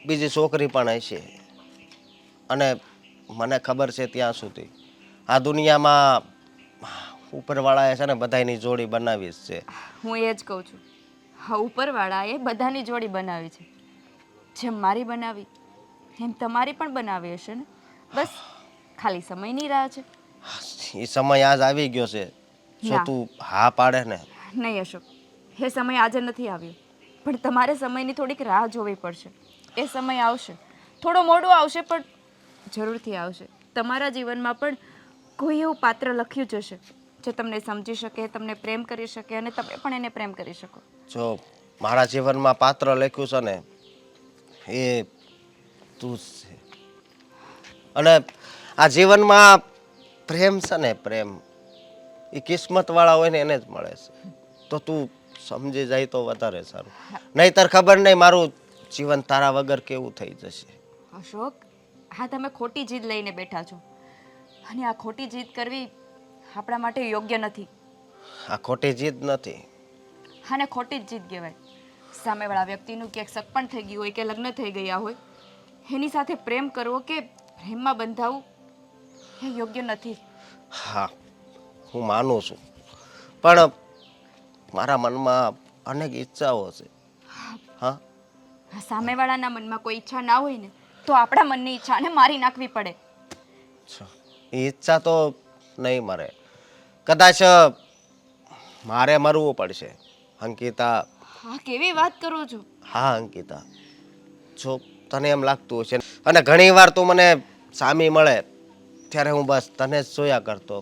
S12: બીજી છોકરી પણ હશે, અને મને ખબર છે ત્યાં સુધી આ દુનિયામાં ઉપરવાળાએ છે ને બધાની જોડી બનાવી જ છે.
S10: હું એ જ કહું છું, હા, ઉપરવાળાએ બધાની જોડી બનાવી છે. જેમ મારી બનાવી એમ તમારી પણ બનાવી હશે ને. બસ ખાલી સમયની રાહ છે.
S12: એ સમય આજ આવી ગયો છે. જો
S10: ના.
S12: તું હા પાડે ને.
S10: નહીં અશોક, એ સમય આજે નથી આવ્યો, પણ તમારે સમયની થોડીક રાહ જોવી પડશે. એ સમય આવશે, થોડો મોડું આવશે, પણ જરૂરથી આવશે. તમારા જીવનમાં પણ કોઈ એવું પાત્ર લખ્યું જ હશે જે તમને સમજી શકે, તમને પ્રેમ કરી શકે અને તમે પણ એને પ્રેમ કરી શકો.
S12: જો મારા જીવનમાં પાત્ર લખ્યું છે ને એ તું જ છે. અને આ જીવનમાં પ્રેમ છે ને, પ્રેમ એ કિસ્મતવાળા હોય ને એને જ મળે છે. તો તું સમજી જાય તો વધારે સારું, નહીંતર ખબર નહીં મારું જીવન તારા વગર કેવું થઈ જશે.
S10: અશોક, હા, તમે ખોટી જીદ લઈને બેઠા છો, અને આ ખોટી જીદ કરવી આપણા માટે યોગ્ય નથી.
S12: આ ખોટી જીદ નથી.
S10: આને ખોટી જ જીદ કહેવાય. સામેવાળા વ્યક્તિનું ક્યાંક સગપણ થઈ ગયું હોય કે લગ્ન થઈ ગયા હોય, એની સાથે પ્રેમ કરવો કે પ્રેમમાં બંધાવું એ યોગ્ય નથી.
S12: હા, હું માનું છું, પણ મારા મનમાં અનેક ઈચ્છાઓ છે. હા,
S10: સામેવાળાના મનમાં કોઈ ઈચ્છા ના હોય ને તો આપણા મનની ઈચ્છાને મારી નાખવી પડે.
S12: એ ઈચ્છા તો નહીં મરે. કદાચ મારે મરવું પડશે અંકિતા.
S10: હા, કેવી વાત કરો છો?
S12: હા અંકિતા, જો તને એમ લાગતું હશે, અને ઘણી વાર તું મને સામી મળે ત્યારે હું બસ તને જ જોયા કરતો.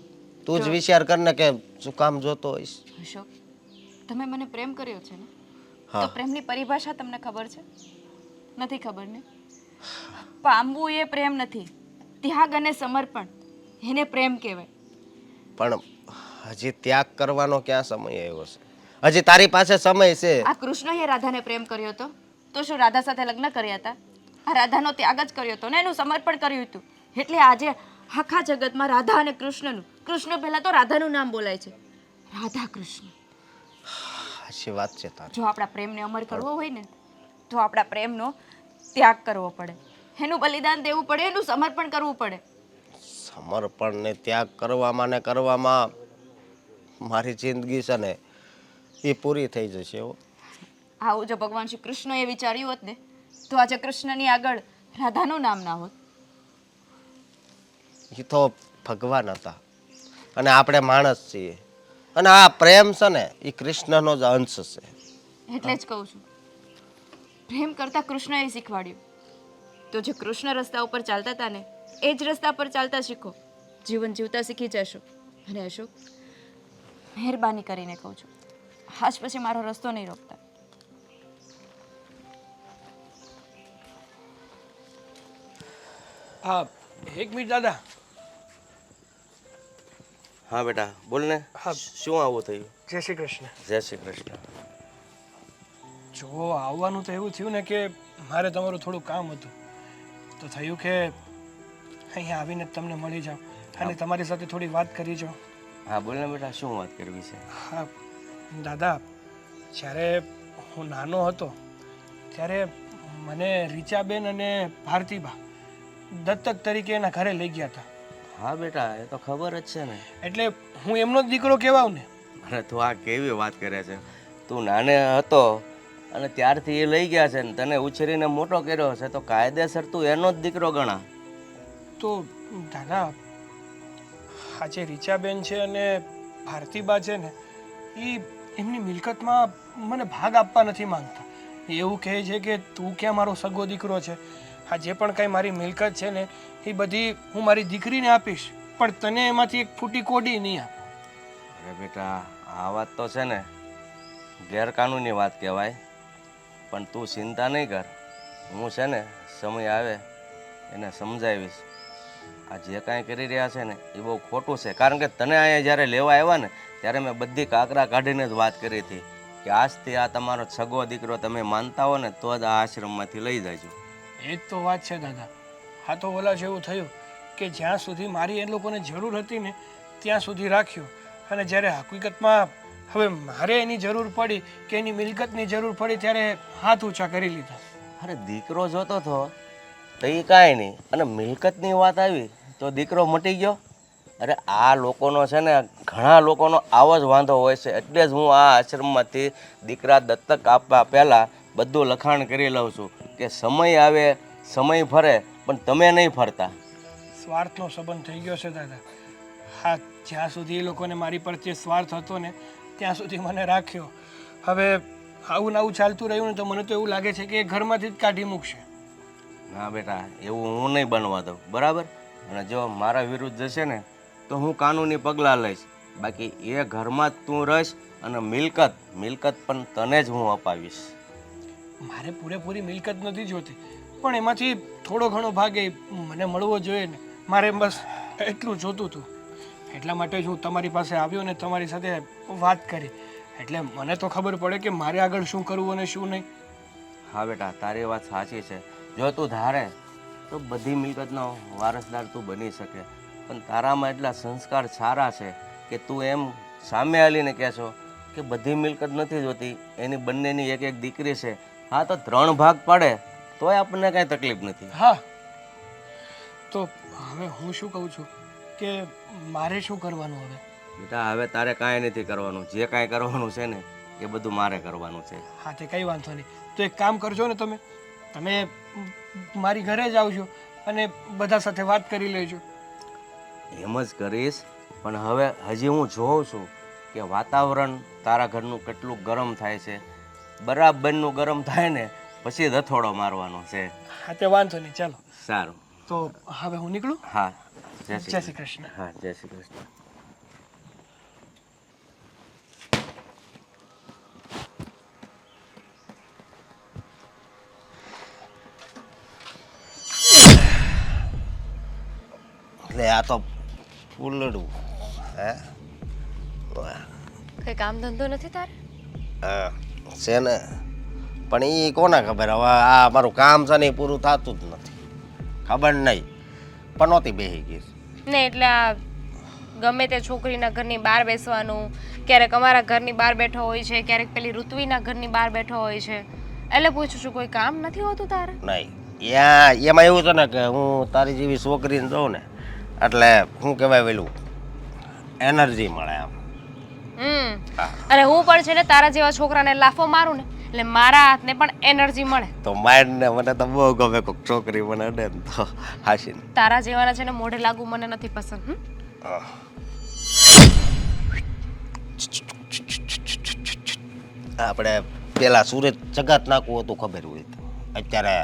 S12: તું જ વિચાર કર ને કે શું કામ જોતો હોઈશ.
S10: અશોક, તમે મને પ્રેમ કર્યો છે ને,
S12: હા.
S10: તો પ્રેમની પરિભાષા તમને ખબર છે? નથી ખબર ને? પામવું એ પ્રેમ નથી, ત્યાગ અને સમર્પણ એને પ્રેમ કહેવાય.
S12: પણ હજી ત્યાગ કરવાનો ક્યાં સમય આવ્યો છે? હજી તારી પાસે સમય છે.
S10: આ કૃષ્ણએ રાધાને પ્રેમ કર્યો હતો તો શું રાધા સાથે લગ્ન કર્યા હતા? આ રાધાનો ત્યાગ જ કર્યો હતો ને, એનું સમર્પણ કર્યું હતું. એટલે આજે આખા જગતમાં રાધા અને કૃષ્ણનું, કૃષ્ણ પહેલા તો રાધાનું નામ બોલાય છે, રાધા કૃષ્ણ.
S12: સાચી વાત છે તારી.
S10: જો આપણા પ્રેમને અમર કરવો હોય ને તો આપણા પ્રેમનો ત્યાગ કરવો પડે, એનું બલિદાન દેવું પડે, એનું સમર્પણ કરવું પડે.
S12: સમર્પણ ને ત્યાગ કરવામાં ને કરવામાં મારી જિંદગી છે ને એ પૂરી થઈ જશે. હો,
S10: આવું જો ભગવાન શ્રી કૃષ્ણએ વિચાર્યું હોત ને તો આજે કૃષ્ણની આગળ રાધાનું નામ ના હોત.
S12: એ તો ભગવાન હતા અને આપણે માણસ છીએ, અને આ પ્રેમ છે ને એ કૃષ્ણનો જ અંશ છે.
S10: એટલે જ કહું છું, પ્રેમ કરતા કૃષ્ણએ શીખવાડ્યું. તો જે કૃષ્ણ રસ્તા ઉપર ચાલતા હતા ને એ જ રસ્તા પર ચાલતા શીખો, જીવન જીવતા શીખી જશો. અને અશોક, મહેરબાની કરીને કહું છું, આજ પછી મારો રસ્તો નહીં રોકતા.
S6: હા, એક મિનિટ દાદા.
S12: હા બેટા બોલ ને.
S6: હા.
S12: શું આવું થયું?
S6: જય શ્રી કૃષ્ણ.
S12: જય શ્રી કૃષ્ણ.
S6: જો આવવાનું તો એવું થયું ને કે મારે તમારું થોડું કામ હતું, તો થયું કે અહીંયા આવીને તમને મળી જાઉં અને તમારી સાથે થોડી વાત કરી જાઉં.
S12: હા બોલ ને બેટા, શું વાત કરવી છે?
S6: હા દાદા, જ્યારે હું નાનો હતો ત્યારે મને રીચાબેન અને ભારતીબા દત્તક તરીકે એના ઘરે લઈ ગયા હતા.
S12: હા બેટા, એ તો ખબર જ છે ને.
S6: એટલે હું એમનો જ દીકરો કહેવાઉં ને.
S12: અરે તું આ કેવી વાત કરે છે? તું નાને હતો અને ત્યારથી એ લઈ ગયા છે ને તને ઉછેરીને મોટો કર્યો છે, તો કાયદેસર તું એનો જ દીકરો ગણા.
S6: તો દાદા, આ જે રીચાબેન છે અને ભારતીબા છે ને એ એમની મિલકતમાં મને ભાગ આપવા નથી માંગતા. એવું કહે છે કે તું ક્યાં મારો સગો દીકરો છે, આ જે પણ કાંઈ મારી મિલકત છે ને એ બધી હું મારી દીકરીને આપીશ, પણ તને એમાંથી એક ફૂટી કોડી નહીં આપું.
S12: અરે બેટા, આ વાત તો છે ને ગેરકાનૂની વાત કહેવાય, પણ તું ચિંતા નહીં કર. હું છે ને સમય આવે એને સમજાવીશ. આ જે કાંઈ કરી રહ્યા છે ને એ બહુ ખોટું છે, કારણ કે તને અહીંયા જ્યારે લેવા આવ્યા ને ત્યારે મેં બધી કાકરા કાઢીને જ વાત કરી હતી કે આજથી આ તમારો સગો દીકરો તમે માનતા હો ને તો જ આ આશ્રમમાંથી લઈ જાજો.
S6: એ જ તો વાત છે દાદા. હા, તો ઓલા જેવું થયું કે જ્યાં સુધી મારી એ લોકોને જરૂર હતી ને ત્યાં સુધી રાખ્યો, અને જ્યારે હકીકતમાં હવે મારે એની જરૂર પડી કે એની મિલકતની જરૂર પડી ત્યારે હાથ ઊંચા કરી લીધા.
S12: અરે દીકરો જોતો હતો તો એ કાંઈ નહીં, અને મિલકતની વાત આવી તો દીકરો મટી ગયો. અરે આ લોકોનો છે ને, ઘણા લોકોનો આવો જ વાંધો હોય છે. એટલે જ હું આ આશ્રમમાંથી દીકરા દત્તક આપવા પહેલાં બધું લખાણ કરી લઉં છું કે સમય આવે સમય ફરે પણ તમે નહીં ફરતા.
S6: સ્વાર્થનો સંબંધ થઈ ગયો છે દાદા. હા, જ્યાં સુધી એ લોકોને મારી પ્રત્યે સ્વાર્થ હતો ને ત્યાં સુધી મને રાખ્યો. હવે આવું ને આવું ચાલતું રહ્યું ને તો મને તો એવું લાગે છે કે એ ઘરમાંથી જ કાઢી મૂકશે.
S12: ના બેટા, એવું હું નહીં બનવા દઉં, બરાબર? અને જો મારા વિરુદ્ધ જશે ને તો હું કાનૂની પગલાં લઈશ. બાકી એ ઘરમાં જ તું રહીશ અને મિલકત પણ તને જ હું અપાવીશ.
S6: મારે પૂરેપૂરી મિલકત નથી જોતી, પણ એમાંથી થોડો ઘણો ભાગ એ મને મળવો જોઈએ ને. મારે બસ એટલું જોતું હતું. એટલા માટે જ હું તમારી પાસે આવ્યો ને તમારી સાથે વાત કરી. એટલે મને તો ખબર પડે કે મારે આગળ શું કરવું અને શું નહીં.
S12: હા બેટા, તારી વાત સાચી છે. જો તું ધારે તો બધી મિલકતનો વારસદાર તું બની શકે, પણ તારામાં એટલા સંસ્કાર સારા છે કે તું એમ સામે આવીને કહેશો કે બધી મિલકત નથી જોતી, એની બંનેની એક એક દીકરી છે. હા, તો 3 ભાગ પડે તોય આપણને કાંઈ તકલીફ નથી.
S6: હા, તો હવે હું શું કહું છું કે મારે શું કરવાનું હવે?
S12: બેટા, હવે તારે કાંઈ નથી કરવાનું. જે કાંઈ કરવાનું છે ને એ બધું મારે કરવાનું છે.
S6: હા, તે કંઈ વાંધો નહીં. તો એક કામ કરજો ને, તમે મારી ઘરે જ આવજો અને બધા સાથે વાત કરી લેજો.
S12: એમ જ કરીશ, પણ હવે હજી હું જોઉં છું કે વાતાવરણ તારા ઘરનું કેટલું ગરમ થાય છે. બરાબરનું ગરમ થાય ને પછી જ હથોડો મારવાનો છે.
S6: હા, તે વાંધો નહીં. ચાલો,
S12: સારું.
S6: તો હવે હું નીકળું.
S12: હા,
S6: જય શ્રી કૃષ્ણ.
S12: હા, જય શ્રી કૃષ્ણ. એટલે આ તો ફૂલડું હે
S11: કઈ કામ ધંધો નથી તારે?
S5: છે ને, પણ એ કોને ખબર. હવે આ મારું કામ છે ને એ પૂરું થતું જ નથી. ખબર નહીં પણ નહોતી બેસી ગઈ
S11: ને એટલે આ ગમે તે છોકરીના ઘરની બહાર બેસવાનું, ક્યારેક અમારા ઘરની બહાર બેઠો હોય છે, ક્યારેક પેલી ઋત્વીના ઘરની બહાર બેઠો હોય છે. એટલે પૂછું છું, કોઈ કામ નથી હોતું તારે?
S5: નહીં. એમાં એવું છે ને કે હું તારી જેવી છોકરીને જોઉં ને એટલે શું કહેવાય પેલું એનર્જી મળે આમ.
S11: અને હું પણ છે ને તારા જેવા છોકરાને લાફો મારું ને એટલે મારા હાથને પણ એનર્જી મળે.
S5: તો માઇન્ડ ને મને તો બહુ ગમે કોઈક છોકરી મને અડે ને તો હાસીને.
S11: તારા જેવાના છે ને મોઢે લાગુ મને નથી પસંદ.
S5: આપણે પેલા સુરત જગત નાકું હતું ખબર હોય તો, અત્યારે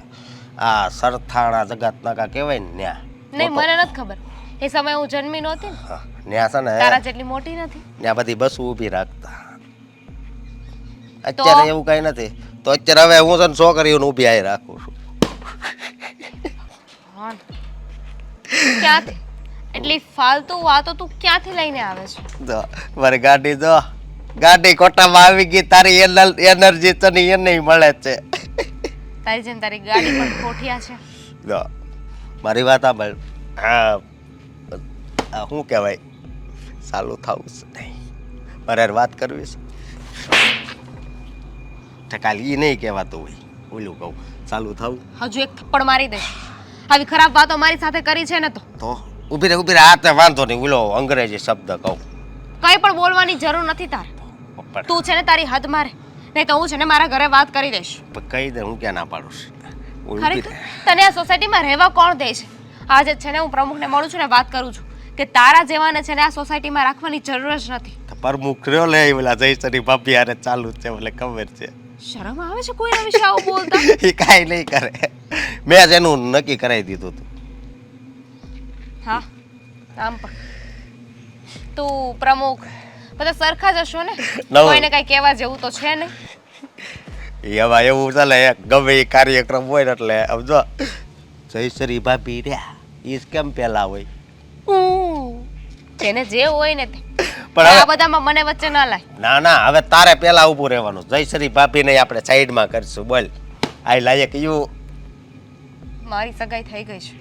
S5: આ સરથાણા જગત નાકા કહેવાય ને ન્યા.
S11: નહીં, મને નથી ખબર. એ સમયે હું જન્મી નહોતી ને,
S5: ન્યા છે ને
S11: તારા જેટલી મોટી નથી.
S5: ત્યાં બધી બસો ઊભી રાખતા. અત્યારે એવું કઈ નથી. તો અત્યારે હવે હું છે ને છોકરીઓને ઊભી આવી રાખું છું.
S11: ક્યાંથી એટલી ફાલતુ વાતો તું ક્યાંથી લઈને આવે છે?
S5: જો મારી ગાડી જો, ગાડી કોટામાં આવી ગઈ. તારી એનર્જી તને એ નહીં મળે છે.
S11: તારી જેમ તારી ગાડી પણ ખોટિયા છે.
S5: જો મારી વાત સાંભળ. હા, શું કહેવાય, ચાલુ થવું છે નહીં. મારે વાત કરવી છે. કાલે એ નહીં કહેવાતું હોય, ઓલું કહું ચાલુ થવું.
S11: હજુ એક થપ્પડ મારી દઈશ. આવી ખરાબ વાતો મારી સાથે કરી છે ને તો
S5: ઊભી રહે હાથે વાંધો નહીં. ઓલો અંગ્રેજી શબ્દ કહું.
S11: કઈ પણ બોલવાની જરૂર નથી તારે. તું છે ને તારી હદ મારે, નહીં તો હું છે ને મારા ઘરે વાત કરી દઈશ.
S5: કહી દે, હું ક્યાં ના પાડું છું.
S11: ખરેખર તને આ સોસાયટીમાં રહેવા કોણ દે છે? આજે છે ને હું પ્રમુખને મળું છું ને વાત કરું છું કે તારા જેવાને છે ને આ સોસાયટીમાં રાખવાની જરૂર જ નથી.
S5: પ્રમુખ રહ્યો લે ઓલા જયસરી ભાભી આરે ચાલુ છે, મને ખબર છે.
S11: શરમ આવે છે કોઈના વિશે આવું બોલતા?
S5: એ કાંઈ નહીં કરે. મેં જ એનું નક્કી કરાવી દીધું હતું.
S11: હા, આમ પણ તું પ્રમુખ બધા સરખા જ હશો ને? કોઈને કઈ કહેવા જેવું તો છે નહીં.
S5: એમાં એવું ચાલે, ગમે એ કાર્યક્રમ હોય ને એટલે સમજો જયસરી ભાભી રહ્યા એ કેમ પેલા હોય.
S11: તેને જે હોય ને તે, પણ આ બધામાં મને વચ્ચે ના લાય.
S5: ના ના, હવે તારે પેલા ઊભું રહેવાનું. જયસરી ભાભીને આપણે સાઈડમાં કરીશું. બોલ, આઈ લાયક યુ.
S11: મારી સગાઈ થઈ ગઈ છે.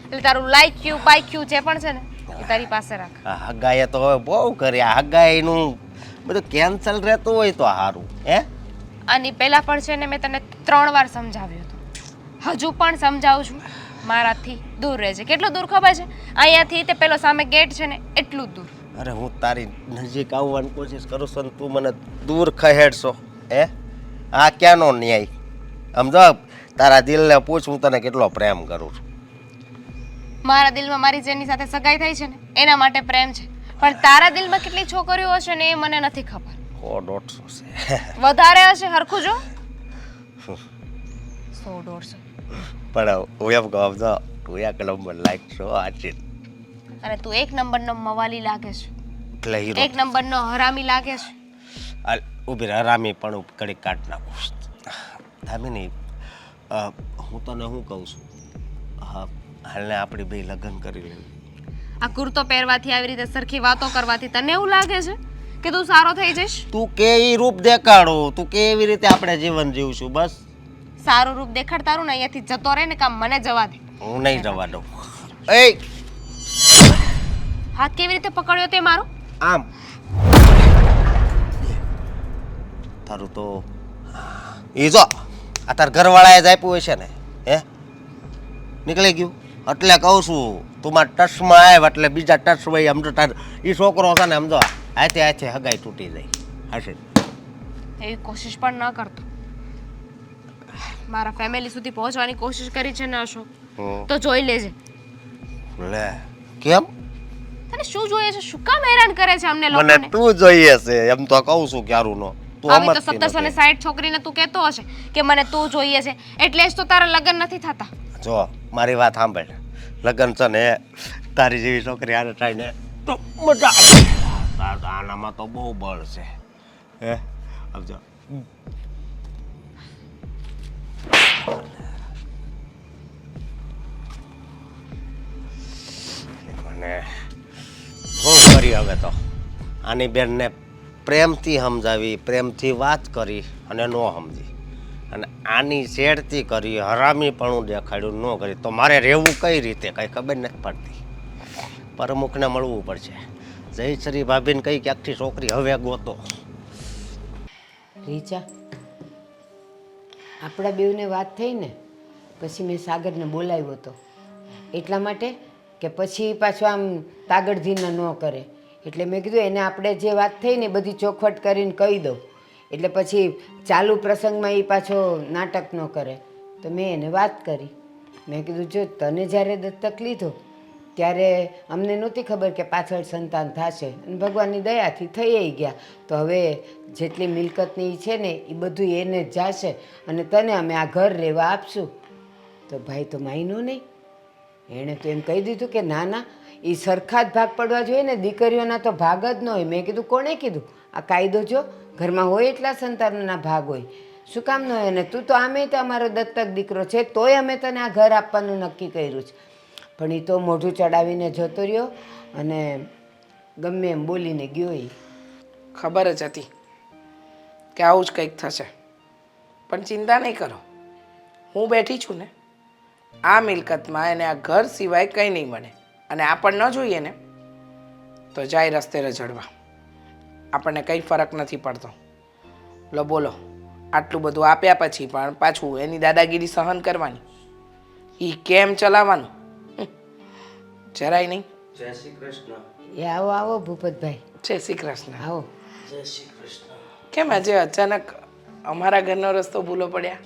S11: એટલે તારું લાઈક યુ બાઈક યુ જે પણ છે ને એ તારી પાસે રાખ.
S5: હગાઈએ તો હવે બહુ કરી. આ હગાઈનું
S12: બધું કેન્સલ રહેતું હોય તો સારું હે.
S11: આની પહેલાં પણ છે ને મેં તને 3 વાર સમજાવ્યું હતું, હજુ પણ સમજાવું છું, મારાથી દૂર રહેજે. કેટલું દૂર ખબર છે? અહીંયાથી તે પેલો સામે ગેટ છે ને એટલું જ દૂર.
S12: અરે હું તારી નજીક આવવાની કોશિશ કરું છું ને તું મને દૂર ખહેડશો હે. આ ક્યાંનો ન્યાય? સમજો, તારા દિલને પૂછ હું તને કેટલો પ્રેમ કરું છું.
S11: મારા દિલમાં મારી જેની સાથે સગાઈ થઈ છે ને એના માટે પ્રેમ છે, પણ તારા દિલમાં કેટલી છોકરીઓ હશે ને એ મને નથી ખબર.
S12: 100-150 છે
S11: વધારે હશે, હરખું જો. 100-150.
S12: પણ હું એમ કહું જો તું એક નંબર લાગશો આચી.
S11: અને તું 1 નંબરનો મવાલી લાગે છે,
S12: એટલે હીરો
S11: 1 નંબરનો હરામી લાગે છે.
S12: ઊભી રહે, હરામી પણ કડી કાઢ નાખું. દામિની, હું તને શું કહું છું, હા હાલને આપણી બે લગ્ન કરી લેવું.
S11: આ કુર્તો પહેરવાથી, આવી રીતે સરખી વાતો કરવાથી તને એવું લાગે છે કે તું સારો થઈ જઈશ?
S12: તું કે ઈ રૂપ દેખાડો, તું કે એવી રીતે આપણે જીવન જીવશું. બસ
S11: સારું રૂપ દેખાડ તારું ને અહીંયાથી જતો રહે ને, કામ મને જવા દે.
S12: હું નહીં જવા દઉં. એ
S11: હાથ કેવી રીતે પકડ્યો તે મારો?
S12: આમ તારું તો એ જો આ તાર ઘરવાળાએ જ આપ્યું હશે ને હે, નીકળી ગયું. એટલે કહું છું તું મારા ટચમાં આવ એટલે બીજા ટચમાં આમ તો તાર એ છોકરો છે ને સમજો હાથે હાથે હગાઈ તૂટી જાય હશે.
S11: એવી કોશિશ પણ ન કરતો. મારા ફેમિલી સુધી પહોંચવાની કોશિશ કરી છે ને અશોક, તો જોઈ લેજે.
S12: લે કેમ?
S11: તને શું જોઈએ છે? શું કામ હેરાન કરે છે અમને
S12: મને
S11: લોકોને?
S12: તું જોઈએ છે એમ તો કહું છું ક્યારું નો. તું
S11: આવી તો
S12: સમજતી
S11: 1760 છોકરીને તું કહેતો હશે કે મને તું જોઈએ છે, એટલે જ તો તારા લગ્ન નથી થતા.
S12: જો મારી વાત સાંભળ, લગ્ન છે ને તારી જેવી છોકરી આને થાય ને તો મજા આવે. આનામાં તો બહુ બળ છે હે. આવજો. મને બહુ કરી હવે તો આની બેનને પ્રેમથી સમજાવી, પ્રેમથી વાત કરી અને ન સમજી, અને આની શેરથી કરી, હરામીપણું દેખાડ્યું, ન કરી તો મારે રહેવું કઈ રીતે કંઈ ખબર નથી પડતી. પ્રમુખને મળવું પડશે. જયશ્રી ભાભીને કઈ ક્યાંકથી છોકરી હવે ગોતો.
S4: રીચા, આપણા બેઉને વાત થઈ ને પછી મેં સાગરને બોલાવ્યો હતો એટલા માટે કે પછી પાછો આમ તાગડધીના ન કરે. એટલે મેં કીધું એને આપણે જે વાત થઈ ને બધી ચોખવટ કરીને કહી દઉં, એટલે પછી ચાલુ પ્રસંગમાં એ પાછો નાટક ન કરે. તો મેં એને વાત કરી. મેં કીધું જો તને જ્યારે દત્તક લીધો ત્યારે અમને નહોતી ખબર કે પાછળ સંતાન થશે, અને ભગવાનની દયાથી થઈ ગયા. તો હવે જેટલી મિલકતની છે ને એ બધું એને જ જશે, અને તને અમે આ ઘર રહેવા આપશું. તો ભાઈ તો માયનો નહીં, એણે તો એમ કહી દીધું કે ના ના, એ સરખા જ ભાગ પડવા જોઈએ ને, દીકરીઓના તો ભાગ જ ન હોય. મેં કીધું કોણે કીધું? આ કાયદો જો ઘરમાં હોય એટલા સંતાનોના ભાગ હોય, શું કામ ન હોય? અને તું તો આમે તો અમારો દત્તક દીકરો છે, તોય અમે તને આ ઘર આપવાનું નક્કી કર્યું છે. પણ એ તો મોઢું ચડાવીને જતો રહ્યો અને ગમે એમ બોલીને ગયો. એ
S9: ખબર જ હતી કે આવું જ કંઈક થશે, પણ ચિંતા નહીં કરો, હું બેઠી છું ને. આ મિલકતમાં એને આ ઘર સિવાય કંઈ નહીં મળે, અને આપણને ન જોઈએ ને તો જાય રસ્તે રઝળવા. આપણને કંઈ ફરક નથી પડતો. લો બોલો, આટલું બધું આપ્યા પછી પણ પાછું એની દાદાગીરી સહન કરવાની, એ કેમ ચલાવવાનું? જરાય નહીં.
S12: જય શ્રી કૃષ્ણ.
S4: એ આવો આવો ભૂપતભાઈ.
S9: જય શ્રી કૃષ્ણ.
S4: આવો.
S12: જય શ્રી કૃષ્ણ.
S9: કેમ આજે અચાનક અમારા ઘરનો રસ્તો ભૂલો પડ્યા?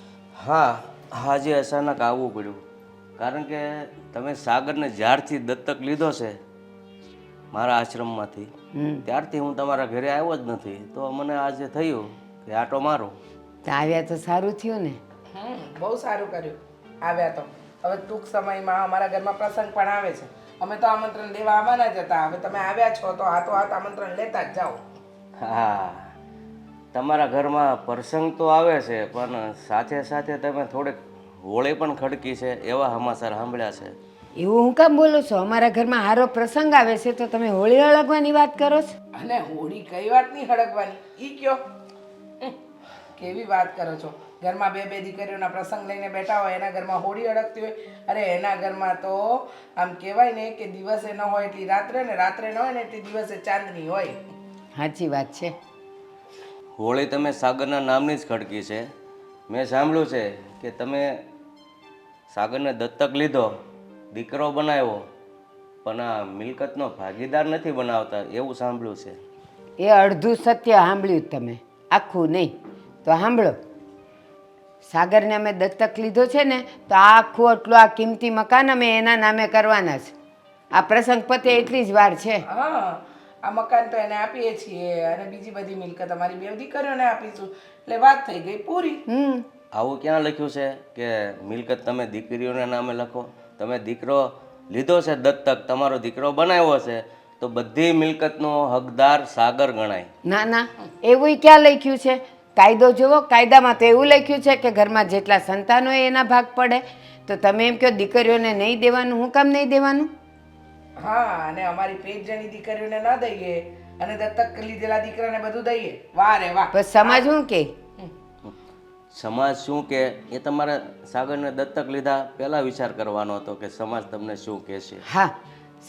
S12: હા, આજે અચાનક આવવું પડ્યું, કારણ કે તમે સાગરને જ્યારથી દત્તક લીધો છે મારા આશ્રમમાંથી, ત્યારથી હું તમારા ઘરે આવ્યો જ નથી. તો મને આજે થયું કે આટો મારો.
S4: તો આવ્યા તો સારું થયું ને.
S9: બહુ સારું કર્યું આવ્યા તો. હવે ટૂંક સમયમાં અમારા ઘરમાં પ્રસંગ પણ આવે છે. અમે તો આમંત્રણ લેવા આવવાના જ હતા. હવે તમે આવ્યા છો તો હાથો હાથ આમંત્રણ લેતા જ જાઓ.
S12: હા, તમારા ઘરમાં પ્રસંગ તો આવે છે, પણ સાથે સાથે તમે થોડેક હોળી પણ ખડકી છે એવા સમાચાર સાંભળ્યા છે.
S4: એવું હું કામ બોલો છો? અમારા ઘરમાં હારો પ્રસંગ આવે છે તો તમે હોળી હળગવાની વાત કરો છો?
S9: અને હોળી કઈ વાતની હળગવાની ઈ કયો? કેવી વાત કરો છો? ઘરમાં બે બે દીકરીઓના પ્રસંગ લઈને બેઠા હોય, એના ઘરમાં હોળી હળગતી હોય. અરે એના ઘરમાં તો આમ કહેવાય ને કે દિવસે ન હોય એટલી રાત્રે, ને રાત્રે ન હોય ને એટલી દિવસે ચાંદની હોય.
S4: સાચી વાત છે.
S12: હોળી તમે સાગરના નામની જ ખડકી છે. મેં સાંભળ્યું છે કે તમે સાગરને દત્તક લીધો, દીકરો બનાવ્યો, પણ આ મિલકતનો ભાગીદાર નથી બનાવતા એવું સાંભળ્યું છે.
S4: એ અડધું સત્ય સાંભળ્યું તમે, આખું નહીં. તો સાંભળો, સાગરને અમે દત્તક લીધો છે ને, તો આ આખું આટલું આ કિંમતી મકાન અમે એના નામે કરવાના છે. આ પ્રસંગ પતે એટલી જ વાર છે.
S9: હા, આ મકાન તો એને આપીએ છીએ અને બીજી બધી મિલકત અમારી બે દીકરીઓને આપીશું, એટલે વાત થઈ ગઈ પૂરી.
S12: આવું ક્યાં લખ્યું છે કે મિલકત તમે દીકરીઓના નામે લખો? તમે દીકરો લીધો છે દત્તક, તમારો દીકરો બનાવ્યો છે, તો બધી મિલકતનો હકદાર સાગર ગણાય.
S4: ના ના, એવું ક્યાં લખ્યું છે? કાયદો જુઓ, કાયદામાં તો એવું લખ્યું છે કે ઘરમાં જેટલા સંતાનો હોય એના ભાગ પડે. તો તમે એમ કહો દીકરીઓને નહીં દેવાનું, હું કામ નહીં દેવાનું?
S9: હા, અને અમારી 5 જણી દીકરીઓને ન દઈએ અને દત્તક લીધેલા દીકરાને બધું દઈએ. વાહ રે વાહ.
S4: બસ સમાજ શું કે?
S12: સમાજ શું કે એ તમારે સાગરને દત્તક લીધા પહેલાં વિચાર કરવાનો હતો કે સમાજ તમને શું કહેશે.
S4: હા,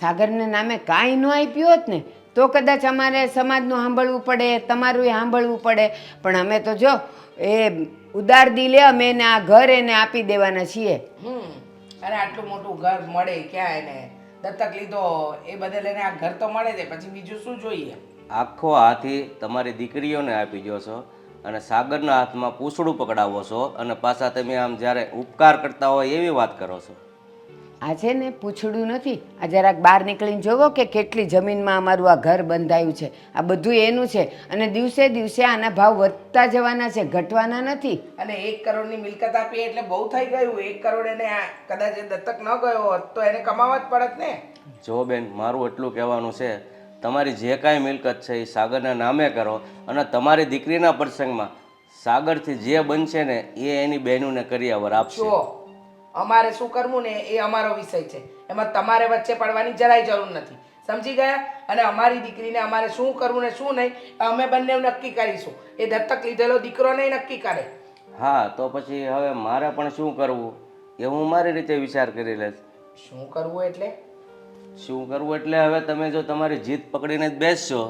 S4: સાગરને નામે કાંઈ ન આપ્યું હોત ને તો કદાચ અમારે સમાજનું સાંભળવું પડે, તમારું એ સાંભળવું પડે. પણ અમે તો જો એ ઉદાર દિલે અમે એને આ ઘર એને આપી દેવાના છીએ.
S9: અને આટલું મોટું ઘર મળે ક્યાં એને? દત્તક લીધો એ બદલ એને આ ઘર તો મળે છે, પછી બીજું શું જોઈએ?
S12: આખો હાથી તમારી દીકરીઓને આપી દો છો અને સાગરના હાથમાં પૂંછડું પકડાવો છો અને પાછા તમે આમ જ્યારે ઉપકાર કરતા હોય એવી વાત કરો છો.
S4: આ છે ને પૂછડું નથી, આ જરાક બહાર નીકળીને જોવો કે કેટલી જમીનમાં અમારું આ ઘર બંધાયું છે. આ બધું એનું છે અને દિવસે દિવસે આના ભાવ વધતા જવાના છે, ઘટવાના નથી.
S9: અને 1 કરોડની મિલકત આપી એટલે બહુ થઈ ગયું. 1 કરોડ એને કદાચ એ દત્તક ન ગયો હોત તો એને કમાવા જ પડત ને.
S12: જો બેન, મારું એટલું કહેવાનું છે, તમારી જે કાંઈ મિલકત છે એ સાગરના નામે કરો અને તમારી દીકરીના પ્રસંગમાં સાગરથી જે બનશે ને એ એની બહેનોને કરિયાવર આપશે.
S9: જો અમારે શું કરવું ને એ અમારો વિષય છે, એમાં તમારે વચ્ચે પડવાની જરાય જરૂર નથી. સમજી ગયા? અને અમારી દીકરીને અમારે શું કરવું ને શું નહીં અમે બંને નક્કી કરીશું. એ દત્તક લીધેલો દીકરો નહીં નક્કી કરે.
S12: હા, તો પછી હવે મારે પણ શું કરવું એ હું મારી રીતે વિચાર કરી લઈશ.
S9: શું કરવું એટલે?
S12: શું કરવું એટલે હવે તમે જો તમારી જીત પકડીને જ બેસશો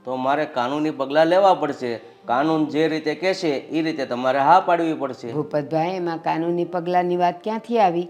S12: તો મારે કાનૂની પગલાં લેવા પડશે. કાનૂન જે રીતે કહેશે એ રીતે તમારે હા પાડવી પડશે.
S4: ભૂપતભાઈ, એમાં કાનૂની પગલાંની વાત ક્યાંથી આવી?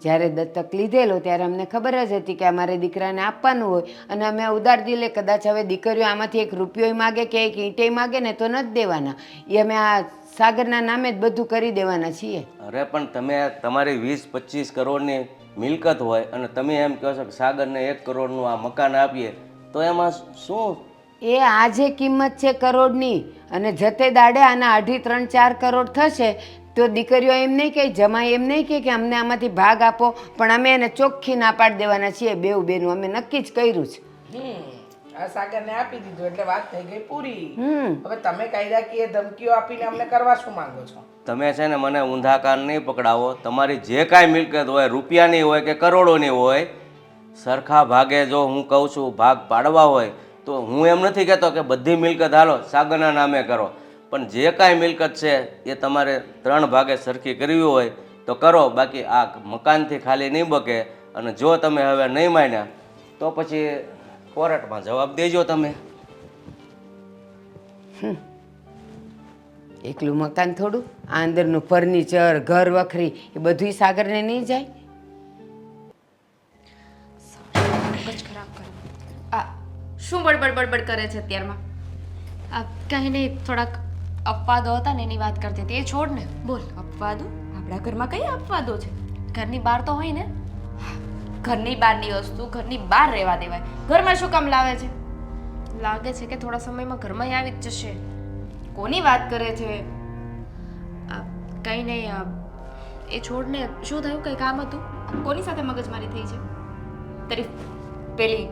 S4: જ્યારે દત્તક લીધેલો ત્યારે અમને ખબર જ હતી કે અમારે દીકરાને આપવાનું હોય અને અમે ઉદાર દિલે કદાચ હવે દીકરીઓ આમાંથી 1 રૂપિયો માગે કે 1 ઈંટે માગે ને તો નથી દેવાના. એ અમે આ સાગરના નામે જ બધું કરી દેવાના છીએ.
S12: અરે પણ તમે તમારી 20-25 કરોડની મિલકત હોય અને તમે એમ કહો છો કે સાગરને 1 કરોડનું આ મકાન આપીએ તો એમાં શું?
S4: એ આજે કિંમત છે કરોડની અને જતે દાડે આના 2.5-3-4 કરોડ થશે તો દીકરીઓ એમ નહીં કહે, જમાઈ એમ નહીં કહે કે અમને આમાંથી ભાગ આપો, પણ અમે એને ચોખ્ખી ના પાડી દેવાના છીએ. બેઉ બેનું અમે નક્કી જ કર્યું છે.
S9: આ સાગરને આપી દીધું એટલે વાત થઈ ગઈ પૂરી. હવે તમે કાયદાકીય ધમકીઓ આપીને અમને કરવા શું માંગો છો?
S12: તમે છે ને મને ઊંધા કાન નહીં પકડાવો. તમારી જે કાંઈ મિલકત હોય, રૂપિયાની હોય કે કરોડોની હોય, સરખા ભાગે જો હું કહું છું ભાગ પાડવા હોય તો હું એમ નથી કહેતો કે બધી મિલકત હાલો સાગરના નામે કરો, પણ જે કાંઈ મિલકત છે એ તમારે 3 ભાગે સરખી કરવી હોય તો કરો. બાકી આ મકાનથી ખાલી નહીં બકે અને જો તમે હવે નહીં માન્યા તો પછી કોર્ટમાં જવાબ દેજો તમે.
S4: એકલું મકાન થોડું, આ અંદરનું ફર્નિચર, ઘર વખરી એ બધું સાગરને નહીં જાય?
S10: આ શું બડબડ બડબડ કરે છે અત્યારમાં?
S11: કંઈ નહીં, થોડાક અપવાદો હતા ને એની વાત કરતી હતી. એ છોડ ને, બોલ.
S10: અપવાદો? આપણા ઘરમાં કઈ અપવાદો છે?
S11: ઘરની બહાર તો હોય ને.
S10: ઘરની બહારની વસ્તુ ઘરની બહાર રહેવા દેવાય, ઘરમાં શું કામ લાવે છે?
S11: લાગે છે કે થોડા સમયમાં ઘરમાં આવી જ જશે.
S10: કોની વાત કરે છે?
S11: કંઈ નહીં, એ છોડને શું થયું? કંઈ કામ હતું?
S10: કોની સાથે મગજમારી થઈ છે? તારી પેલી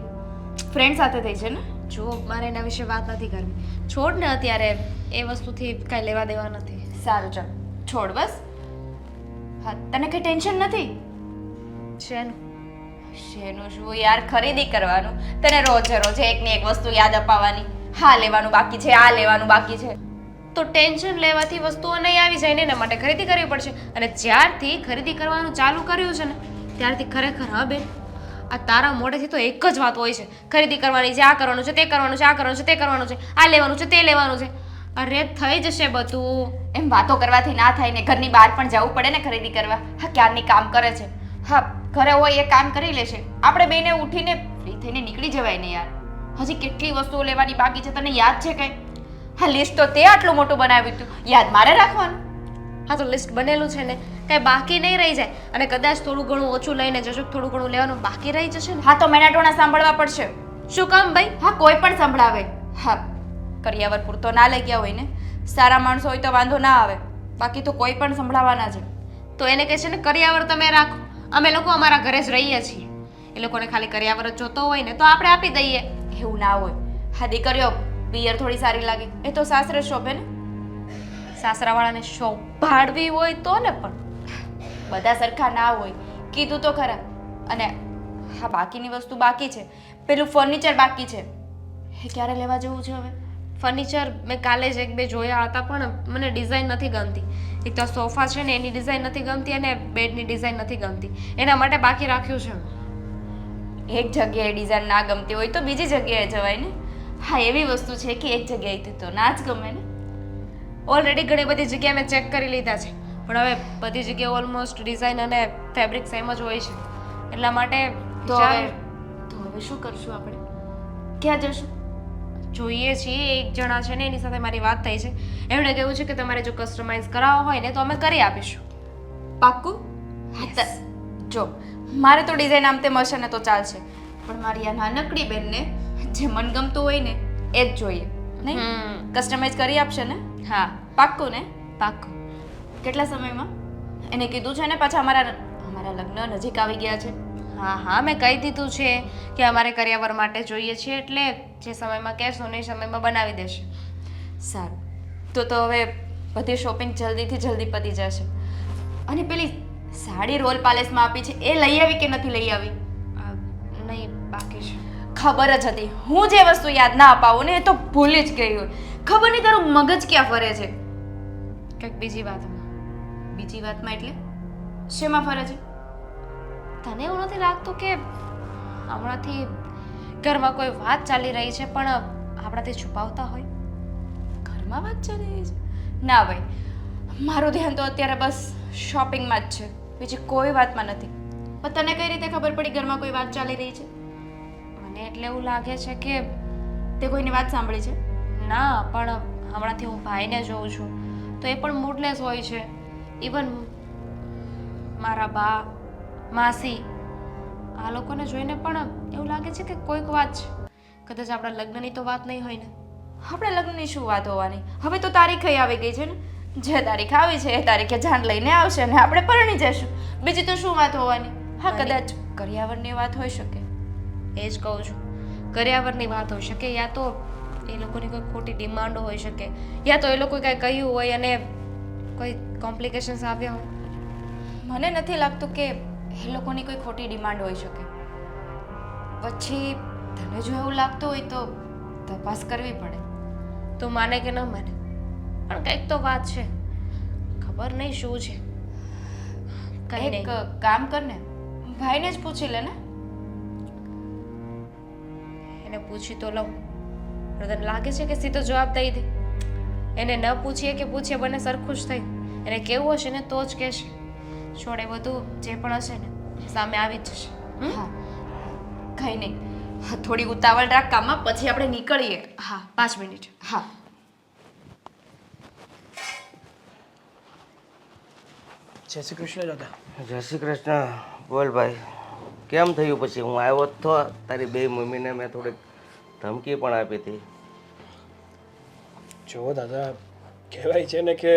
S10: ફ્રેન્ડ સાથે થઈ છે ને?
S11: જો મારે એના વિશે વાત નથી કરવી. છોડ ને, અત્યારે એ વસ્તુથી કાંઈ લેવા દેવા નથી.
S10: સારું, ચાલ છોડ બસ. હા, તને કંઈ ટેન્શન નથી?
S11: શેનું?
S10: શેનું શું યાર, ખરીદી કરવાનું. તને રોજે રોજે એકની એક વસ્તુ યાદ અપાવવાની. હા લેવાનું બાકી છે, આ લેવાનું બાકી છે.
S11: તો ટેન્શન લેવાથી વસ્તુઓ નહીં આવી જાય ને, એના માટે ખરીદી કરવી પડશે. અને જ્યારથી ખરીદી કરવાનું ચાલુ કર્યું છે ને ત્યારથી ખરેખર, હા બેન, આ તારા મોઢેથી તો એક જ વાત હોય છે, ખરીદી કરવાની છે, આ કરવાનું છે, તે કરવાનું છે, આ કરવાનું છે, તે કરવાનું છે, આ લેવાનું છે, તે લેવાનું છે. અરે થઈ જશે બધું.
S10: એમ વાતો કરવાથી ના થાય ને, ઘરની બહાર પણ જવું પડે ને ખરીદી કરવા. હા, ક્યારની કામ કરે છે. હા, ઘરે હોય એ કામ કરી લેશે, આપણે બેને ઉઠીને ફ્રી થઈને નીકળી જવાય ને યાર. હજી કેટલી વસ્તુઓ લેવાની બાકી છે, તને યાદ છે કંઈ? હા, લિસ્ટ તો તે આટલું મોટું બનાવ્યું હતું, યાદ મારે રાખવાનું.
S11: હા તો લિસ્ટ બનેલું છે ને, કાંઈ બાકી નહીં રહી જાય. અને કદાચ થોડું ઘણું ઓછું લઈને જશો, થોડું ઘણું લેવાનું બાકી રહી જશે ને.
S10: હા, તો મેનાટોણા સાંભળવા પડશે.
S11: શું કામ ભાઈ?
S10: હા, કોઈ પણ સંભળાવે. હા, કરિયાવર પૂરતો ના લઈ ગયા હોય ને, સારા માણસો હોય તો વાંધો ના આવે, બાકી તો કોઈ પણ સંભળાવાના છે.
S11: તો એને કહે છે ને કરિયાવર તમે રાખો, અમે લોકો અમારા ઘરે જ રહીએ છીએ. એ લોકોને ખાલી કરિયાવર જ જોતો હોય ને તો આપણે આપી દઈએ.
S10: એવું ના હોય. હા, દીકરીઓ પિયર થોડી સારી લાગે એ તો સાસરે શોભે ને.
S11: સાસરાવાળાને શોભાડવી હોય તો ને, પણ
S10: બધા સરખા ના હોય, કીધું તો ખરા. અને હા, બાકીની વસ્તુ બાકી છે, પેલું ફર્નિચર બાકી છે, એ ક્યારે લેવા જવું છે હવે?
S11: ફર્નિચર મેં કાલે જ એક બે જોયા હતા, પણ મને ડિઝાઇન નથી ગમતી. એક તો સોફા છે ને એની ડિઝાઇન નથી ગમતી, અને બેડની ડિઝાઇન નથી ગમતી, એના માટે બાકી રાખ્યું છે.
S10: એક જગ્યાએ ડિઝાઇન ના ગમતી હોય તો બીજી જગ્યાએ જવાય ને. હા, એવી વસ્તુ છે કે એક જગ્યાએથી તો ના જ ગમે ને.
S11: ઓલરેડી ઘણી બધી જગ્યાએ મેં ચેક કરી લીધા છે, પણ હવે બધી જગ્યાએ ઓલમોસ્ટ ડિઝાઇન અને ફેબ્રિક સેમ જ હોય છે, એટલા માટે
S10: તો હવે શું કરશું આપણે? ક્યાં જશું?
S11: જોઈએ છીએ. એક જણા છે ને એની સાથે મારી વાત થઈ છે, એમણે કહ્યું છે કે તમારે જો કસ્ટમાઇઝ કરાવવા હોય ને તો અમે કરી આપીશું.
S10: પાક્કું? હા, જો મારે તો ડિઝાઇન આમ તેમ હશે ને તો ચાલશે, પણ મારી આ નાનકડી બેનને જે મનગમતું હોય ને એ જ જોઈએ. નહીં કસ્ટમાઇઝ કરી આપશે ને?
S11: હા
S10: પાક્કું ને?
S11: પાક્કું.
S10: કેટલા સમયમાં? એને કીધું છે ને પાછા અમારા લગ્ન નજીક આવી ગયા છે.
S11: હા હા, મેં કહી દીધું છે કે અમારે કરિયાવર માટે જોઈએ છે, એટલે જે સમયમાં કહેશો ને એ સમયમાં બનાવી દેશે.
S10: સારું, તો હવે બધી શોપિંગ જલ્દીથી જલ્દી પતી જશે. અને પેલી સાડી રોલ પેલેસમાં આપી છે એ લઈ આવી કે નથી લઈ આવી?
S11: નહીં, બાકી છે.
S10: ખબર જ હતી, હું જે વસ્તુ યાદ ના અપાવું ને એ તો ભૂલી જ ગઈ હોય. ખબર નહીં તારું મગજ ક્યાં ફરે છે.
S11: કંઈક બીજી વાતમાં.
S10: બીજી વાતમાં એટલે શેમાં ફરે છે?
S11: તને એવું નથી લાગતું કે હમણાંથી ઘરમાં કોઈ વાત ચાલી રહી છે પણ આપણાથી છુપાવતા હોય?
S10: ઘરમાં વાત ચાલી રહી છે? ના ભાઈ, મારું ધ્યાન તો અત્યારે બસ શોપિંગમાં જ છે, બીજી કોઈ વાતમાં નથી. પણ તને કઈ રીતે ખબર પડી ઘરમાં કોઈ વાત ચાલી રહી છે?
S11: મને એટલે એવું લાગે છે કે
S10: તે કોઈની વાત સાંભળી છે?
S11: ના, પણ હમણાંથી હું ભાઈને જોઉં છું તો એ પણ મૂડલેસ હોય છે. ઇવન મારા બા, માસી, આ લોકોને જોઈને પણ એવું લાગે છે કે કોઈક વાત છે. કદાચ આપણા લગ્નની તો વાત નહીં હોય ને?
S10: આપણે લગ્નની શું વાત હોવાની? હવે તો તારીખ આવી ગઈ છે ને, જે તારીખ આવી છે એ તારીખે જાન લઈને આવશે અને આપણે પરણી જઈશું. બીજી તો શું વાત હોવાની? હા, કદાચ કરિયાવરની વાત હોઈ શકે.
S11: એ જ કહું છું, કરિયાવરની વાત હોઈ શકે, યા તો એ લોકોની કોઈ ખોટી ડિમાન્ડો હોઈ શકે, યા તો એ લોકોએ કાંઈ કહ્યું હોય અને કોઈ કોમ્પ્લિકેશન્સ આવ્યા હોય.
S10: મને નથી લાગતું કે એ લોકોની કોઈ ખોટી ડિમાન્ડ હોઈ શકે. પછી તને જો એવું લાગતું હોય તો તપાસ કરવી પડે.
S11: તું માને કે ન માને, પણ કંઈક તો વાત છે, ખબર નહીં શું છે. કંઈ
S10: એક
S11: નહીં,
S10: કામ કર ને, ભાઈને જ પૂછી લે ને.
S11: એને પૂછી તો લઉં, પણ તને લાગે છે કે સીધો જવાબ દઈ દે? એને ન પૂછીએ કે પૂછીએ બંને સરખું જ થયું. એને કેવું હશે ને તો જ કહેશે. છોડ, એ બધું જે પણ હશે ને સામે આવી જ જશે.
S10: હા, કંઈ નહીં. હા, થોડી ઉતાવળ રાખ કામમાં, પછી આપણે નીકળીએ.
S11: હા, 5 મિનિટ.
S10: હા.
S6: જય શ્રી કૃષ્ણ દાદા.
S12: જય શ્રી કૃષ્ણ. બોલ ભાઈ, કેમ થયું? પછી હું આવ્યો તો તારી બે મમ્મીને મેં થોડીક ધમકી પણ આપી હતી.
S6: જો દાદા, કહેવાય છે ને કે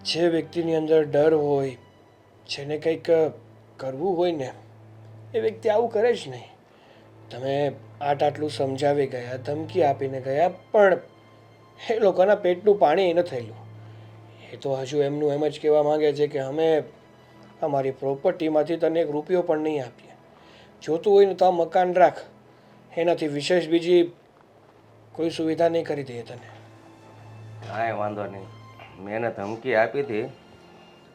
S6: જે વ્યક્તિની અંદર ડર હોય, જેને કંઈક કરવું હોય ને, એ વ્યક્તિ આવું કરે જ નહીં. તમે આટલું સમજાવી ગયા, ધમકી આપીને ગયા, પણ એ લોકોના પેટનું પાણી ન થયેલું. એ તો હજુ એમનું એમ જ કહેવા માંગે છે કે અમે અમારી પ્રોપર્ટીમાંથી તને 1 રૂપિયો પણ નહીં આપીએ. જોતું હોય ને તો આ મકાન રાખ, એનાથી વિશેષ બીજી કોઈ સુવિધા નહીં કરી દઈએ તને.
S12: કાંઈ વાંધો નહીં, મેં એને ધમકી આપી હતી,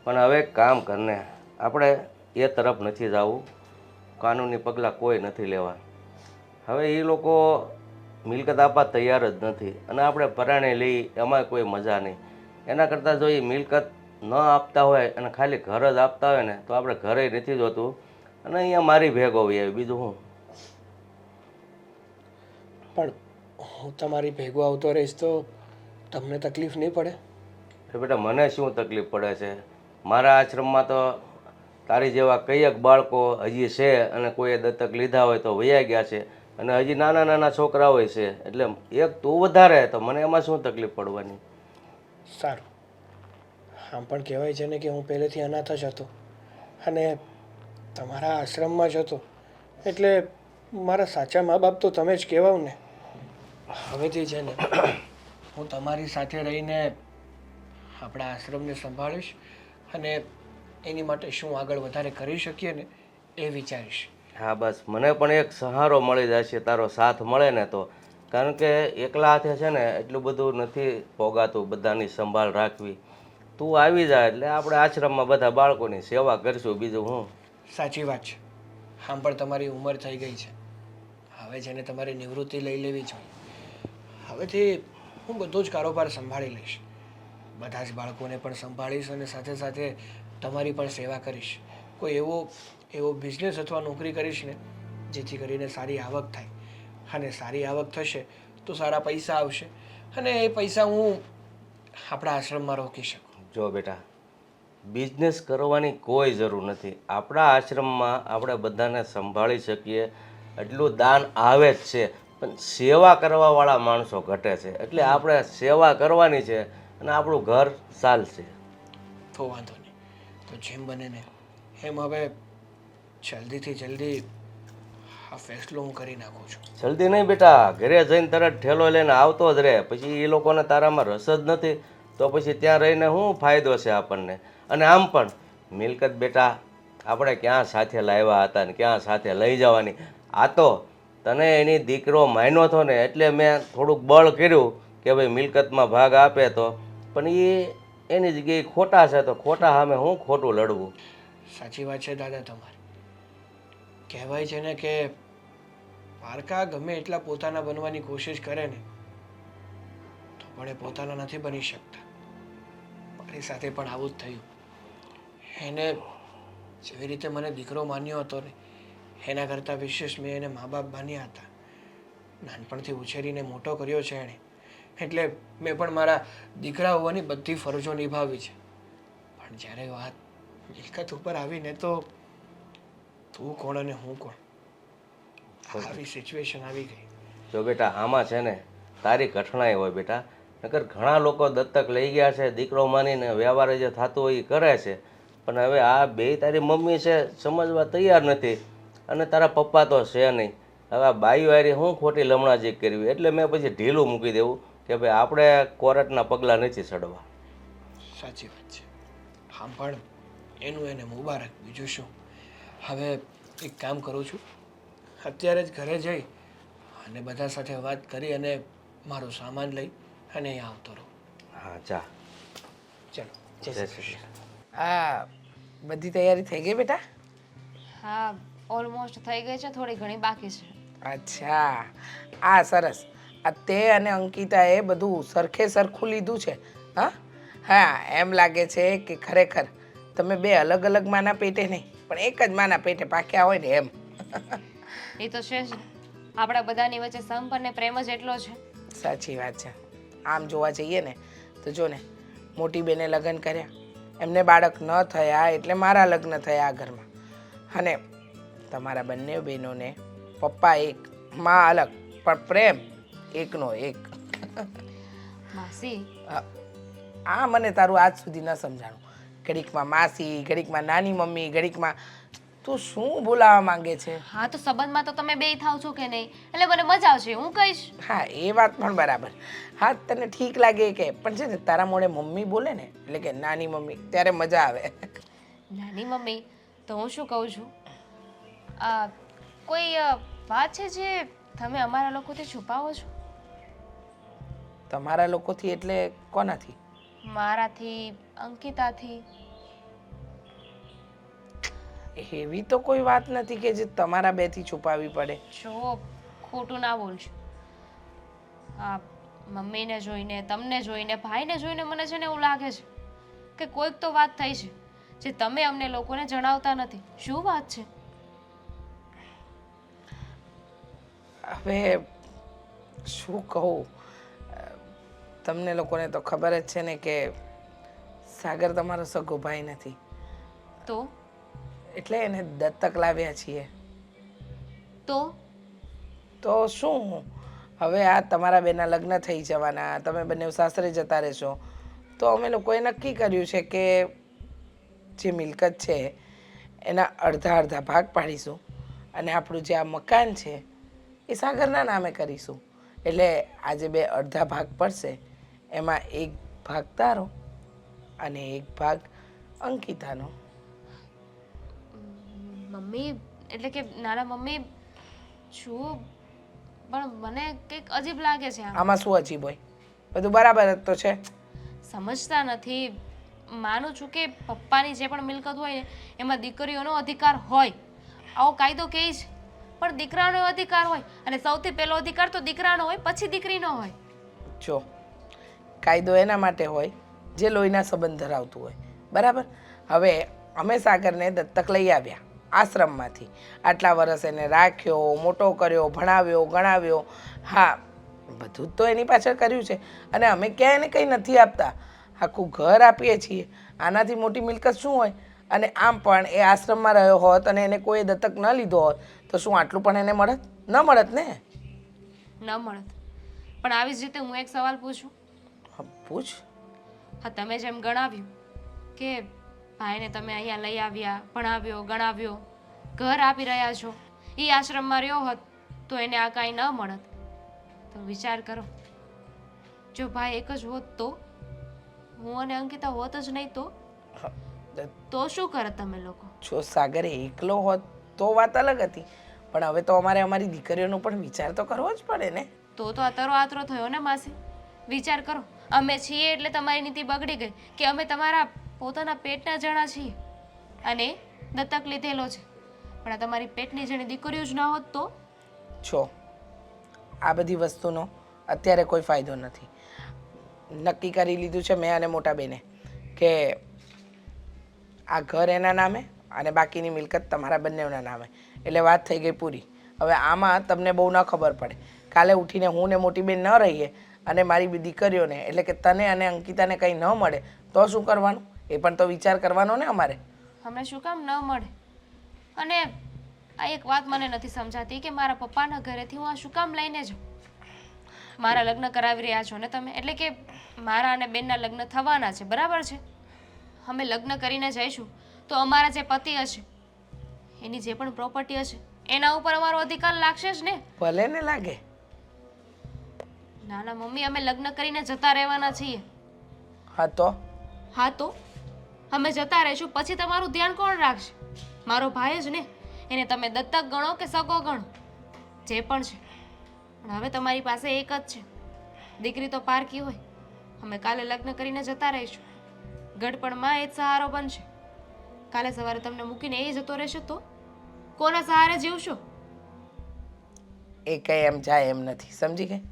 S12: પણ હવે એક કામ કરને, આપણે એ તરફ નથી જવું, કાનૂની પગલાં કોઈ નથી લેવા. હવે એ લોકો મિલકત આપવા તૈયાર જ નથી અને આપણે પરાણે લઈ એમાં કોઈ મજા નહીં. એના કરતાં જો એ મિલકત ન આપતા હોય અને ખાલી ઘર જ આપતા હોય ને તો આપણે ઘરે નથી જોતું અને અહીંયા મારી ભેગો હોય બીજું હું.
S6: પણ હું તમારી ભેગો આવતો રહીશ તો તમને તકલીફ નહીં પડે?
S12: બેટા મને શું તકલીફ પડે છે? મારા આશ્રમમાં તો તારી જેવા કઈક બાળકો હજી છે અને કોઈએ દત્તક લીધા હોય તો વયા ગયા છે અને હજી નાના નાના છોકરા હોય છે. એટલે એક તું વધારે તો મને એમાં શું તકલીફ પડવાની?
S6: સારું. આમ પણ કહેવાય છે ને કે હું પહેલેથી અનાથ જ હતો અને તમારા આશ્રમમાં જ હતો, એટલે મારા સાચા મા બાપ તો તમે જ કહેવાવ ને. હવેથી છે ને હું તમારી સાથે રહીને આપણા આશ્રમને સંભાળીશ અને એની માટે શું આગળ વધારે કરી શકીએ ને એ વિચારીશ.
S12: હા બસ મને પણ એક સહારો મળી જશે તારો સાથ મળે ને તો. કારણ કે એકલા હાથે છે ને એટલું બધું નથી પોગાતું બધાની સંભાળ રાખવી. તું આવી જા એટલે આપણે આશ્રમમાં બધા બાળકોની સેવા કરીશું બીજું હું.
S6: સાચી વાત છે. આમ પણ તમારી ઉંમર થઈ ગઈ છે, હવે જેને તમારી નિવૃત્તિ લઈ લેવી જોઈએ. હવેથી હું બધો જ કારોબાર સંભાળી લઈશ, બધા જ બાળકોને પણ સંભાળીશ અને સાથે સાથે તમારી પણ સેવા કરીશ. કોઈ એવો બિઝનેસ અથવા નોકરી કરીશ ને જેથી કરીને સારી આવક થાય અને સારી આવક થશે તો સારા પૈસા આવશે અને એ પૈસા હું આપણા આશ્રમમાં રોકી શકું.
S12: જો બેટા, બિઝનેસ કરવાની કોઈ જરૂર નથી. આપણા આશ્રમમાં આપણે બધાને સંભાળી શકીએ એટલું દાન આવે જ છે, પણ સેવા કરવાવાળા માણસો ઘટે છે. એટલે આપણે સેવા કરવાની છે અને આપણું ઘર ચાલશે.
S6: તો વાંધો નહીં, તો જેમ બને ને એમ હવે જલ્દીથી જલ્દી આ ફેસલો હું કરી નાખું છું.
S12: જલ્દી નહીં બેટા, ઘરે જઈને તરત ઠેલો લઈને આવતો જ રહે. પછી એ લોકોને તારામાં રસ જ નથી તો પછી ત્યાં રહીને શું ફાયદો છે આપણને? અને આમ પણ મિલકત બેટા આપણે ક્યાં સાથે લાવ્યા હતા ને ક્યાં સાથે લઈ જવાની. આ તો તને એની દીકરો માન્યો હતો ને એટલે મેં થોડુંક બળ કર્યું કે ભાઈ મિલકતમાં ભાગ આપે તો, પણ એ એની જગ્યાએ ખોટા છે તો ખોટા સામે હું ખોટું લડવું.
S6: સાચી વાત છે દાદા તમારી. કહેવાય છે ને કે પારકા ગમે એટલા પોતાના બનવાની કોશિશ કરે ને તો પણ એ પોતાના નથી બની શકતા. મારી સાથે પણ આવું જ થયું. એને જેવી રીતે મને દીકરો માન્યો હતો ને એના કરતાં વિશેષ મેં એને મા બાપ માન્યા હતા. નાનપણથી ઉછેરીને મોટો કર્યો છે એણે, એટલે મેં પણ મારા દીકરા હોવાની બધી ફરજો નિભાવી છે. પણ જ્યારે વાત મિલકત ઉપર આવીને તો તું કોણ અને હું કોણ, આવી સિચ્યુએશન આવી ગઈ.
S12: જો બેટા આમાં છે ને તારી કઠણાઈ હોય બેટા, નકર ઘણા લોકો દત્તક લઈ ગયા છે દીકરો માનીને વ્યવહાર જે થતું હોય એ કરે છે, પણ હવે આ બે તારી મમ્મી છે સમજવા તૈયાર નથી અને તારા પપ્પા તો છે નહીં. હવે આ બાઈઓ હારી હું ખોટી લમણાજી કરવી એટલે મેં પછી ઢીલું મૂકી દેવું કે ભાઈ આપણે કોર્ટના પગલાં નથી ચડવા.
S6: સાચી વાત છે. આમ પણ એનું એને મુબારક, બીજું શું. હવે એક કામ કરું છું, અત્યારે જ ઘરે જઈ અને બધા સાથે વાત કરી અને મારો સામાન લઈ અને અહીંયા આવતો રહું.
S12: હા જા.
S6: ચલો, જય
S12: જય
S6: શ્રી
S12: શ્રી
S6: કૃષ્ણ.
S12: કૃષ્ણ.
S9: હા, બધી તૈયારી થઈ ગઈ બેટા?
S11: હા, ઓલમોસ્ટ થઈ ગઈ છે, થોડી ઘણી બાકી છે.
S9: અચ્છા, આ સરસ. આ તે અને અંકિતાએ બધું સરખે સરખું લીધું છે. હા હા, એમ લાગે છે કે ખરેખર તમે બે અલગ અલગ માના પેટે નહીં પણ એક જ માના પેટે પાક્યા હોય ને એમ.
S11: એ તો છે જ. આપણા બધાની વચ્ચે સંપ અને પ્રેમ જ એટલો છે.
S9: સાચી વાત છે. આમ જોવા જઈએ ને તો જો ને, મોટી બેને લગ્ન કર્યા, એમને બાળક ન થયા એટલે મારા લગ્ન થયા આ ઘરમાં. અને તમારા બંને બહેનોને પપ્પા એક, માં અલગ, પણ પ્રેમ એકનો એક.
S11: માસી,
S9: આ મને તારું આજ સુધી ન સમજાણું. ઘડીકમાં માસી, ઘડીકમાં નાની મમ્મી, ઘડીકમાં તું શું બોલાવવા માંગે છે?
S11: હા તો સંબંધમાં તો તમે બેય થાવ છો કે નહીં, એટલે મને મજા આવશે, હું કહીશ.
S9: હા એ વાત પણ બરાબર. હા તને ઠીક લાગે કે, પણ છે ને તારા મોઢે મમ્મી બોલે ને એટલે કે નાની મમ્મી, ત્યારે મજા આવે.
S11: નાની મમ્મી તો હું શું કહું છું, કોઈ વાત છે જે તમે અમારા લોકોથી છુપાવો છો?
S9: તમારા લોકોથી એટલે કોનાથી?
S11: મારાથી, અંકિતાથી.
S9: એવી તો કોઈ વાત નથી કે જે તમારા બેથી છુપાવવી પડે.
S11: જો ખોટું ના બોલજો, આ મમ્મીને જોઈને, તમને જોઈને, ભાઈને જોઈને મને છે ને એવું લાગે છે કે કોઈક તો વાત થઈ છે જે તમે અમને લોકોને જણાવતા નથી. શું વાત છે?
S9: હવે શું કહું, તમને લોકોને તો ખબર જ છે ને કે સાગર તમારો સગો ભાઈ નથી,
S11: તો
S9: એટલે એને દત્તક લાવ્યા છીએ.
S11: તો
S9: શું હવે આ તમારા બેના લગ્ન થઈ જવાના, તમે બંને સાસરે જતા રહેશો, તો અમે લોકોએ નક્કી કર્યું છે કે જે મિલકત છે એના અડધા અડધા ભાગ પાડીશું અને આપણું જે આ મકાન છે એ સાગરના નામે કરીશું. એટલે આજે બે અડધા ભાગ પડશે, એમાં એક ભાગ તારો અને એક ભાગ અંકિતાનો.
S11: મમ્મી એટલે કે નાના મમ્મી શું, પણ મને કંઈક અજીબ લાગે છે
S9: આમાં શું અજીબ હોય? બધું બરાબર જ તો છે.
S11: સમજતા નથી. માનું છું કે પપ્પાની જે પણ મિલકત હોય ને એમાં દીકરીઓનો અધિકાર હોય, આવો કાયદો કહે છે, પણ દીકરાનો અધિકાર હોય અને સૌથી પહેલો અધિકાર તો દીકરાનો હોય, પછી દીકરીનો હોય.
S9: જો કાયદો એના માટે હોય જે લોહીના સંબંધ ધરાવતું હોય, બરાબર. હવે અમે સાગરને દત્તક લઈ આવ્યા આશ્રમમાંથી, આટલા વર્ષ એને રાખ્યો, મોટો કર્યો, ભણાવ્યો, ગણાવ્યો. હા, બધું જ તો એની પાછળ કર્યું છે અને અમે ક્યાંય એને કંઈ નથી આપતા, આખું ઘર આપીએ છીએ. આનાથી મોટી મિલકત શું હોય? અને આમ પણ એ આશ્રમમાં રહ્યો હોત અને એને કોઈ દત્તક ન લીધો હોત તો શું આટલું પણ એને મળત? ન મળત ને.
S11: ન મળત. પણ આવી જ રીતે હું એક સવાલ પૂછું?
S9: હા, પૂછ.
S11: હા, તમે જેમ ગણાવ્યું કે ભાઈને તમે અહીંયા લઈ આવ્યા, ભણાવ્યો, ગણાવ્યો, ઘર આપી રહ્યા છો, એ આશ્રમમાં રહ્યો હોત તો એને આ કાંઈ ન મળત. તો વિચાર કરો, જો ભાઈ એક જ હોત તો, હું અને અંકિતા હોત જ નહીં તો શું કરત તમે લોકો?
S9: જો સાગર એકલો હોત તો વાત અલગ હતી, પણ હવે તો અમારે અમારી દીકરીઓનો પણ વિચાર તો કરવો જ પડે ને.
S11: તો અતરો આતરો થયો ને માસી. વિચાર કરો, અમે છીએ એટલે તમારી નીતિ બગડી ગઈ કે અમે તમારા પોતાના પેટના જણા છીએ અને દત્તક લીધેલો છે, પણ આ તમારી પેટની જેની દીકરીઓ જ ના હોત તો?
S9: જો આ બધી વસ્તુનો અત્યારે કોઈ ફાયદો નથી. નક્કી કરી લીધું છે મેં અને મોટા બેને કે આ ઘર એના નામે અને બાકીની મિલકત તમારા બંનેના નામે. એટલે વાત થઈ ગઈ પૂરી. હવે આમાં તમને બહુ ન ખબર પડે. કાલે ઉઠીને હું ને મોટી બેન ન રહીએ અને મારી દીકરીઓને એટલે કે તને અને અંકિતાને કંઈ ન મળે તો શું કરવાનું? એ પણ તો વિચાર કરવાનો ને અમારે.
S11: અમને શું કામ ન મળે? અને આ એક વાત મને નથી સમજાતી કે મારા પપ્પાના ઘરેથી હું આ શું કામ લઈને જાઉં? મારા લગ્ન કરાવી રહ્યા છો ને તમે, એટલે કે મારા અને બેનના લગ્ન થવાના છે, બરાબર છે? અમે લગ્ન કરીને જઈશું તો અમારા જે પતિ હશે એની જે પણ પ્રોપર્ટી હશે એના ઉપર અમારો અધિકાર લાગશે જ ને.
S9: ભલે ને લાગે.
S11: ના ના મમ્મી, અમે લગ્ન કરીને જતા રહેવાના છીએ.
S9: હા તો
S11: અમે જતા રહીશું, પછી તમારું ધ્યાન કોણ રાખશે? મારો ભાઈ જ ને. એને તમે દત્તક ગણો કે સગો ગણો, જે પણ છે, પણ હવે તમારી પાસે એક જ છે. દીકરી તો પારકી હોય. અમે કાલે લગ્ન કરીને જતા રહીશું, ગઢપણમાં એ જ સહારો બનશે. કાલે સવારે તમને મૂકીને એ જતો રહેશે તો કોના સહારે જીવશો?
S9: એ કંઈ એમ જાય એમ નથી, સમજી ગઈ?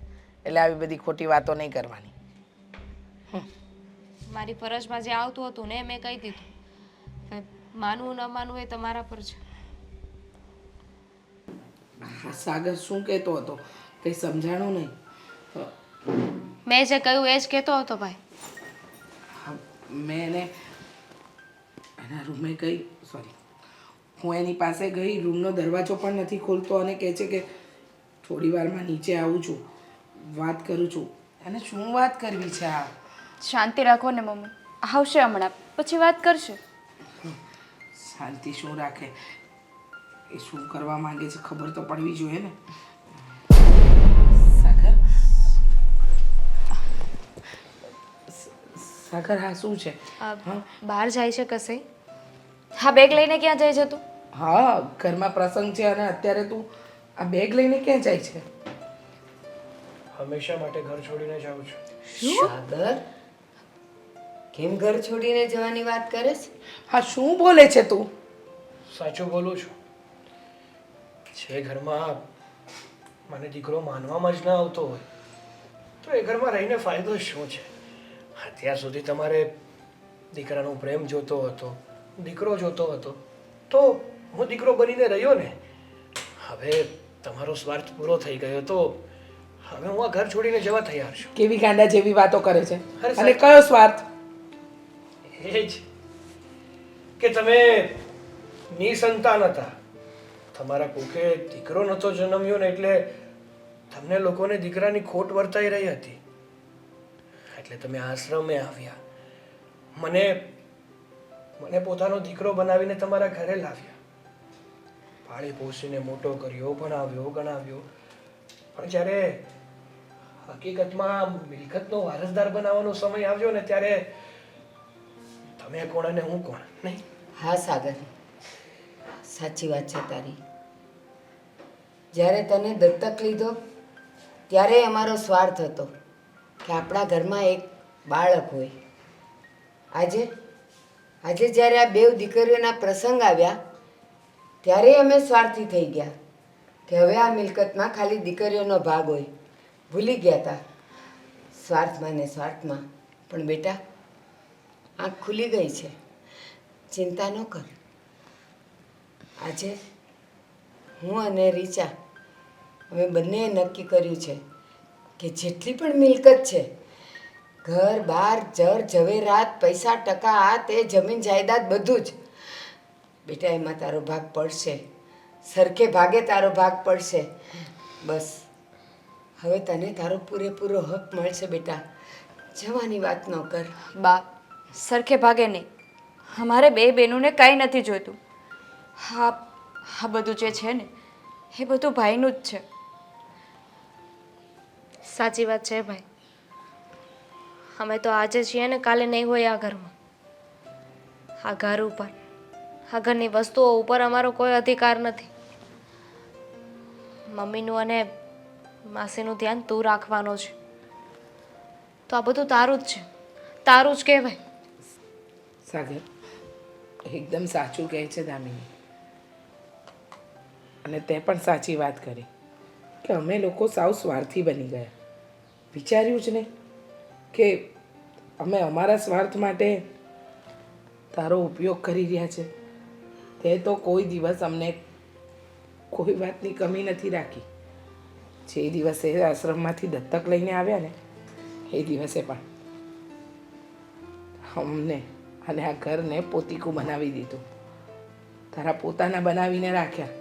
S9: એટલે આવી બધી ખોટી વાતો નહીં કરવાની.
S11: મારી ફરજમાં જે આવતું હતું ને મેં કહી દીધું. હવે માનવું ન માનવું એ તમારા પર છે.
S9: સાગર શું કહેતો હતો? કંઈ સમજાણું નહીં.
S11: મેં જે કહ્યું એ જ કહેતો હતો ભાઈ.
S9: મેં એના રૂમે ગઈ, સોરી, હું એની પાસે ગઈ, રૂમનો દરવાજો પણ નથી ખોલતો અને કહે છે કે થોડી વારમાં નીચે આવું છું, વાત કરું છું. અને શું વાત કરવી છે આ?
S10: શાંતિ રાખો ને મમ્મી, આવશે હમણાં, પછી વાત કરશે.
S9: શાંતિ શું રાખે? એ શું કરવા માંગે છે ખબર તો પડવી જોઈએ ને. સાગર, સાગર હા શું છે?
S11: બહાર જાય છે કશે?
S10: હા, બેગ લઈને ક્યાં જાય છે તું?
S9: હા, ઘરમાં પ્રસંગ છે અને અત્યારે તું આ બેગ લઈને ક્યાં જાય છે?
S6: હંમેશા માટે ઘર છોડીને જાઉં છું.
S4: સાગર, કેમ ઘર છોડીને જવાની વાત કરે છે?
S9: હા, શું બોલે છે તું?
S6: સાચું બોલું છું. જે ઘરમાં મને દીકરો માનવામાં જ ના આવતો હોય તો એ ઘરમાં રહીને ફાયદો શું છે? અત્યાર સુધી તમારે દીકરાનો પ્રેમ જોતો હતો, દીકરો જોતો હતો, તો હું દીકરો બનીને રહ્યો ને. હવે તમારો સ્વાર્થ પૂરો થઈ ગયો તો હવે હું આ ઘર છોડીને જવા તૈયાર છું.
S9: કેવી ગાંડા જેવી વાતો કરે છે.
S6: અરે
S9: અને કયો સ્વાર્થ?
S6: એ જ કે તમે નિસંતાન હતા. તમારા કોકે દીકરો નહોતો જન્મ્યો ને એટલે તમને લોકોને દીકરાની ખોટ વર્તાઈ રહી હતી. એટલે તમે આશ્રમે આવ્યા. મને પોતાનો દીકરો બનાવીને તમારા ઘરે લાવ્યા. પાળી પોષીને મોટો કર્યો, ભણાવ્યો, ગણાવ્યો. પણ જ્યારે હકીકતમાં મિલકતનો વારસદાર બનાવવાનો સમય આવ્યો ને ત્યારે તમે કોણ અને હું કોણ? નહીં.
S4: હા સાગર, સાચી વાત છે તારી. જ્યારે તને દત્તક લીધો ત્યારે અમારો સ્વાર્થ હતો કે આપણા ઘરમાં એક બાળક હોય. આજે જ્યારે આ બેવ દીકરીઓના પ્રસંગ આવ્યા ત્યારે અમે સ્વાર્થી થઈ ગયા કે હવે આ મિલકતમાં ખાલી દીકરીઓનો ભાગ હોય. ભૂલી ગયા હતા સ્વાર્થમાં ને સ્વાર્થમાં. પણ બેટા, આંખ ખુલી ગઈ છે, ચિંતા ન કર. આજે હું અને રીચા અમે બંનેએ નક્કી કર્યું છે કે જેટલી પણ મિલકત છે, ઘર બાર જર ઝવેરાત પૈસા ટકા આ તે જમીન જાયદાદ બધું જ, બેટા એમાં તારો ભાગ પડશે. સરખે ભાગે તારો ભાગ પડશે. બસ હવે તને તારો પૂરેપૂરો હક મળશે બેટા. જવાની વાત ન કર.
S10: બા, સરખે ભાગે નહીં. અમારે બે બહેનોને કાંઈ નથી જોઈતું. હા બધું જે છે ને એ બધું ભાઈનું જ છે.
S11: સાચી વાત છે ભાઈ. અમે તો આજે છીએ ને કાલે નહીં હોય આ ઘરમાં. આ ઘર ઉપર, આ ઘરની વસ્તુઓ ઉપર અમારો કોઈ અધિકાર નથી. મમ્મીનું અને માસીનું ધ્યાન તું રાખવાનો છે. તો આ બધું તારું જ છે, તારું જ કહેવાય.
S9: સાગર એકદમ સાચું કહે છે દામિની. અને તે પણ સાચી વાત કરી કે અમે લોકો સાવ સ્વાર્થી બની ગયા. વિચાર્યું જ નહીં કે અમે અમારા સ્વાર્થ માટે તારો ઉપયોગ કરી રહ્યા છે. તે તો કોઈ દિવસ અમને કોઈ વાતની કમી નથી રાખી. જે દિવસે આશ્રમમાંથી દત્તક લઈને આવ્યા ને એ દિવસે પણ અમને અને આ ઘરને પોતીકું બનાવી દીધું. તારા પોતાના બનાવીને રાખ્યા.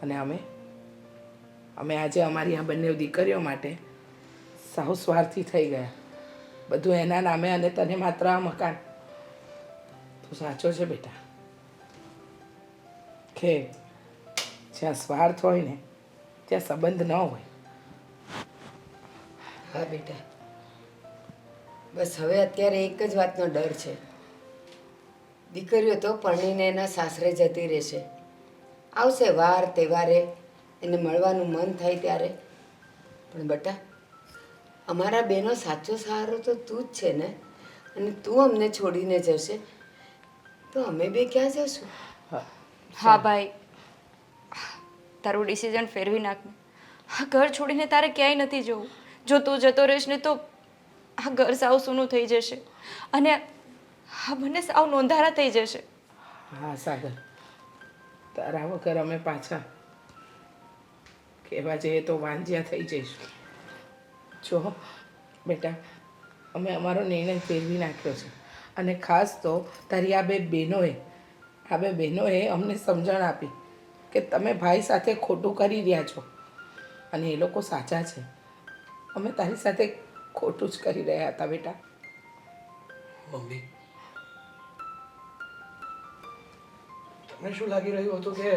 S9: અને અમે આજે અમારી આ બંને દીકરીઓ માટે સાવ સ્વાર્થી થઈ ગયા. બધું એના નામે અને તને માત્ર આ મકાન. તો સાચો છે બેટા કે જ્યાં સ્વાર્થ હોય ને ત્યાં સંબંધ ન હોય.
S4: હા બેટા, બસ હવે અત્યારે એક જ વાતનો ડર છે. દીકરીઓ તો પરણીને એના સાસરે જતી રહેશે. આવશે વાર તહેવારે એને મળવાનું મન થાય ત્યારે. પણ બેટા, અમારા બેનો સાચો સહારો તો તું જ છે ને. અને તું અમને છોડીને જશે તો અમે બે ક્યાં જશું?
S10: હા ભાઈ, તારું ડિસિઝન ફેરવી નાખ. આ ઘર છોડીને તારે ક્યાંય નથી જવું. જો તું જતો રહીશ ને તો આ ઘર સાવ સૂનું થઈ જશે અને આ બંને સાવ નોંધારા થઈ જશે.
S9: હા સાગર, તારા વગર અમે પાછા કહેવા જઈએ તો વાંજ્યા થઈ જઈશું. જો બેટા, અમે અમારો નિર્ણય ફેરવી નાખ્યો છે. અને ખાસ તો તારી આ બે બહેનોએ અમને સમજણ આપી કે તમે ભાઈ સાથે ખોટું કરી રહ્યા છો અને એ લોકો સાચા છે. અમે તારી સાથે ખોટું જ કરી રહ્યા હતા બેટા.
S6: મમ્મી, તમને શું લાગી રહ્યું હતું કે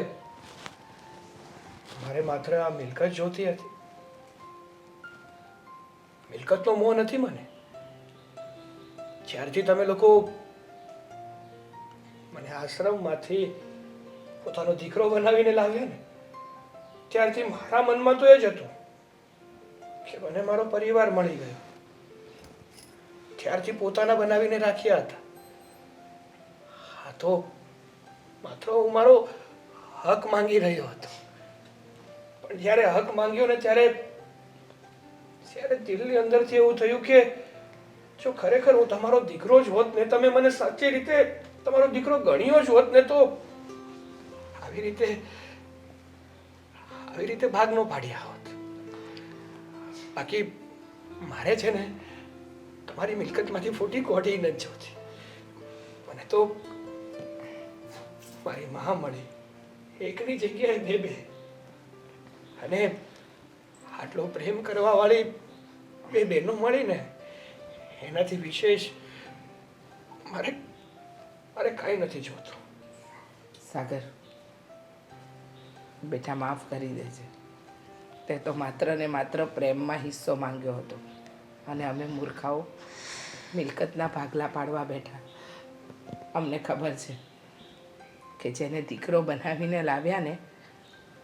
S6: મારે માત્ર આ મિલકત જોતી હતી? મિલકતનો મોહ નથી મને. જ્યારથી તમે લોકો મને આશ્રમમાંથી પોતાનો દીકરો બનાવીને લાવ્યા ને ત્યારથી મારા મનમાં તો એ જ હતું કે મને મારો પરિવાર મળી ગયો. ત્યારથી પોતાના બનાવીને રાખ્યા હતા. હા તો માત્ર હું મારો હક માંગી રહ્યો હતો. પણ જ્યારે હક માંગ્યો ને ત્યારે ત્યારે દિલની અંદરથી એવું થયું કે જો ખરેખર હું તમારો દીકરો જ હોત ને, તમે મને સાચી રીતે તમારો દીકરો ગણ્યો જ હોત ને, તો આવી રીતે ભાગ ન પાડ્યા હોત. બાકી મારે છે ને તમારી મિલકતમાંથી ફૂટી કોટી નથી જોતી. મને તો મારી મા મળી, એકની જગ્યાએ બે, અને આટલો પ્રેમ કરવા વાળી બે બહેનો મળી ને, એનાથી વિશેષ મારે કાંઈ નથી જોતું.
S9: સાગર બેટા, માફ કરી દેજે. તે તો માત્ર ને માત્ર પ્રેમમાં હિસ્સો માંગ્યો હતો, અને અમે મૂર્ખાઓ મિલકતના ભાગલા પાડવા બેઠા. અમને ખબર છે કે જેને દીકરો બનાવીને લાવ્યા ને,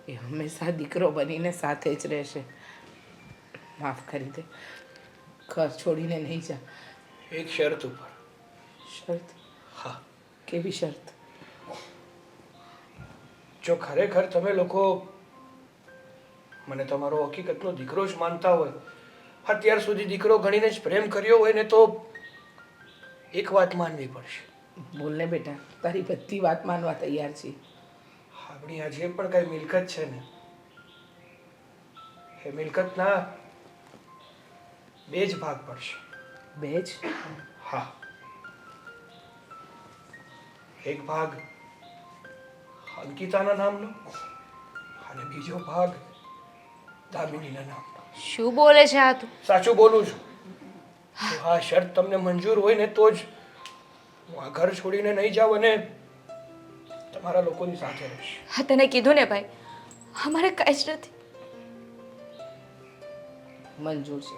S9: એ હંમેશા દીકરો બનીને સાથે જ રહેશે. માફ કરી દે, ઘર છોડીને નહીં જા.
S6: એક શરત ઉપર.
S9: શરત?
S6: હા.
S9: કેવી શરત?
S6: જો ખરેખર તમે લોકો મને તમારો હકીકતનો દીકરો જ માનતા હોય, અત્યાર સુધી દીકરો ગણીને જ પ્રેમ કર્યો હોય ને, તો એક વાત માનવી પડશે.
S9: બોલને બેટા, તારી બધી વાત માનવા તૈયાર છીએ.
S6: આપણી આ જે પણ કઈ મિલકત છે ને, એ મિલકતના 2 જ ભાગ પડશે.
S9: 2 જ?
S6: હા. એક ભાગ અંકિતાના નામનો, અને બીજો ભાગ દામિનીના નામનો.
S11: શું બોલે છે આ તું?
S6: સાચું બોલું છું. જો આ શરત તમને મંજૂર હોય ને, તો જ હું આ ઘર છોડીને નહીં જાઉં અને તમારા લોકોની સાથે રહીશ.
S10: હા, તને કીધું ને ભાઈ, અમારે કાંઈ જ નથી.
S9: મંજૂર છે.